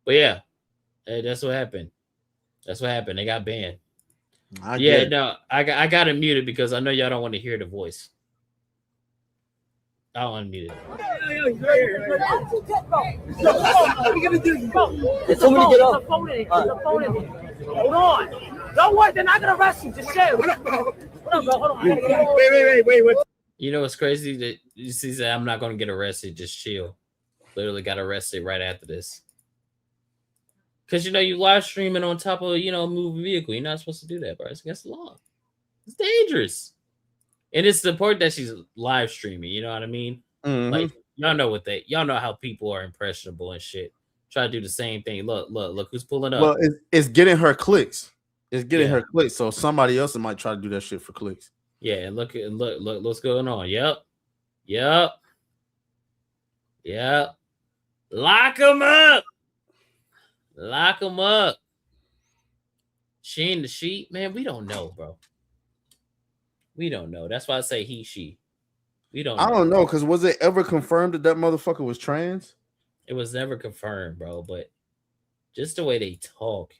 But yeah, that's what happened. That's what happened. They got banned. I get it. No, I got it muted because I know y'all don't want to hear the voice. I'll unmute it. Hold on. Don't worry, they're not gonna arrest you. Just chill. Hold on, bro. Hold on. Wait. You know what's crazy that you see that I'm not gonna get arrested. Just chill. Literally got arrested right after this. Cause you live streaming on top of a moving vehicle. You're not supposed to do that, bro. It's against the law. It's dangerous. And it's the part that she's live streaming. You know what I mean? Mhm. Like y'all know how people are impressionable and shit. Try to do the same thing. Look who's pulling up. Well, it's getting her clicks. It's getting her clicks. So somebody else might try to do that shit for clicks. Yeah, and look what's going on. Yep. Lock him up. Lock him up. She in the sheet, man. We don't know, bro. We don't know. That's why I say he, she. We don't. I don't know, because was it ever confirmed that motherfucker was trans? It was never confirmed, bro. But just the way they talk.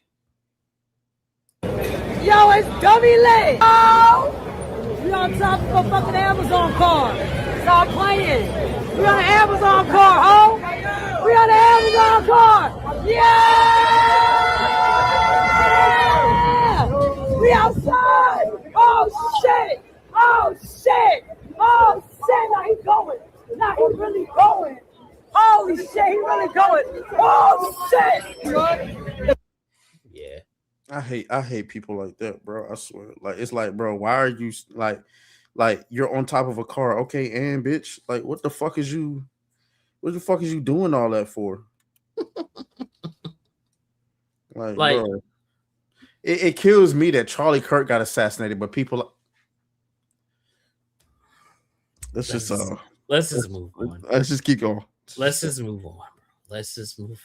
Yo, it's Dummy Leg. Oh, we on top of a fucking Amazon car. Stop playing. We on an Amazon car, ho. We on an Amazon car. Yeah. We outside. Oh shit. Now he's going. Now he's really going. Holy shit, he really going. Oh shit. Yeah. I hate people like that, bro. I swear. Like, it's like, bro, why are you like you're on top of a car? Okay, and bitch, like, what the fuck is you doing all that for? like bro, it kills me that Charlie Kirk got assassinated, but people let's just move on. Let's just keep going. Let's just move on, bro. Let's just move.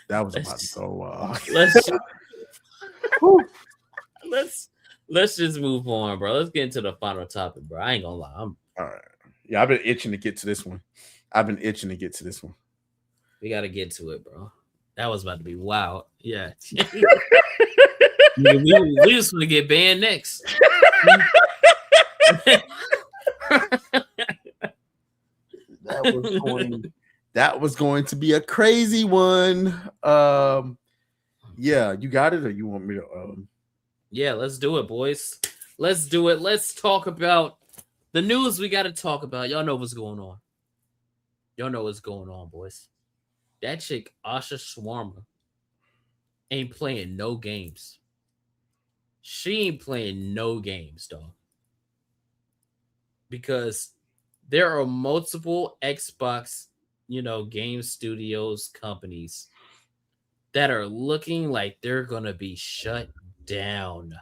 That was about to go. Let's just move on, bro. Let's get into the final topic, bro. I ain't gonna lie. All right. Yeah, I've been itching to get to this one. We gotta get to it, bro. That was about to be wild. Yeah. we just want to get banned next. That was going to be a crazy one. Yeah, you got it, or you want me to? Yeah, let's do it, boys. Let's do it. Let's talk about the news we got to talk about. Y'all know what's going on. Boys. That chick, Asha Swarma, ain't playing no games. She ain't playing no games, dog. Because there are multiple Xbox, game studios companies that are looking like they're going to be shut down.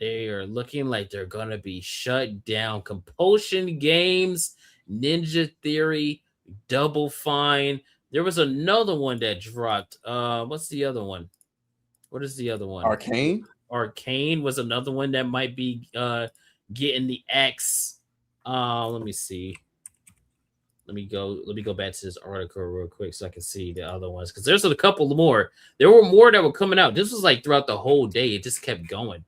They are looking like they're going to be shut down. Compulsion Games, Ninja Theory, Double Fine. There was another one that dropped. What's the other one? What is the other one? Arcane? Arcane was another one that might be getting the X. Let me see. Let me go back to this article real quick so I can see the other ones, because there's a couple more. There were more that were coming out. This was like throughout the whole day. It just kept going.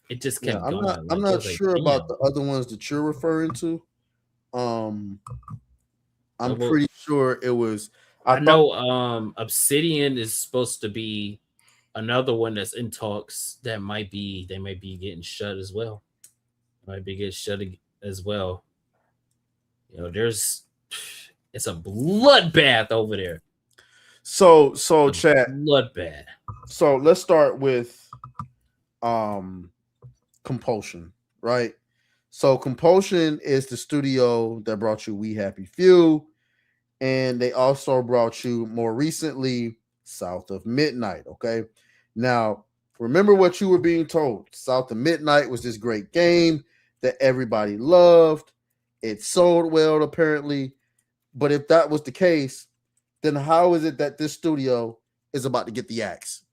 It just kept going. I'm not sure about the other ones that you're referring to. I'm pretty sure it was. I know Obsidian is supposed to be another one that's in talks that might be getting shut as well. As well. It's a bloodbath over there. So chat bloodbath. So let's start with Compulsion, right? So Compulsion is the studio that brought you We Happy Few, and they also brought you more recently South of Midnight. Okay, now remember what you were being told. South of Midnight was this great game that everybody loved. It sold well, apparently. But if that was the case, then how is it that this studio is about to get the axe?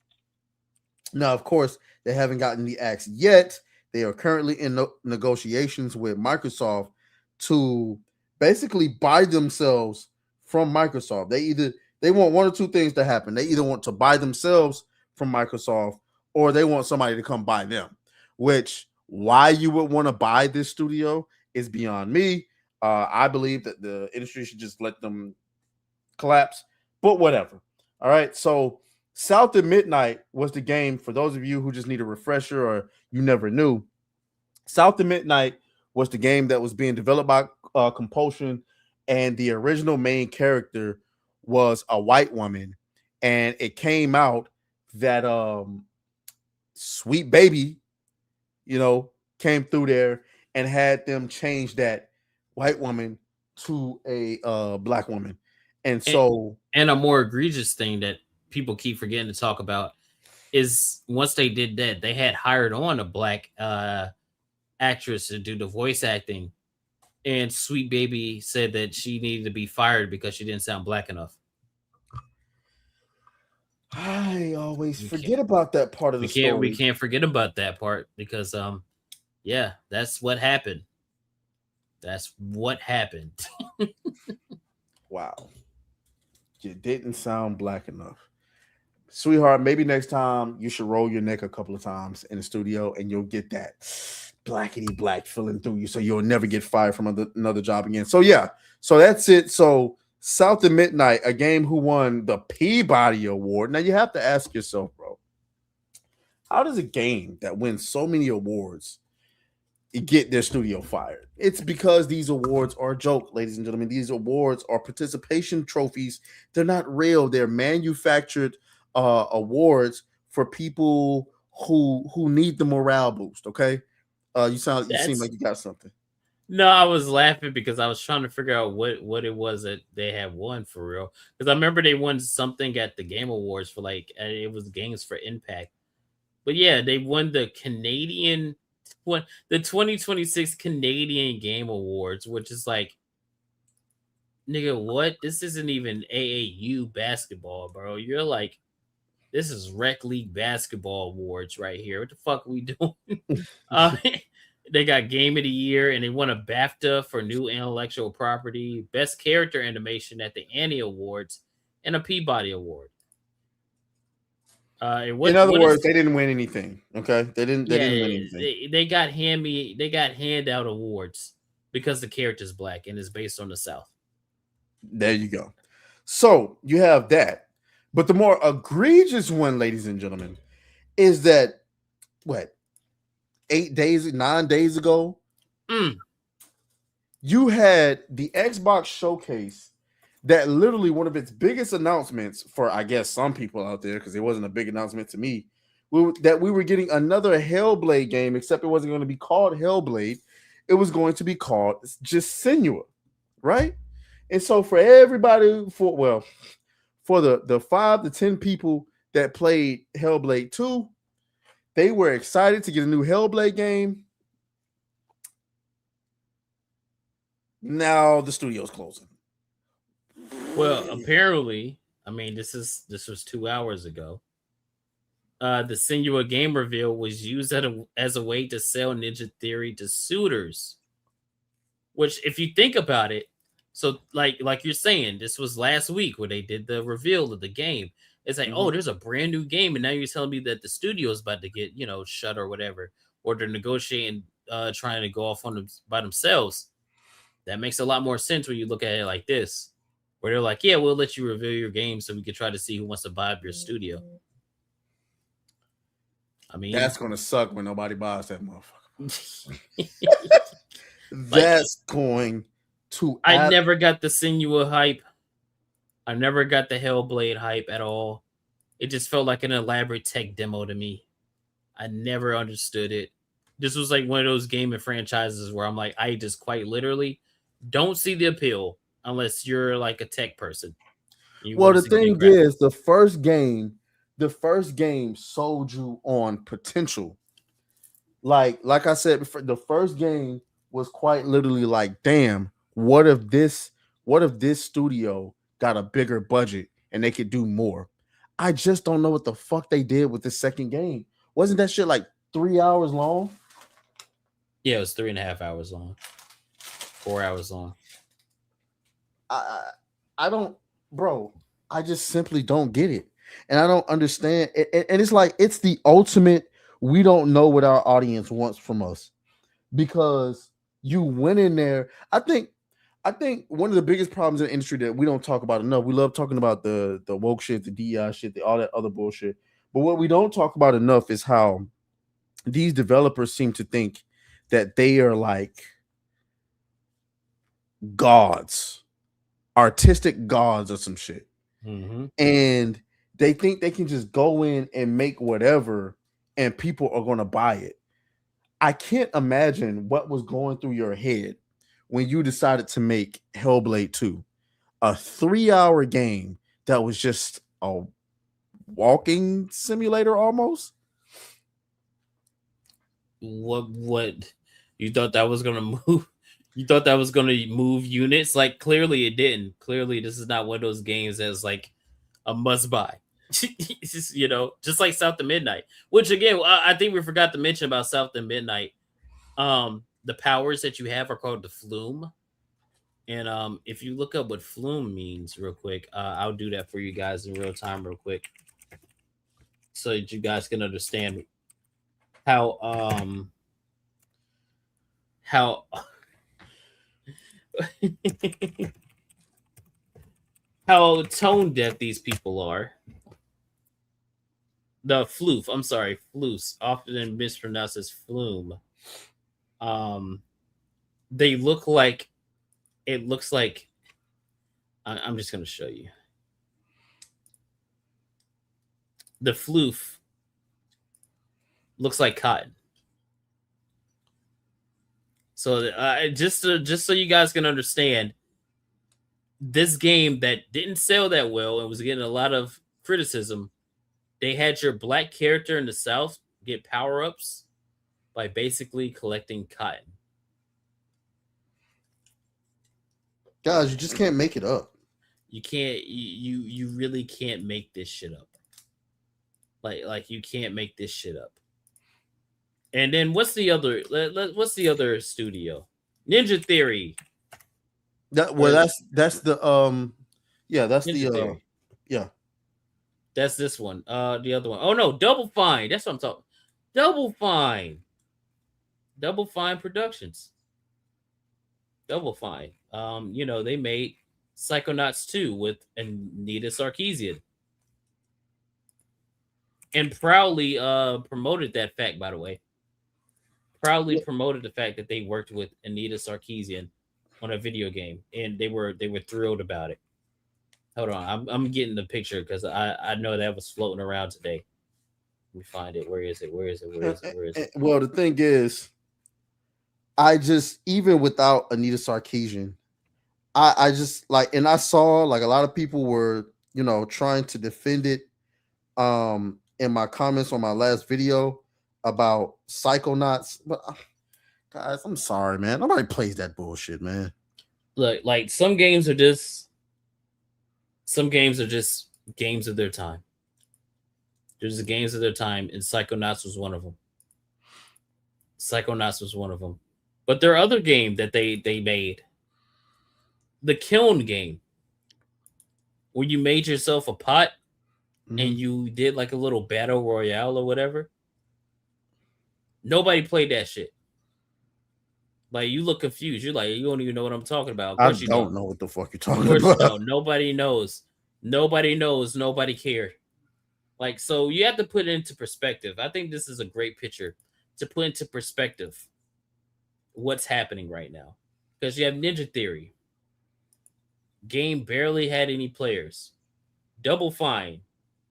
Now, of course, they haven't gotten the axe yet. They are currently in negotiations with Microsoft to basically buy themselves from Microsoft. They want one or two things to happen. They either want to buy themselves from Microsoft or they want somebody to come buy them, which why you would want to buy this studio is beyond me. I believe that the industry should just let them collapse, but whatever. All right. So South at Midnight was the game for those of you who just need a refresher or you never knew. South at Midnight was the game that was being developed by Compulsion, and the original main character was a white woman. And it came out that Sweet Baby, came through there and had them change that white woman to a black woman. And so, and a more egregious thing that people keep forgetting to talk about is once they did that, they had hired on a black actress to do the voice acting, and Sweet Baby said that she needed to be fired because she didn't sound black enough. I always forget about that part of the story. We can't forget about that part because yeah, that's what happened. That's what happened. Wow. You didn't sound black enough. Sweetheart, maybe next time you should roll your neck a couple of times in the studio and you'll get that blackity black feeling through you so you'll never get fired from another job again. So yeah, so that's it. So South at Midnight, a game who won the Peabody Award. Now you have to ask yourself, bro, how does a game that wins so many awards get their studio fired? It's because these awards are a joke, ladies and gentlemen. These awards are participation trophies. They're not real. They're manufactured awards for people who need the morale boost. Okay, you seem like you got something. No, I was laughing because I was trying to figure out what it was that they had won for real. Because I remember they won something at the Game Awards for it was Games for Impact. But yeah, they won the the 2026 Canadian Game Awards, which is like, nigga, what? This isn't even AAU basketball, bro. You're like, this is Rec League Basketball Awards right here. What the fuck are we doing? They got Game of the Year, and they won a BAFTA for New Intellectual Property, Best Character Animation at the Annie Awards, and a Peabody Award. In other words, they didn't win anything. Okay, they didn't win anything. They got handout awards because the character's black and is based on the South. There you go. So you have that, but the more egregious one, ladies and gentlemen, is that 9 days ago, you had the Xbox showcase. That literally one of its biggest announcements for, I guess, some people out there, because it wasn't a big announcement to me, that we were getting another Hellblade game, except it wasn't going to be called Hellblade. It was going to be called just Senua, right? And so for everybody, for the 5 to 10 people that played Hellblade 2, they were excited to get a new Hellblade game. Now the studio's closing. Well, apparently, I mean, this was 2 hours ago. The Senua game reveal was used as a way to sell Ninja Theory to suitors. Which, if you think about it, so like you're saying, this was last week where they did the reveal of the game. It's like, oh, there's a brand new game, and now you're telling me that the studio is about to get, shut or whatever, or they're negotiating, trying to go off on them by themselves. That makes a lot more sense when you look at it like this. Where they're like, yeah, we'll let you reveal your game so we can try to see who wants to buy up your studio. I mean, that's going to suck when nobody buys that motherfucker. That's going to... I never got the Senua hype. I never got the Hellblade hype at all. It just felt like an elaborate tech demo to me. I never understood it. This was like one of those game and franchises where I'm like, I just quite literally don't see the appeal. Unless you're like a tech person. Well, the thing is, the first game sold you on potential. Like I said before, the first game was quite literally like, damn, what if this studio got a bigger budget and they could do more? I just don't know what the fuck they did with the second game. Wasn't that shit like 3 hours long? Yeah, it was 3.5 hours long. 4 hours long. I don't, bro. I just simply don't get it, and I don't understand. And it's like it's the ultimate. We don't know what our audience wants from us because you went in there. I think one of the biggest problems in the industry that we don't talk about enough. We love talking about the woke shit, the DI shit, all that other bullshit. But what we don't talk about enough is how these developers seem to think that they are like gods, artistic gods or some shit. Mm-hmm. And they think they can just go in and make whatever and people are going to buy it. I can't imagine what was going through your head when you decided to make Hellblade 2, a 3-hour game that was just a walking simulator almost. What you thought that was gonna move? You thought that was gonna move units? Like clearly it didn't. Clearly this is not one of those games that's like a must buy. You know, just like South of Midnight. Which again, I think we forgot to mention about South of Midnight. The powers that you have are called the flume. And if you look up what flume means real quick, I'll do that for you guys in real time real quick. So that you guys can understand how how tone deaf these people are. The floof, I'm sorry, floofs, often mispronounced as flume. They look like it looks like I'm just gonna show you. The floof looks like cotton. So just so you guys can understand, this game that didn't sell that well and was getting a lot of criticism, they had your black character in the South get power-ups by basically collecting cotton. Guys, you just can't make it up. You can't. You really can't make this shit up. Like you can't make this shit up. And then what's the other? What's the other studio? Ninja Theory. That's the yeah, that's Ninja the Theory. yeah. That's this one. The other one. Oh no, Double Fine. That's what I'm talking. Double Fine. Double Fine Productions. Double Fine. You know, they made Psychonauts 2 with Anita Sarkeesian. And proudly promoted that fact, by the way. Proudly promoted the fact that they worked with Anita Sarkeesian on a video game, and they were thrilled about it. Hold on, I'm getting the picture because I know that was floating around today. Let me find it. Where is it? Where is it? Where is it? Where is it? Well, the thing is, I just, even without Anita Sarkeesian, I just like, and I saw like a lot of people were, you know, trying to defend it in my comments on my last video about Psychonauts. But guys, I'm sorry, man. Nobody plays that bullshit, man. Look, like some games are just games of their time. There's the games of their time, and Psychonauts was one of them. Psychonauts was one of them. But there are other games that they made. The Kiln game, where you made yourself a pot and you did like a little battle royale or whatever. Nobody played that shit. Like, you look confused. You're like, you don't even know what I'm talking about. Of course you don't know what the fuck you're talking Of course about. you don't. Nobody knows. Nobody knows. Nobody cared. Like, so you have to put it into perspective. I think this is a great picture to put into perspective what's happening right now. Because you have Ninja Theory. Game barely had any players. Double Fine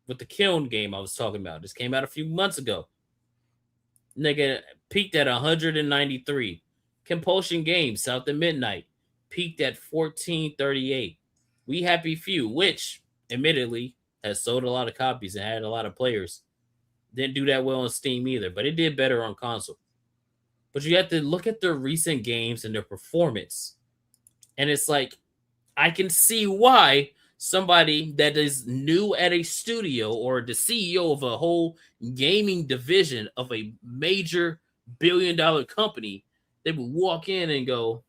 with the Kiln game I was talking about. This came out a few months ago. Nigga peaked at 193. Compulsion Games, South of Midnight, peaked at 1438. We Happy Few, which admittedly has sold a lot of copies and had a lot of players. Didn't do that well on Steam either, but it did better on console. but you have to look at their recent games and their performance. And it's like, I can see why somebody that is new at a studio or the CEO of a whole gaming division of a major billion-dollar company, they would walk in and go,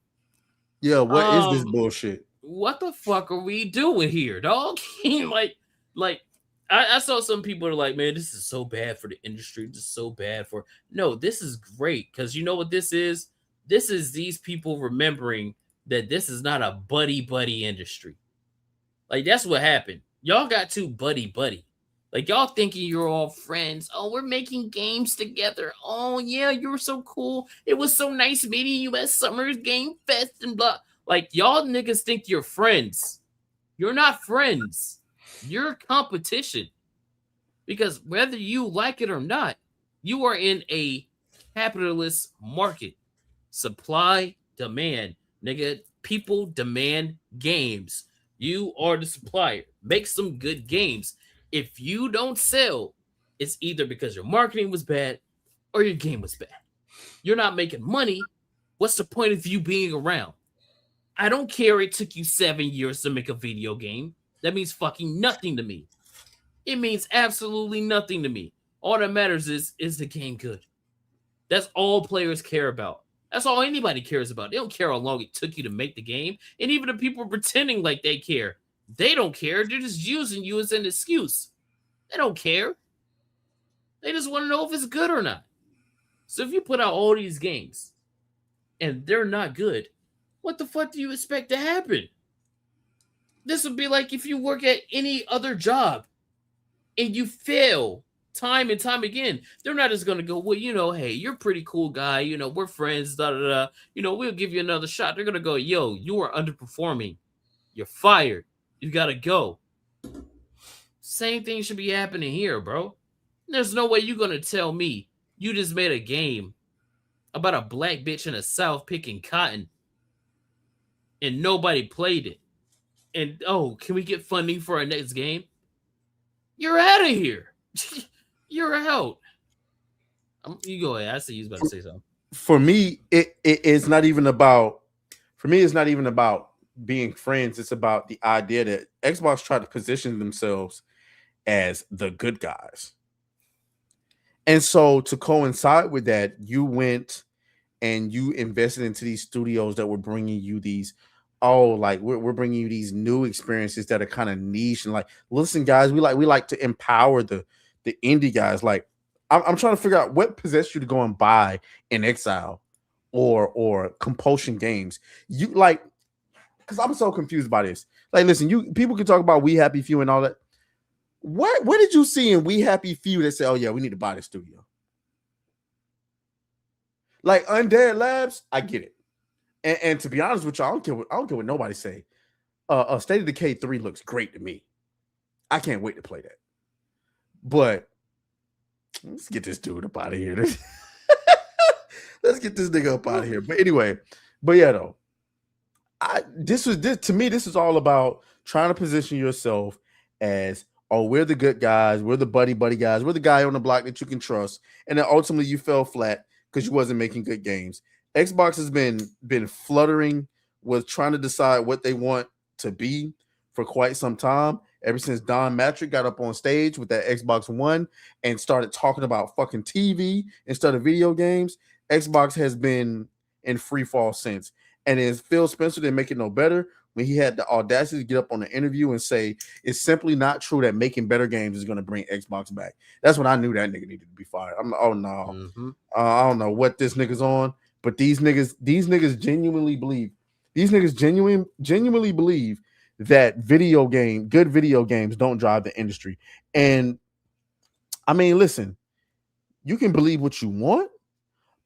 Yeah, what is this bullshit? what the fuck are we doing here, dog? like I saw some people are like, man, this is so bad for the industry. This is so bad for no, this is great because you know what this is? This is these people remembering that this is not a buddy industry. Like that's what happened. Y'all got too buddy. Like y'all thinking you're all friends. Oh, we're making games together. Oh yeah, you were so cool. It was so nice meeting you at Summer's Game Fest and blah. Like y'all niggas think you're friends. You're not friends. You're competition. Because whether you like it or not, you are in a capitalist market. Supply, demand. Nigga, people demand games. You are the supplier. Make some good games. If you don't sell, it's either because your marketing was bad or your game was bad. You're not making money. What's the point of you being around? I don't care it took you 7 years to make a video game. That means fucking nothing to me. It means absolutely nothing to me. All that matters is the game good? That's all players care about. That's all anybody cares about. They don't care how long it took you to make the game. And even the people pretending like they care, they don't care. They're just using you as an excuse. They don't care. They just want to know if it's good or not. So if you put out all these games and they're not good, what the fuck do you expect to happen? This would be like if you work at any other job and you fail time and time again. They're not just going to go, well, you know, hey, you're a pretty cool guy. You know, we're friends, da, da, da. You know, we'll give you another shot. They're going to go, yo, you are underperforming. You're fired. You got to go. Same thing should be happening here, bro. There's no way you're going to tell me you just made a game about a black bitch in the South picking cotton and nobody played it. And, oh, can we get funding for our next game? You're out of here. You're out. You go ahead. I see you was about to say something. For me, it's not even about. For me, it's not even about being friends. It's about the idea that Xbox tried to position themselves as the good guys, and so to coincide with that, you went and you invested into these studios that were bringing you these. Oh, like we're bringing you these new experiences that are kind of niche and like, listen, guys, we like to empower the indie guys. Like, I'm trying to figure out what possessed you to go and buy an Exile or Compulsion Games. You like, because I'm so confused by this. Like, listen, people can talk about We Happy Few and all that. What did you see in We Happy Few that said, oh yeah, we need to buy this studio? Like Undead Labs, I get it. And to be honest with you, I don't care what nobody say. State of Decay 3 looks great to me. I can't wait to play that. But let's get this dude up out of here. Let's get this nigga up out of here. But anyway, yeah, though. This is all about trying to position yourself as, oh, we're the good guys, we're the buddy guys, we're the guy on the block that you can trust. And then ultimately you fell flat because you wasn't making good games. Xbox has been fluttering with trying to decide what they want to be for quite some time. Ever since Don Matrick got up on stage with that Xbox One and started talking about fucking TV instead of video games, Xbox has been in free fall since. And as Phil Spencer didn't make it no better when he had the audacity to get up on the interview and say it's simply not true that making better games is going to bring Xbox back. That's when I knew that nigga needed to be fired. I'm like, oh no, I don't know what this nigga's on. But these niggas genuinely believe. These niggas genuinely believe that good video games don't drive the industry. And I mean, listen, you can believe what you want,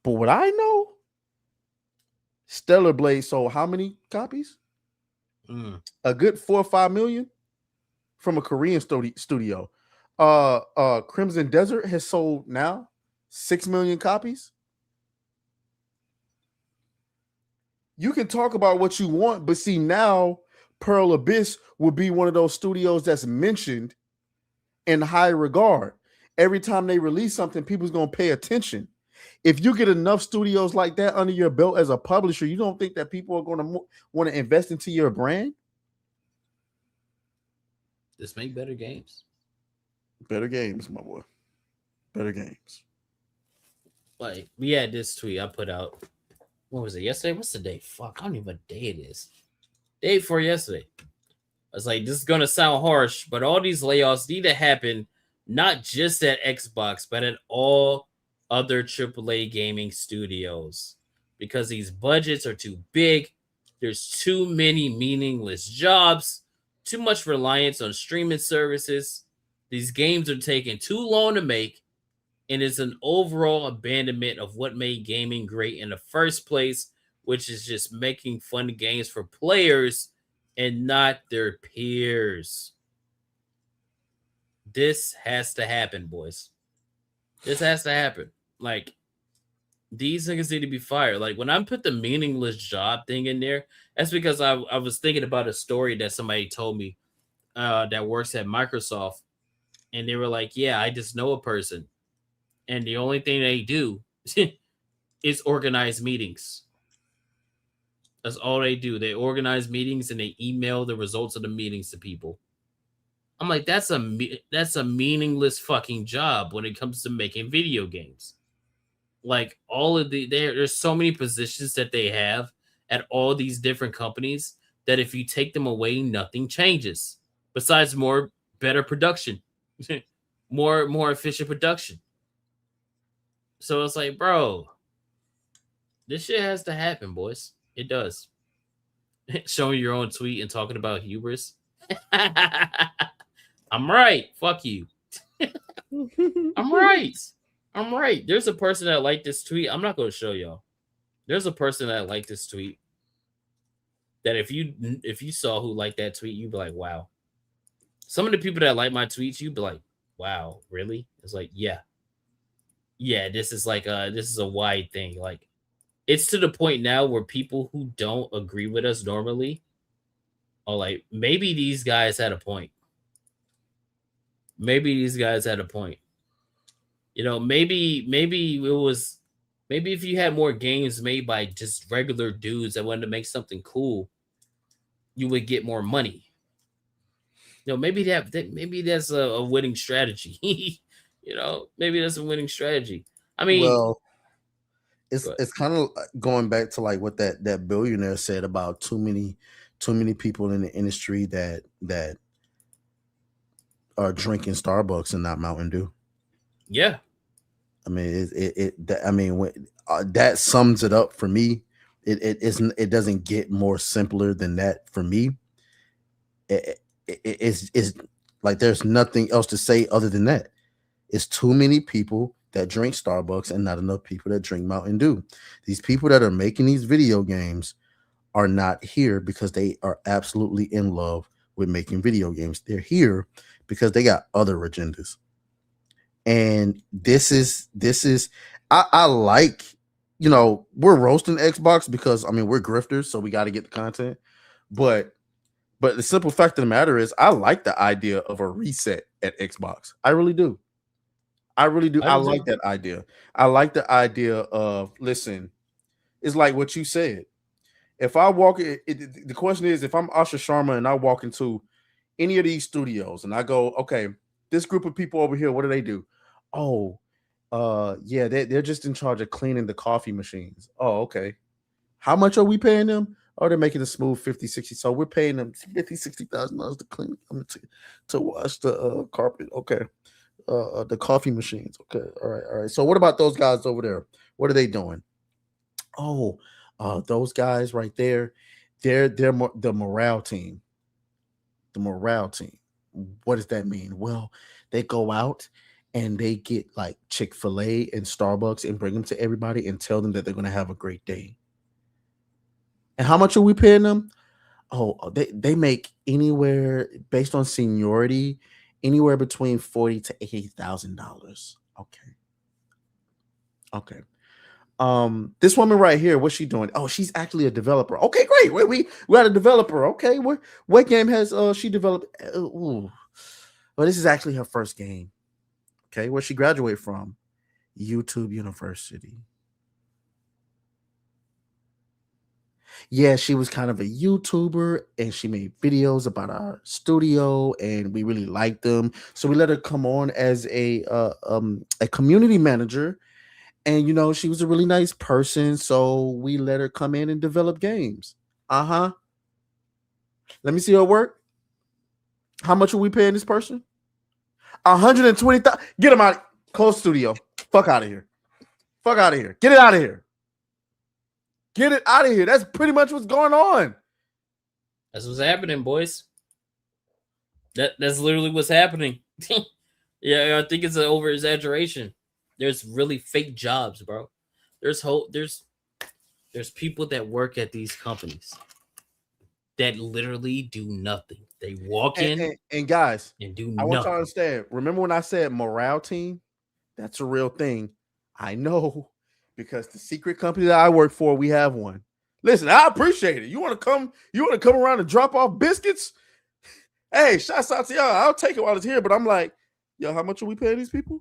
but what I know, Stellar Blade sold how many copies? A good 4 or 5 million from a Korean studio. Crimson Desert has sold now 6 million copies. You can talk about what you want, but see, now Pearl Abyss will be one of those studios that's mentioned in high regard. Every time they release something, people's going to pay attention. if you get enough studios like that under your belt as a publisher, you don't think that people are going to want to invest into your brand? Just make better games. Better games, my boy. Better games. Like, we had this tweet I put out. What was it? Yesterday? What's the day? Fuck, I don't even know what day it is. Day before yesterday. I was like, this is going to sound harsh, but all these layoffs need to happen not just at Xbox, but at all other AAA gaming studios. Because these budgets are too big. There's too many meaningless jobs. Too much reliance on streaming services. These games are taking too long to make. And it's an overall abandonment of what made gaming great in the first place, which is just making fun games for players and not their peers. This has to happen, boys. This has to happen. Like, these niggas need to be fired. Like, when I put the meaningless job thing in there, that's because I was thinking about a story that somebody told me that works at Microsoft. And they were like, yeah, I just know a person. And the only thing they do is organize meetings. That's all they do. They organize meetings and they email the results of the meetings to people. I'm like, that's a meaningless fucking job when it comes to making video games. Like, all of there's so many positions that they have at all these different companies that if you take them away, nothing changes. Besides better production, more efficient production. So it's like, bro, this shit has to happen, boys. It does. Showing your own tweet and talking about hubris. I'm right. Fuck you. I'm right. I'm right. There's a person that liked this tweet. I'm not going to show y'all. There's a person that liked this tweet that if you saw who liked that tweet, you'd be like, wow. Some of the people that like my tweets, you'd be like, wow, really? It's like, yeah. Yeah, this is a wide thing. Like, it's to the point now where people who don't agree with us normally are like, maybe these guys had a point. Maybe these guys had a point. You know, maybe if you had more games made by just regular dudes that wanted to make something cool, you would get more money. You know, maybe that's a winning strategy. You know, maybe that's a winning strategy. I mean, well, it's kind of going back to like what that billionaire said about too many people in the industry that are drinking Starbucks and not Mountain Dew. Yeah, I mean that sums it up for me. It doesn't get more simpler than that for me. It's like there's nothing else to say other than that. It's too many people that drink Starbucks and not enough people that drink Mountain Dew. These people that are making these video games are not here because they are absolutely in love with making video games. They're here because they got other agendas. And this is I like, you know, we're roasting Xbox because I mean we're grifters, so we got to get the content. But the simple fact of the matter is I like the idea of a reset at Xbox. I really do. I really do. I like that idea. I like the idea of, listen, it's like what you said. If I walk, the question is, if I'm Asha Sharma and I walk into any of these studios and I go, okay, this group of people over here, what do they do? Oh, yeah, they're just in charge of cleaning the coffee machines. Oh, okay. How much are we paying them? Oh, they're making a smooth 50, 60. So we're paying them $50,000, $60,000 to clean, to wash the carpet. Okay. The coffee machines. Okay. All right. So what about those guys over there? What are they doing? Oh, those guys right there, they're the morale team. The morale team. What does that mean? Well, they go out and they get like Chick-fil-A and Starbucks and bring them to everybody and tell them that they're going to have a great day. And how much are we paying them? Oh, they make anywhere based on seniority, anywhere between $40,000 to $80,000. Okay. This woman right here, what's she doing? Oh, she's actually a developer. Okay, great. We got a developer. Okay, what game has she developed? Well, this is actually her first game. Okay, where she graduated from? YouTube University. Yeah, she was kind of a YouTuber and she made videos about our studio and we really liked them. So we let her come on as a community manager. And you know, she was a really nice person, so we let her come in and develop games. Uh-huh. Let me see her work. How much are we paying this person? 120,000. Get him out. Close studio. Fuck out of here. Fuck out of here. Get it out of here. Get it out of here. That's pretty much what's going on. That's what's happening, boys. That's literally what's happening. Yeah, I think it's an over exaggeration. There's really fake jobs, bro. There's people that work at these companies that literally do nothing. They walk in and guys and do I nothing. want y'all to understand. Remember when I said morale team? That's a real thing. I know because the secret company that I work for, we have one. Listen, I appreciate it. You want to come around and drop off biscuits? Hey, shouts out to y'all. I'll take it while it's here, but I'm like, yo, how much are we paying these people?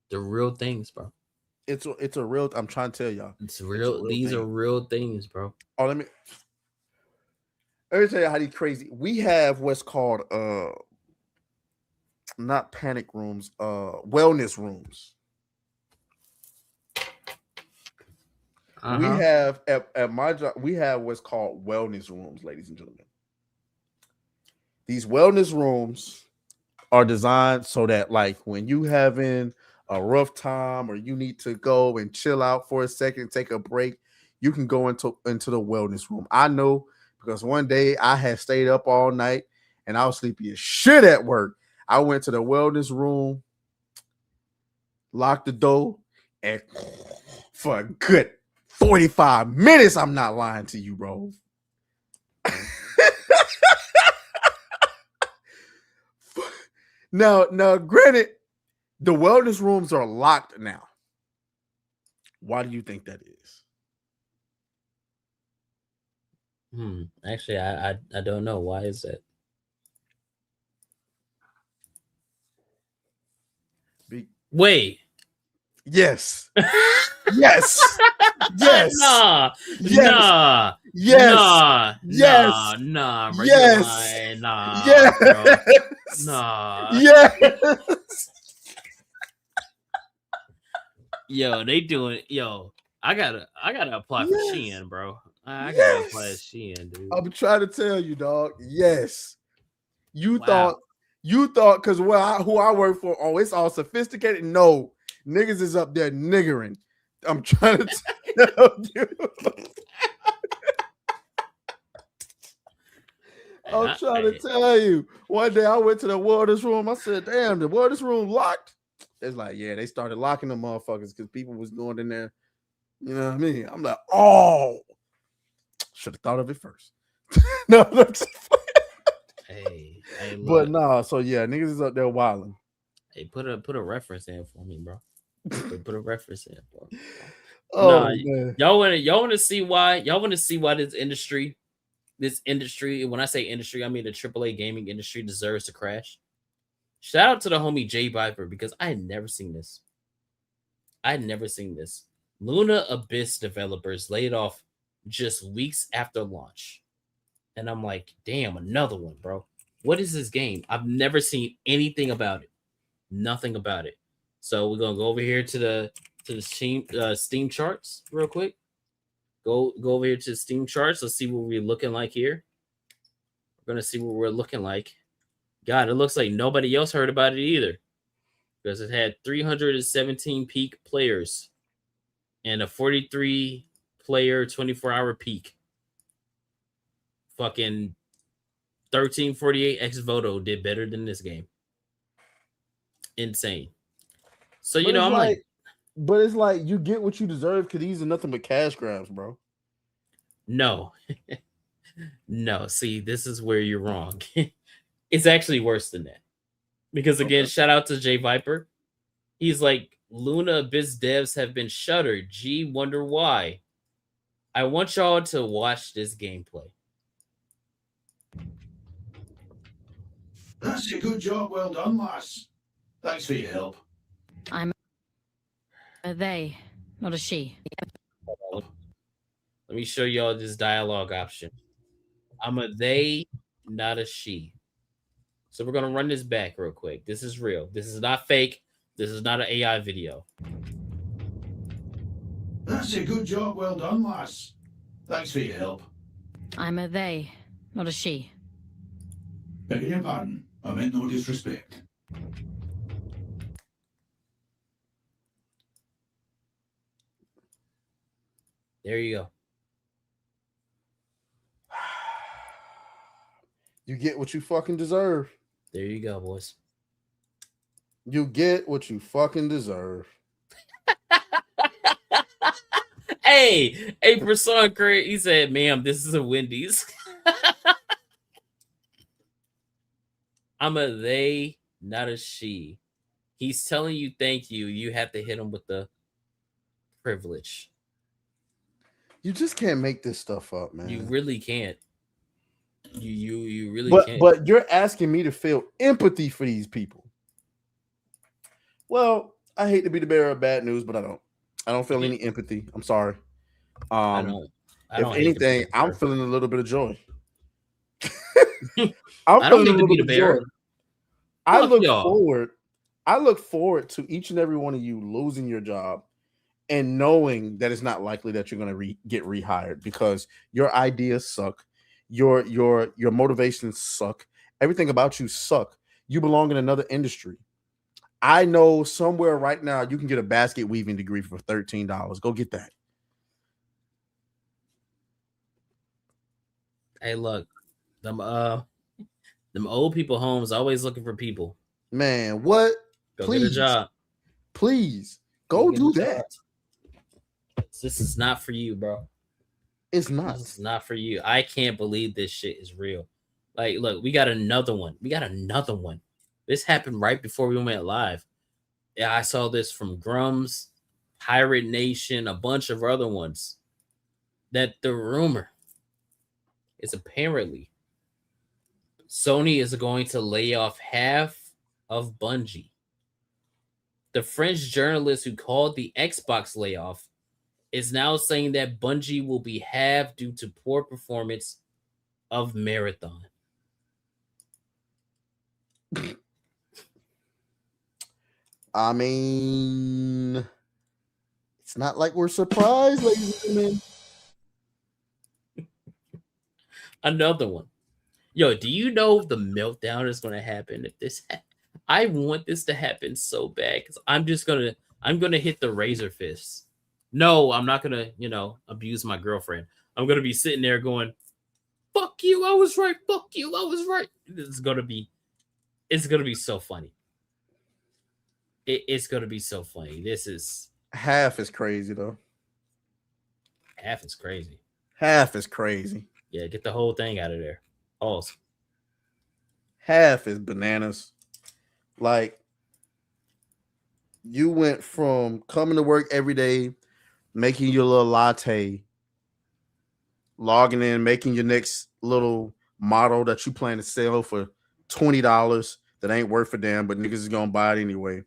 The real things, bro. It's a real. I'm trying to tell y'all. It's real. These are real things, bro. Oh, let me tell you how these crazy. We have what's called not panic rooms, wellness rooms. We have at my job, we have what's called wellness rooms, ladies and gentlemen. These wellness rooms are designed so that, like, when you having a rough time or you need to go and chill out for a second, take a break, you can go into the wellness room. I know because one day I had stayed up all night and I was sleepy as shit at work. I went to the wellness room, locked the door, and for a good 45 minutes, I'm not lying to you, bro. Now, granted, the wellness rooms are locked now. Why do you think that is? Actually, I don't know. Why is that? Wait. Yes. Yes. Yes. Nah. Yes. Nah. Yes. Nah. Yes. Nah. Bro. Yes. Nah. Yes. Bro. Nah. Yes. Yo, they doing. Yo, I gotta apply for Shein, bro. I gotta apply to Shein, dude. I'm trying to tell you, dog. Yes. You thought because who I work for, oh, it's all sophisticated. No, niggas is up there niggering. I'm trying to tell you. I'm trying to tell you. One day I went to the wellness room. I said, damn, the wellness room locked. It's like, yeah, they started locking the motherfuckers because people was going in there. You know what I mean? I'm like, oh, should have thought of it first. No, Hey, but no, so yeah, niggas is up there wilding. Hey, put a reference in for me, bro. Put a reference in, bro. Oh man. Y'all want to see why this industry, when I say industry, I mean the AAA gaming industry deserves to crash. Shout out to the homie Jay Viper because I had never seen this. Luna Abyss developers laid off just weeks after launch. And I'm like, damn, another one, bro. What is this game? I've never seen anything about it. Nothing about it. So we're gonna go over here to the Steam charts real quick. Go over here to the Steam charts. Let's see what we're looking like here. We're gonna see what we're looking like. God, it looks like nobody else heard about it either. Because it had 317 peak players and a 43 player 24-hour peak. Fucking 1348 X Voto did better than this game. Insane. So, you know, I'm like, but it's like you get what you deserve because these are nothing but cash grabs, bro. No. No, see, this is where you're wrong. It's actually worse than that. Because again, shout out to Jay Viper. He's like, Luna Abyss devs have been shuttered. Gee, wonder why. I want y'all to watch this gameplay. That's a good job. Well done, lass. Thanks for your help. A they, not a she. Let me show y'all this dialogue option. I'm a they, not a she. So we're gonna run this back real quick. This is real. This is not fake. This is not an AI video. That's a good job, well done, lass. Thanks for your help. I'm a they, not a she. Begging your pardon, I meant no disrespect. There you go. You get what you fucking deserve. There you go, boys. You get what you fucking deserve. Hey, Person Craig, he said, ma'am, this is a Wendy's. I'm a they, not a she. He's telling you thank you. You have to hit him with the privilege. You just can't make this stuff up, man. You really can't. You really can't. But you're asking me to feel empathy for these people. Well, I hate to be the bearer of bad news, but I don't. I don't feel any empathy. I'm sorry. I don't If anything, I'm feeling a little bit of joy. I don't need to be the bearer. I look forward to each and every one of you losing your job and knowing that it's not likely that you're going to get rehired because your ideas suck, your motivations suck, everything about you suck. You belong in another industry. I know somewhere right now you can get a basket weaving degree for $13. Go get that. Hey, look, them old people homes always looking for people. Man, what? Go Please get a job. Please go do that. This is not for you, bro. It's not. This is not for you. I can't believe this shit is real. Like, look, we got another one. This happened right before we went live. Yeah, I saw this from Grums, Pirate Nation, a bunch of other ones. That the rumor is apparently Sony is going to lay off half of Bungie. The French journalist who called the Xbox layoff is now saying that Bungie will be halved due to poor performance of Marathon. I mean, it's not like we're surprised, ladies and gentlemen. Another one. Yo, do you know the meltdown is going to happen if this I want this to happen so bad because I'm gonna hit the razor fist. No, I'm not gonna, abuse my girlfriend. I'm gonna be sitting there going, fuck you, I was right, fuck you, I was right. It's gonna be so funny. It's gonna be so funny. This is half is crazy though. Half is crazy. Half is crazy. Yeah, get the whole thing out of there. Awesome. Half is bananas. Like, you went from coming to work every day, making your little latte, logging in, making your next little model that you plan to sell for $20 that ain't worth a damn, but niggas is gonna buy it anyway.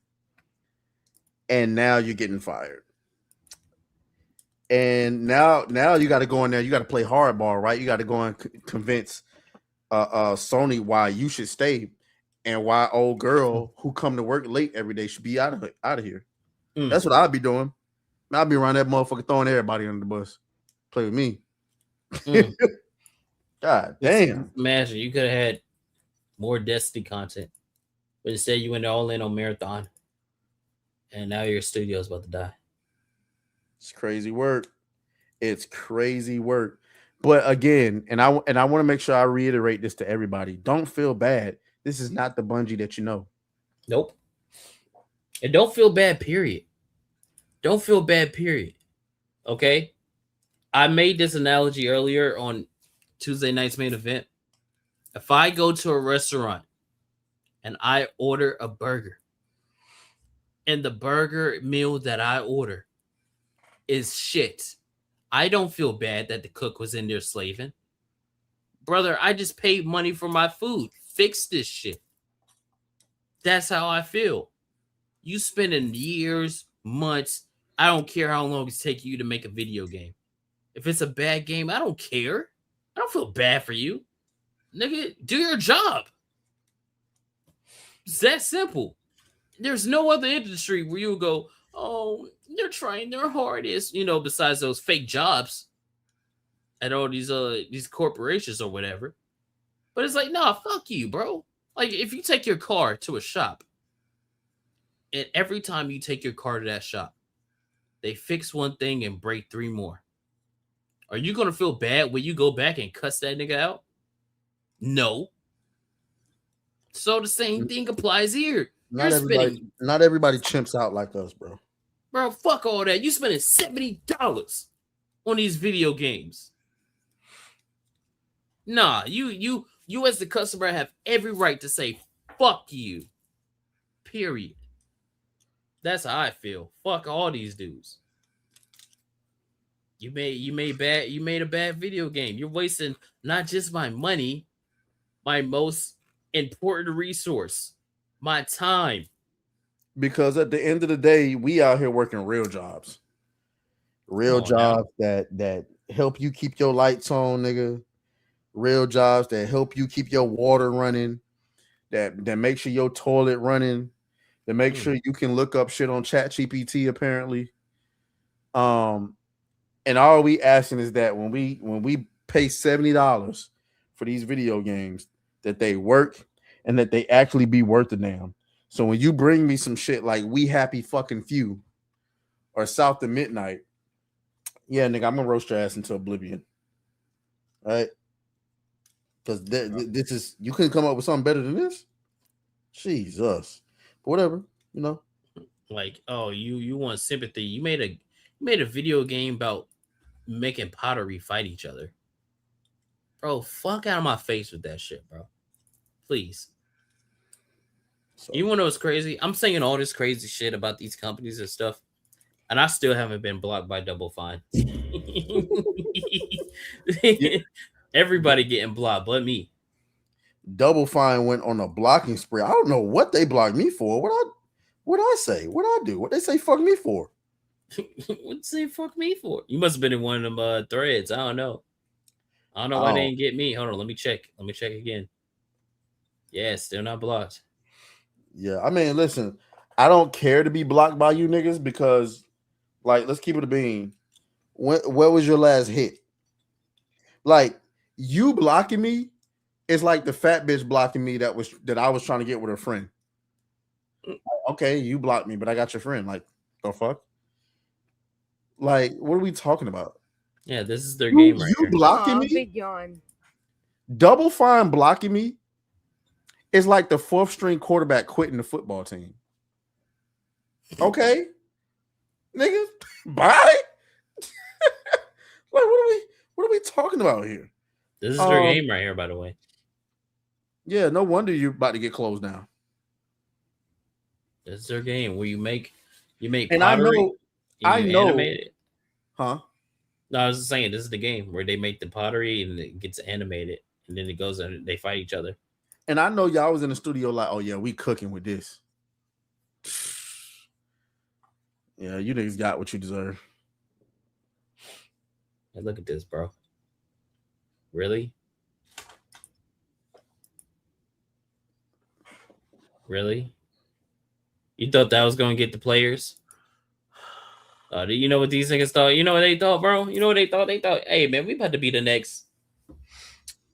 And now you're getting fired. And now you got to go in there. You got to play hardball, right? You got to go and convince Sony why you should stay and why old girl who come to work late every day should be out of here. That's what I'd be doing. I'd be around that motherfucker throwing everybody under the bus. Play with me. God damn. Imagine you could have had more Destiny content, but instead you went all in on Marathon, and now your studio's about to die. It's crazy work. It's crazy work. But again, and I want to make sure I reiterate this to everybody. Don't feel bad. This is not the Bungie that you know. Nope. And don't feel bad, period. Don't feel bad, period. Okay? I made this analogy earlier on Tuesday night's main event. If I go to a restaurant and I order a burger, and the burger meal that I order is shit, I don't feel bad that the cook was in there slaving. Brother, I just paid money for my food. Fix this shit. That's how I feel. You spending years, months. I don't care how long it's taking you to make a video game. If it's a bad game, I don't care. I don't feel bad for you. Nigga, do your job. It's that simple. There's no other industry where you go, oh, they're trying their hardest, besides those fake jobs at all these corporations or whatever. But it's like, nah, fuck you, bro. Like, if you take your car to a shop, and every time you take your car to that shop, they fix one thing and break 3 more. Are you going to feel bad when you go back and cuss that nigga out? No. So the same thing applies here. Not everybody chimps out like us, bro. Bro, fuck all that. You spending $70 on these video games. Nah, you as the customer have every right to say fuck you. Period. That's how I feel. Fuck all these dudes. You made a bad video game. You're wasting not just my money, my most important resource, my time. Because at the end of the day, we out here working real jobs. Real jobs that help you keep your lights on, nigga. Real jobs that help you keep your water running, that make sure your toilet running, that make sure you can look up shit on ChatGPT, apparently. And all we asking is that when we pay $70 for these video games, that they work and that they actually be worth a damn. So when you bring me some shit like We Happy Fucking Few or South to Midnight, yeah, nigga, I'm gonna roast your ass into oblivion. All right? Because this is, you couldn't come up with something better than this? Jesus. But whatever, Like, oh, you want sympathy. You made a video game about making pottery fight each other. Bro, fuck out of my face with that shit, bro. Please. So, you want to know what's crazy? I'm saying all this crazy shit about these companies and stuff, and I still haven't been blocked by Double Fine. Everybody getting blocked but me. Double Fine went on a blocking spree. I don't know what they blocked me for. What I say? What I do? What they say fuck me for? What say fuck me for? You must have been in one of them threads. I don't know why they didn't get me. Hold on, let me check again. Yeah, still not blocked. Yeah, I mean, listen, I don't care to be blocked by you niggas because, like, let's keep it a bean. Where was your last hit? Like, you blocking me is like the fat bitch blocking me that I was trying to get with her friend. Okay, you blocked me, but I got your friend. Like, the fuck? Like, what are we talking about? Yeah, this is their game right here. You blocking me? Big yawn. Double Fine blocking me is like the 4th string quarterback quitting the football team. Okay, niggas, bye. Like, what are we talking about here? This is their game right here, by the way. Yeah, no wonder you're about to get closed down. This is their game where you make and pottery, I know, animate it. Huh? No, I was just saying this is the game where they make the pottery and it gets animated, and then it goes and they fight each other. And I know y'all was in the studio like, oh yeah, we cooking with this. Yeah, you niggas got what you deserve. Hey, look at this, bro. Really? Really? You thought that was going to get the players? You know what these niggas thought? You know what they thought, bro? You know what they thought? They thought, hey, man, we about to be the next.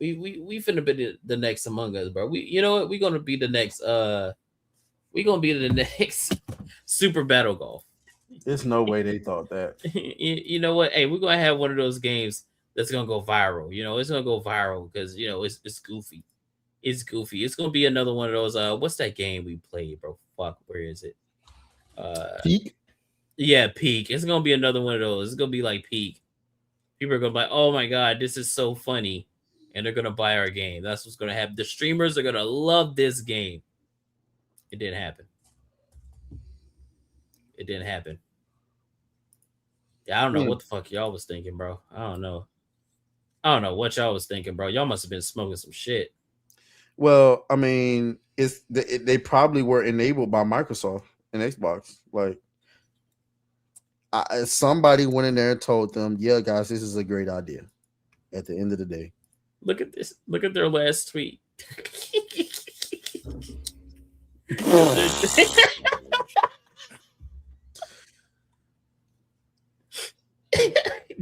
We finna be the next Among Us, bro. You know what? We gonna be the next. We gonna be the next Super Battle Golf. There's no way they thought that. You know what? Hey, we're gonna have one of those games that's gonna go viral. It's gonna go viral because it's goofy. It's goofy. It's gonna be another one of those. What's that game we played, bro? Fuck, where is it? Peak. Yeah, Peak. It's gonna be another one of those. It's gonna be like Peak. People are gonna be like, oh my god, this is so funny, and they're gonna buy our game. That's what's gonna happen. The streamers are gonna love this game. It didn't happen. It didn't happen. Yeah, I don't know what the fuck y'all was thinking, bro. I don't know what y'all was thinking, bro. Y'all must have been smoking some shit. Well, I mean, they probably were enabled by Microsoft and Xbox. Like, Somebody went in there and told them, "Yeah, guys, this is a great idea." At the end of the day, Look at this. Look at their last tweet.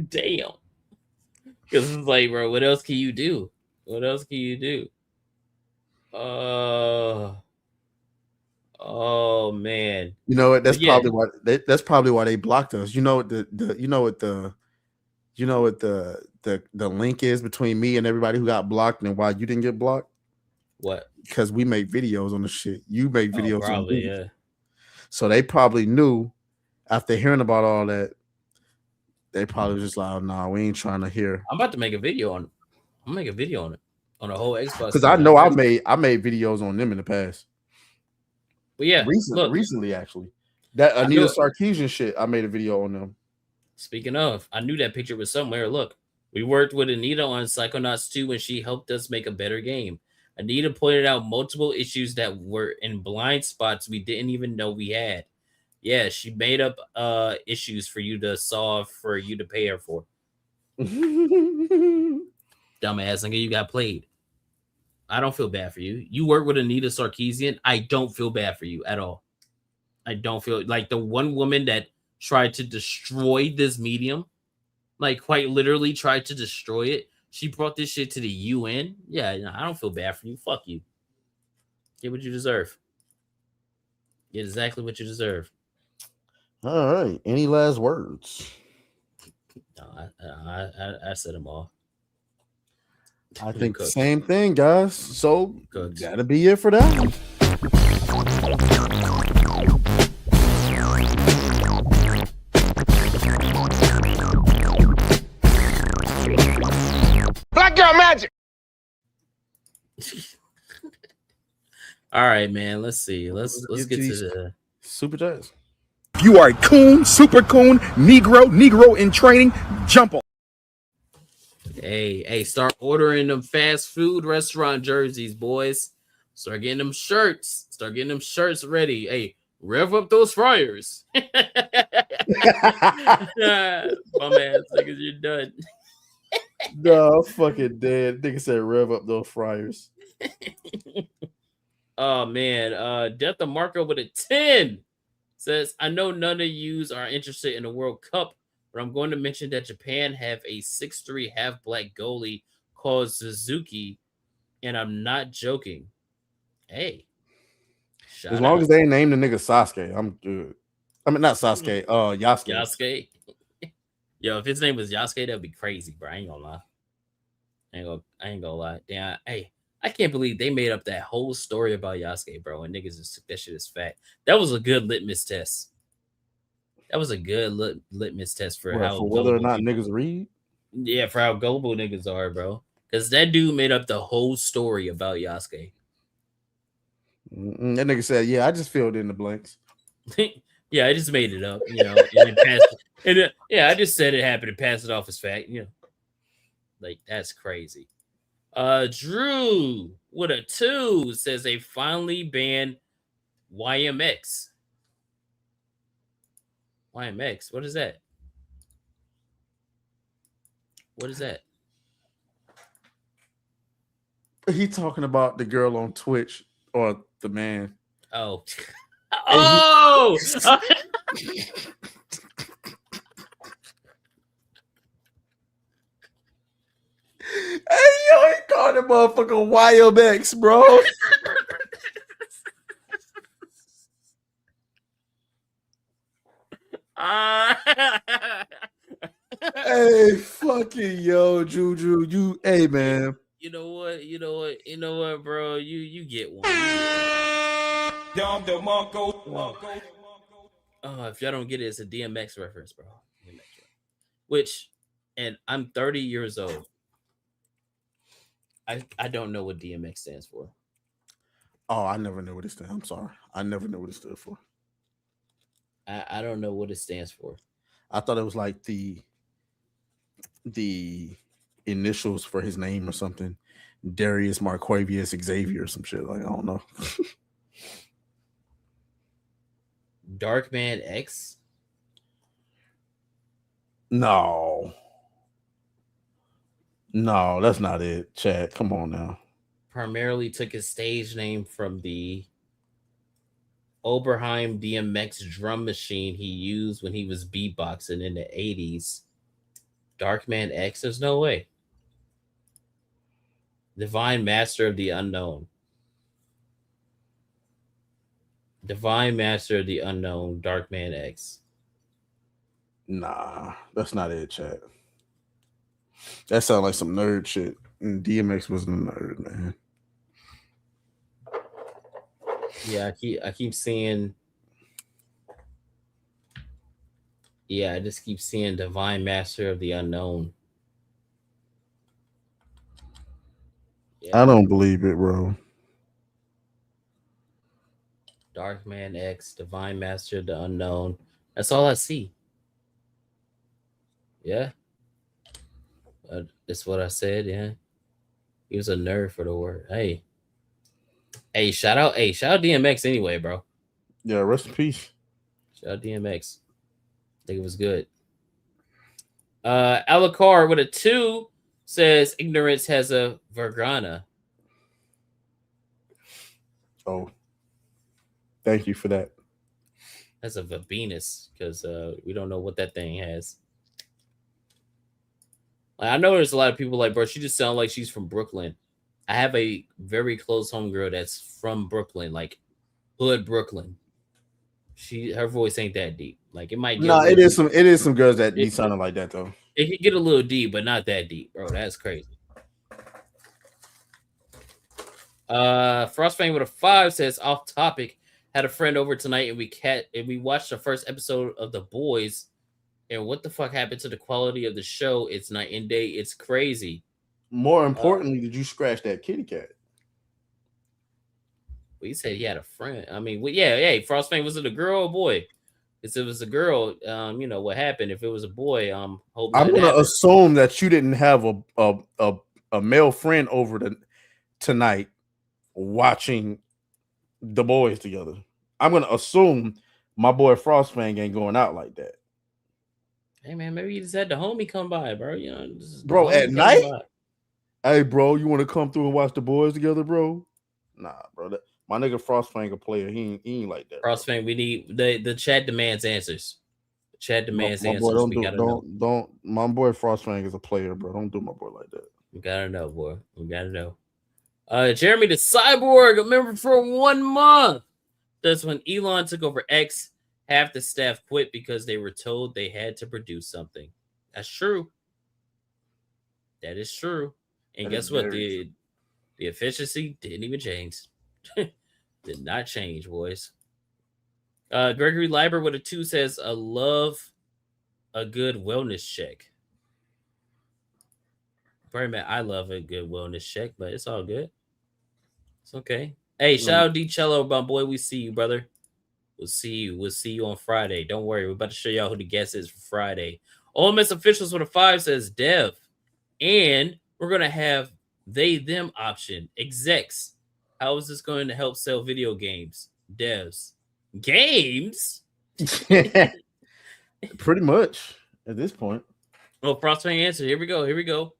Damn. Because it's like, bro, what else can you do? What else can you do? Oh man. you know what? That's But yeah, probably why they blocked us. You know what the link is between me and everybody who got blocked and why you didn't get blocked? what? Because we make videos on the shit. You make Oh, videos on probably, movies. yeah. So they probably knew after hearing about all that, they probably was just like, oh, nah, we ain't trying to hear. I'm about to make a video on. I'm gonna make a video on it on a whole Xbox. Because I know I made videos on them in the past. But yeah, recently actually, that Anita Sarkeesian shit, I made a video on them. Speaking of, I knew that picture was somewhere. Look, we worked with Anita on Psychonauts 2 and she helped us make a better game. Anita pointed out multiple issues that were in blind spots we didn't even know we had. Yeah, she made up issues for you to solve, for you to pay her for. Dumbass nigga, you got played. I don't feel bad for you. You work with Anita Sarkeesian. I don't feel bad for you at all. I don't feel like the one woman that tried to destroy this medium, like quite literally tried to destroy it. She brought this shit to the UN. Yeah, no, I don't feel bad for you. Fuck you. Get what you deserve. Get exactly what you deserve. All right. Any last words? No, I said them all. I think the same thing, guys. So that'll be it for that. Black girl magic. All right, man. Let's see. Let's get to the super jazz. You are a coon, super coon, Negro in training. Jump on. Hey, start ordering them fast food restaurant jerseys, boys. Start getting them shirts. Start getting them shirts ready. Hey, rev up those fryers. Bum ass niggas, you're done. No, I'm fucking dead. Nigga said rev up those fryers. Oh man, Death of Marco with a 10 says, I know none of yous are interested in the World Cup, but I'm going to mention that Japan have a 6'3" half-black goalie called Suzuki, and I'm not joking. Hey. As long as they ain't named the nigga Sasuke, I'm good. I mean, not Sasuke, Yasuke. Yasuke. Yo, if his name was Yasuke, that'd be crazy, bro. I ain't gonna lie. I ain't gonna lie. Damn, hey, I can't believe they made up that whole story about Yasuke, bro, and niggas just took that shit as fact. That was a good litmus test. That was a good litmus test for how for whether or not niggas read. Yeah, for how gullible niggas are, bro. Because that dude made up the whole story about Yasuke. That nigga said, "Yeah, I just filled in the blanks." Yeah, I just made it up, you know, and then passed. Yeah, I just said it happened and passed it off as fact. You know, like that's crazy. Drew with a 2 says they finally banned YMX. YMX, what is that? What is that? He talking about the girl on Twitch or the man. Oh. Oh! Hey, yo, he called him motherfucking YMX, bro. Hey, fucking yo, Juju, you, hey man. You know what, bro? You get one. Oh, if y'all don't get it, it's a DMX reference, bro. Which, and I'm 30 years old. I don't know what DMX stands for. Oh, I never knew what it stood. I'm sorry. I never knew what it stood for. I don't know what it stands for. I thought it was like the initials for his name or something. Darius Marquavius Xavier or some shit. Like, I don't know. Darkman X. No. No, that's not it, Chad. Come on now. Primarily took his stage name from the Oberheim DMX drum machine he used when he was beatboxing in the 80s. Darkman X, there's no way. Divine Master of the Unknown. Divine Master of the Unknown, Darkman X. Nah, that's not it, Chad. That sounds like some nerd shit. And DMX wasn't a nerd, man. Yeah, I keep seeing. Yeah, I just keep seeing Divine Master of the Unknown. Yeah. I don't believe it, bro. Darkman X, Divine Master of the Unknown. That's all I see. Yeah. That's what I said, yeah. He was a nerd for the word. Hey, shout out DMX anyway, bro. Yeah, rest in peace. Shout out DMX. I think it was good. Alacar with a 2 says ignorance has a Vergana. Oh. Thank you for that. That's a Venus, because we don't know what that thing has. I know there's a lot of people like, bro, she just sounds like she's from Brooklyn. I have a very close homegirl that's from Brooklyn, like hood Brooklyn. Her voice ain't that deep. Like it might get it is some girls that be sounding like that though. It could get a little deep, but not that deep, bro. That's crazy. Frostfang with a 5 says off topic. Had a friend over tonight and we watched the first episode of The Boys. And what the fuck happened to the quality of the show? It's night and day. It's crazy. More importantly, did you scratch that kitty cat? Well, he said he had a friend. I mean, yeah, hey, Frostfang, was it a girl or a boy? If it was a girl, you know what happened. If it was a boy, I'm gonna assume that you didn't have a male friend over tonight watching The Boys together. I'm gonna assume my boy Frostfang ain't going out like that. Hey man, maybe you just had the homie come by, bro. You know, bro, at night. Hey, bro, you want to come through and watch The Boys together, bro? Nah, bro. My nigga Frostfang a player. He ain't like that. Frostfang, we need the chat demands answers. The chat demands my answers. Boy, don't. My boy Frostfang is a player, bro. Don't do my boy like that. We gotta know, boy. We gotta know. Jeremy the Cyborg, a member for 1 month. That's when Elon took over X. Half the staff quit because they were told they had to produce something. That's true. That is true. And guess what? The efficiency didn't even change. Did not change, boys. Gregory Leiber with a 2 says, I love a good wellness check. Very man, I love a good wellness check, but it's all good. It's okay. Hey, shout out D Cello, my boy. We see you, brother. We'll see you. We'll see you on Friday. Don't worry. We're about to show y'all who the guest is for Friday. Ole Miss Officials with a 5 says Dev. And we're going to have they, them option. Execs. How is this going to help sell video games? Devs. Games? Pretty much at this point. Well, Frostfang answer. Here we go.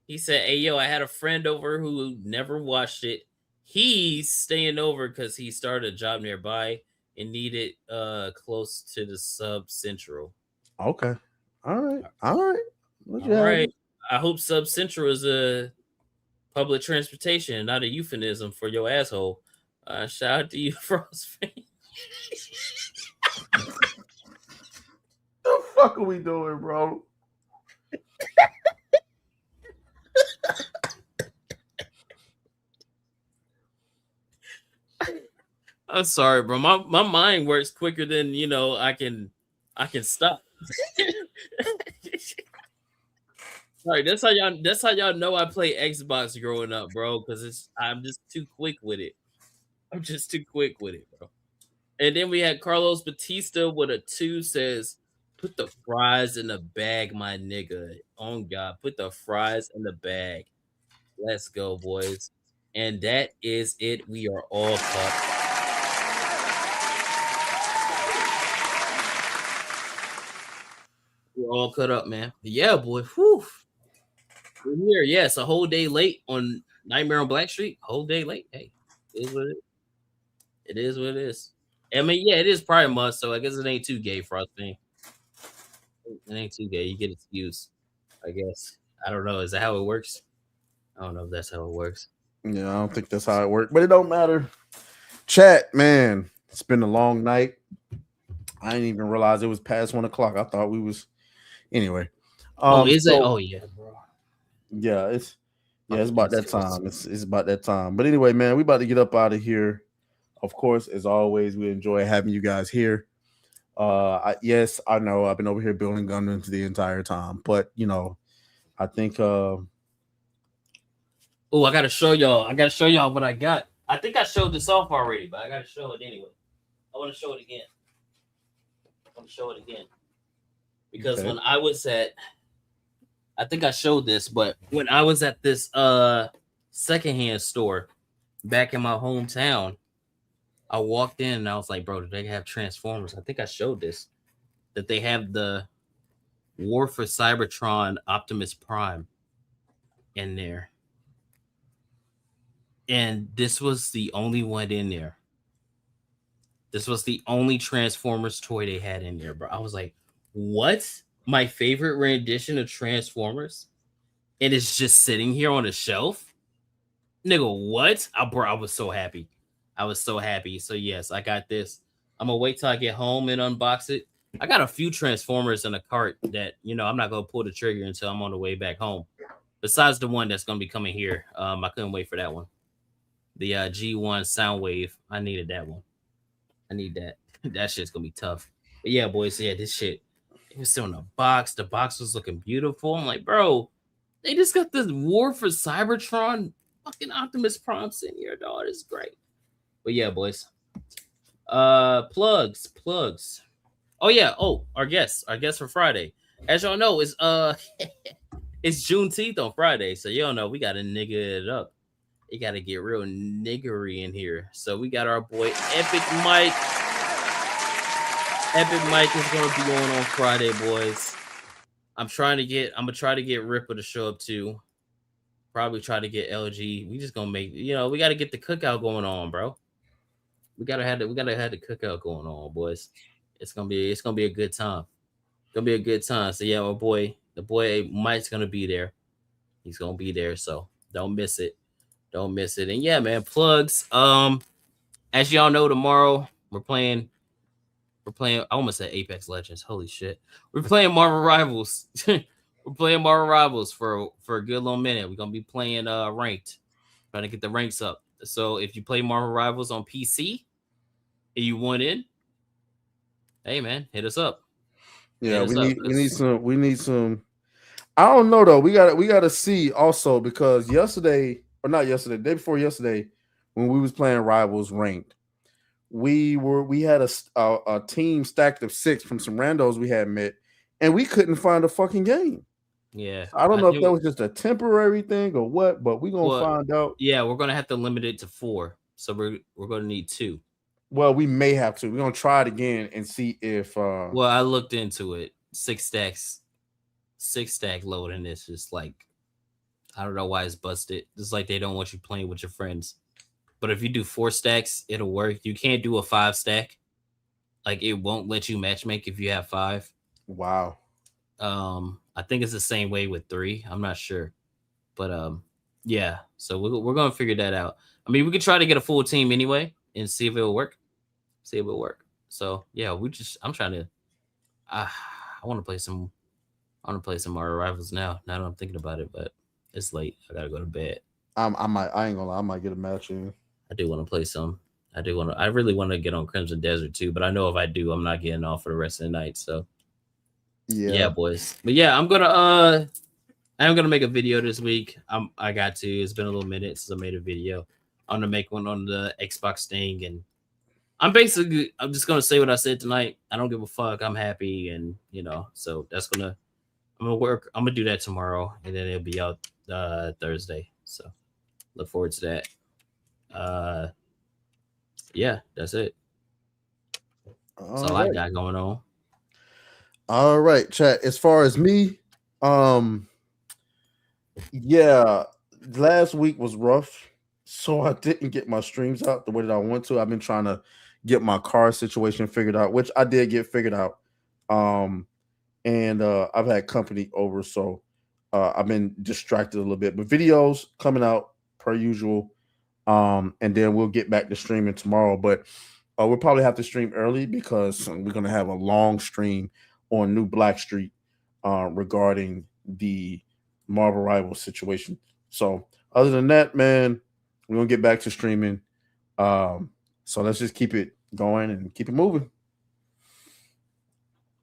He said, hey, yo, I had a friend over who never watched it. He's staying over because he started a job nearby and needed close to the Sub Central. Okay. All right. All right. I hope Sub Central is a public transportation, not a euphemism for your asshole. Shout out to you, Frostfang. The fuck are we doing, bro? I'm sorry, bro. My mind works quicker than I can stop. Sorry, that's how y'all know I play Xbox growing up, bro. Because I'm just too quick with it. Bro. And then we had Carlos Batista with a 2 says, put the fries in the bag, my nigga. Oh God, put the fries in the bag. Let's go, boys. And that is it. We are all caught. We're all cut up, man. But yeah, boy. Whew. We're here. Yeah, it's a whole day late on Nightmare on Blackstreet. Whole day late. Hey, it is what it is. It is what it is. I mean, yeah, it is Pride Month, so I guess it ain't too gay for us, man. It ain't too gay. You get excused, I guess. I don't know. Is that how it works? I don't know if that's how it works. Yeah, I don't think that's how it works, but it don't matter. Chat, man, it's been a long night. I didn't even realize it was past 1 o'clock. I thought we was anyway. Is it? Oh yeah, bro. Yeah, it's about that time. It's about that time. But anyway, man, we about to get up out of here. Of course, as always, we enjoy having you guys here. Yes, I know I've been over here building Gundams the entire time, but I think I gotta show y'all. I gotta show y'all what I got. I think I showed this off already, but I gotta show it anyway. I want to show it again. Because when I was at, I think I showed this, but when I was at this secondhand store back in my hometown, I walked in and I was like, bro, do they have Transformers? I think I showed this, that they have the War for Cybertron Optimus Prime in there. And this was the only one in there. This was the only Transformers toy they had in there, bro. I was like, what? My favorite rendition of Transformers? And it's just sitting here on a shelf? Nigga, what? Bro, I was so happy. I was so happy. So yes, I got this. I'm gonna wait till I get home and unbox it. I got a few Transformers in a cart that, I'm not gonna pull the trigger until I'm on the way back home. Besides the one that's gonna be coming here. I couldn't wait for that one. The G1 Soundwave. I needed that one. I need that. That shit's gonna be tough. But yeah, boys, yeah, this shit. It was still in a box. The box was looking beautiful. I'm like, bro, they just got this War for Cybertron fucking Optimus Prime in here, dog. It's great. But yeah, boys. Plugs. Oh yeah. Oh, our guest for Friday. As y'all know, it's it's Juneteenth on Friday, so y'all know we gotta nigga it up. You gotta get real niggery in here. So we got our boy Epic Mike. Epic Mike is gonna be on Friday, boys. I'm gonna try to get Ripper to show up too. Probably try to get LG. We just gonna make, we gotta get the cookout going on, bro. We gotta have the cookout going on, boys. It's gonna be a good time. It's gonna be a good time. So yeah, the boy Mike's gonna be there. He's gonna be there, so don't miss it. Don't miss it. And yeah, man, plugs. As y'all know, tomorrow we're playing. I almost said Apex Legends. Holy shit. We're playing Marvel Rivals. We're playing Marvel Rivals for a good little minute. We're gonna be playing ranked, trying to get the ranks up. So if you play Marvel Rivals on PC and you want in, hey man, hit us up. Yeah, we need some. I don't know though. We gotta see also, because day before yesterday, when we was playing Rivals ranked, we had a team stacked of 6 from some randos we had met, and we couldn't find a fucking game. Yeah, I don't know if that was just a temporary thing or what, but we're gonna find out. Yeah, we're gonna have to limit it to 4, so we're gonna need 2. Well, we may have to. We're gonna try it again and see if. Well, I looked into it. 6 stack loading is just like, I don't know why it's busted. It's like they don't want you playing with your friends. But if you do 4 stacks, it'll work. You can't do a 5 stack. Like, it won't let you matchmake if you have 5. Wow. I think it's the same way with 3. I'm not sure. But yeah. So we're gonna figure that out. I mean, we could try to get a full team anyway and see if it'll work. So yeah, I'm trying to. I want to play some. I want to play some Marvel Rivals now. Now that I'm thinking about it, but it's late. I gotta go to bed. I ain't gonna lie. I might get a match in. I do want to play some. I really want to get on Crimson Desert too, but I know if I do, I'm not getting off for the rest of the night. So yeah, boys. But yeah, I'm gonna make a video this week. I got to. It's been a little minute since I made a video. I'm gonna make one on the Xbox thing, and I'm just gonna say what I said tonight. I don't give a fuck. I'm happy, and so I'm gonna work. I'm gonna do that tomorrow, and then it'll be out Thursday. So look forward to that. Yeah, that's it. That's all I got going on. All right, chat. As far as me, yeah, last week was rough, so I didn't get my streams out the way that I want to. I've been trying to get my car situation figured out, which I did get figured out. And I've had company over, so I've been distracted a little bit. But videos coming out per usual, and then we'll get back to streaming tomorrow. But we'll probably have to stream early because we're gonna have a long stream on New Blackstreet regarding the Marvel Rival situation. So other than that, man, we're gonna get back to streaming. So let's just keep it going and keep it moving.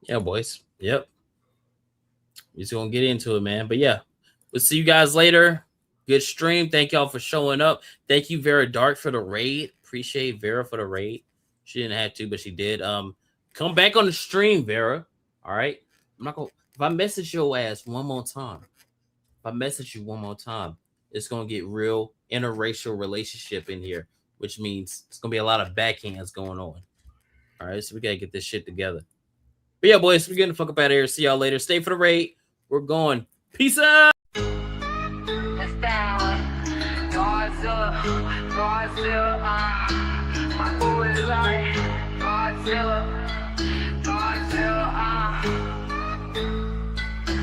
Yeah, boys. Yep. We're just gonna get into it, man. But yeah, we'll see you guys later. Good stream. Thank y'all for showing up. Thank you, Vera Dark, for the raid. Appreciate Vera for the raid. She didn't have to, but she did. Come back on the stream, Vera. All right. I'm not gonna. If I message your ass one more time, it's gonna get real interracial relationship in here, which means it's gonna be a lot of backhands going on. All right, so we gotta get this shit together. But yeah, boys, we're getting the fuck up out of here. See y'all later. Stay for the raid. We're going. Peace out.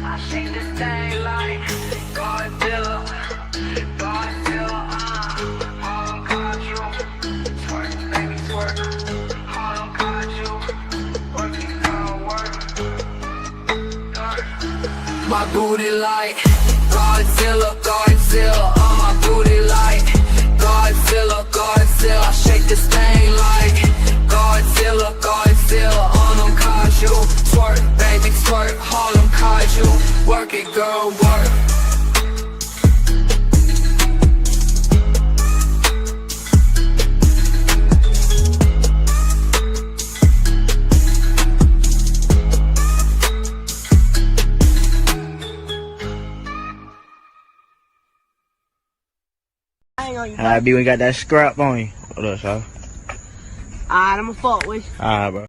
I shake this thing like Godzilla, Harlem Control, twerk, baby twerk, Harlem Control, work it, girl, work. My booty like Godzilla, my booty like Godzilla, I shake this thing like Godzilla, on them Control, twerk, baby twerk, Harlem Control, work it, girl, work. How I be when you got that scrap on you? What up, y'all? Alright, I'ma fuck with you. Alright, bro.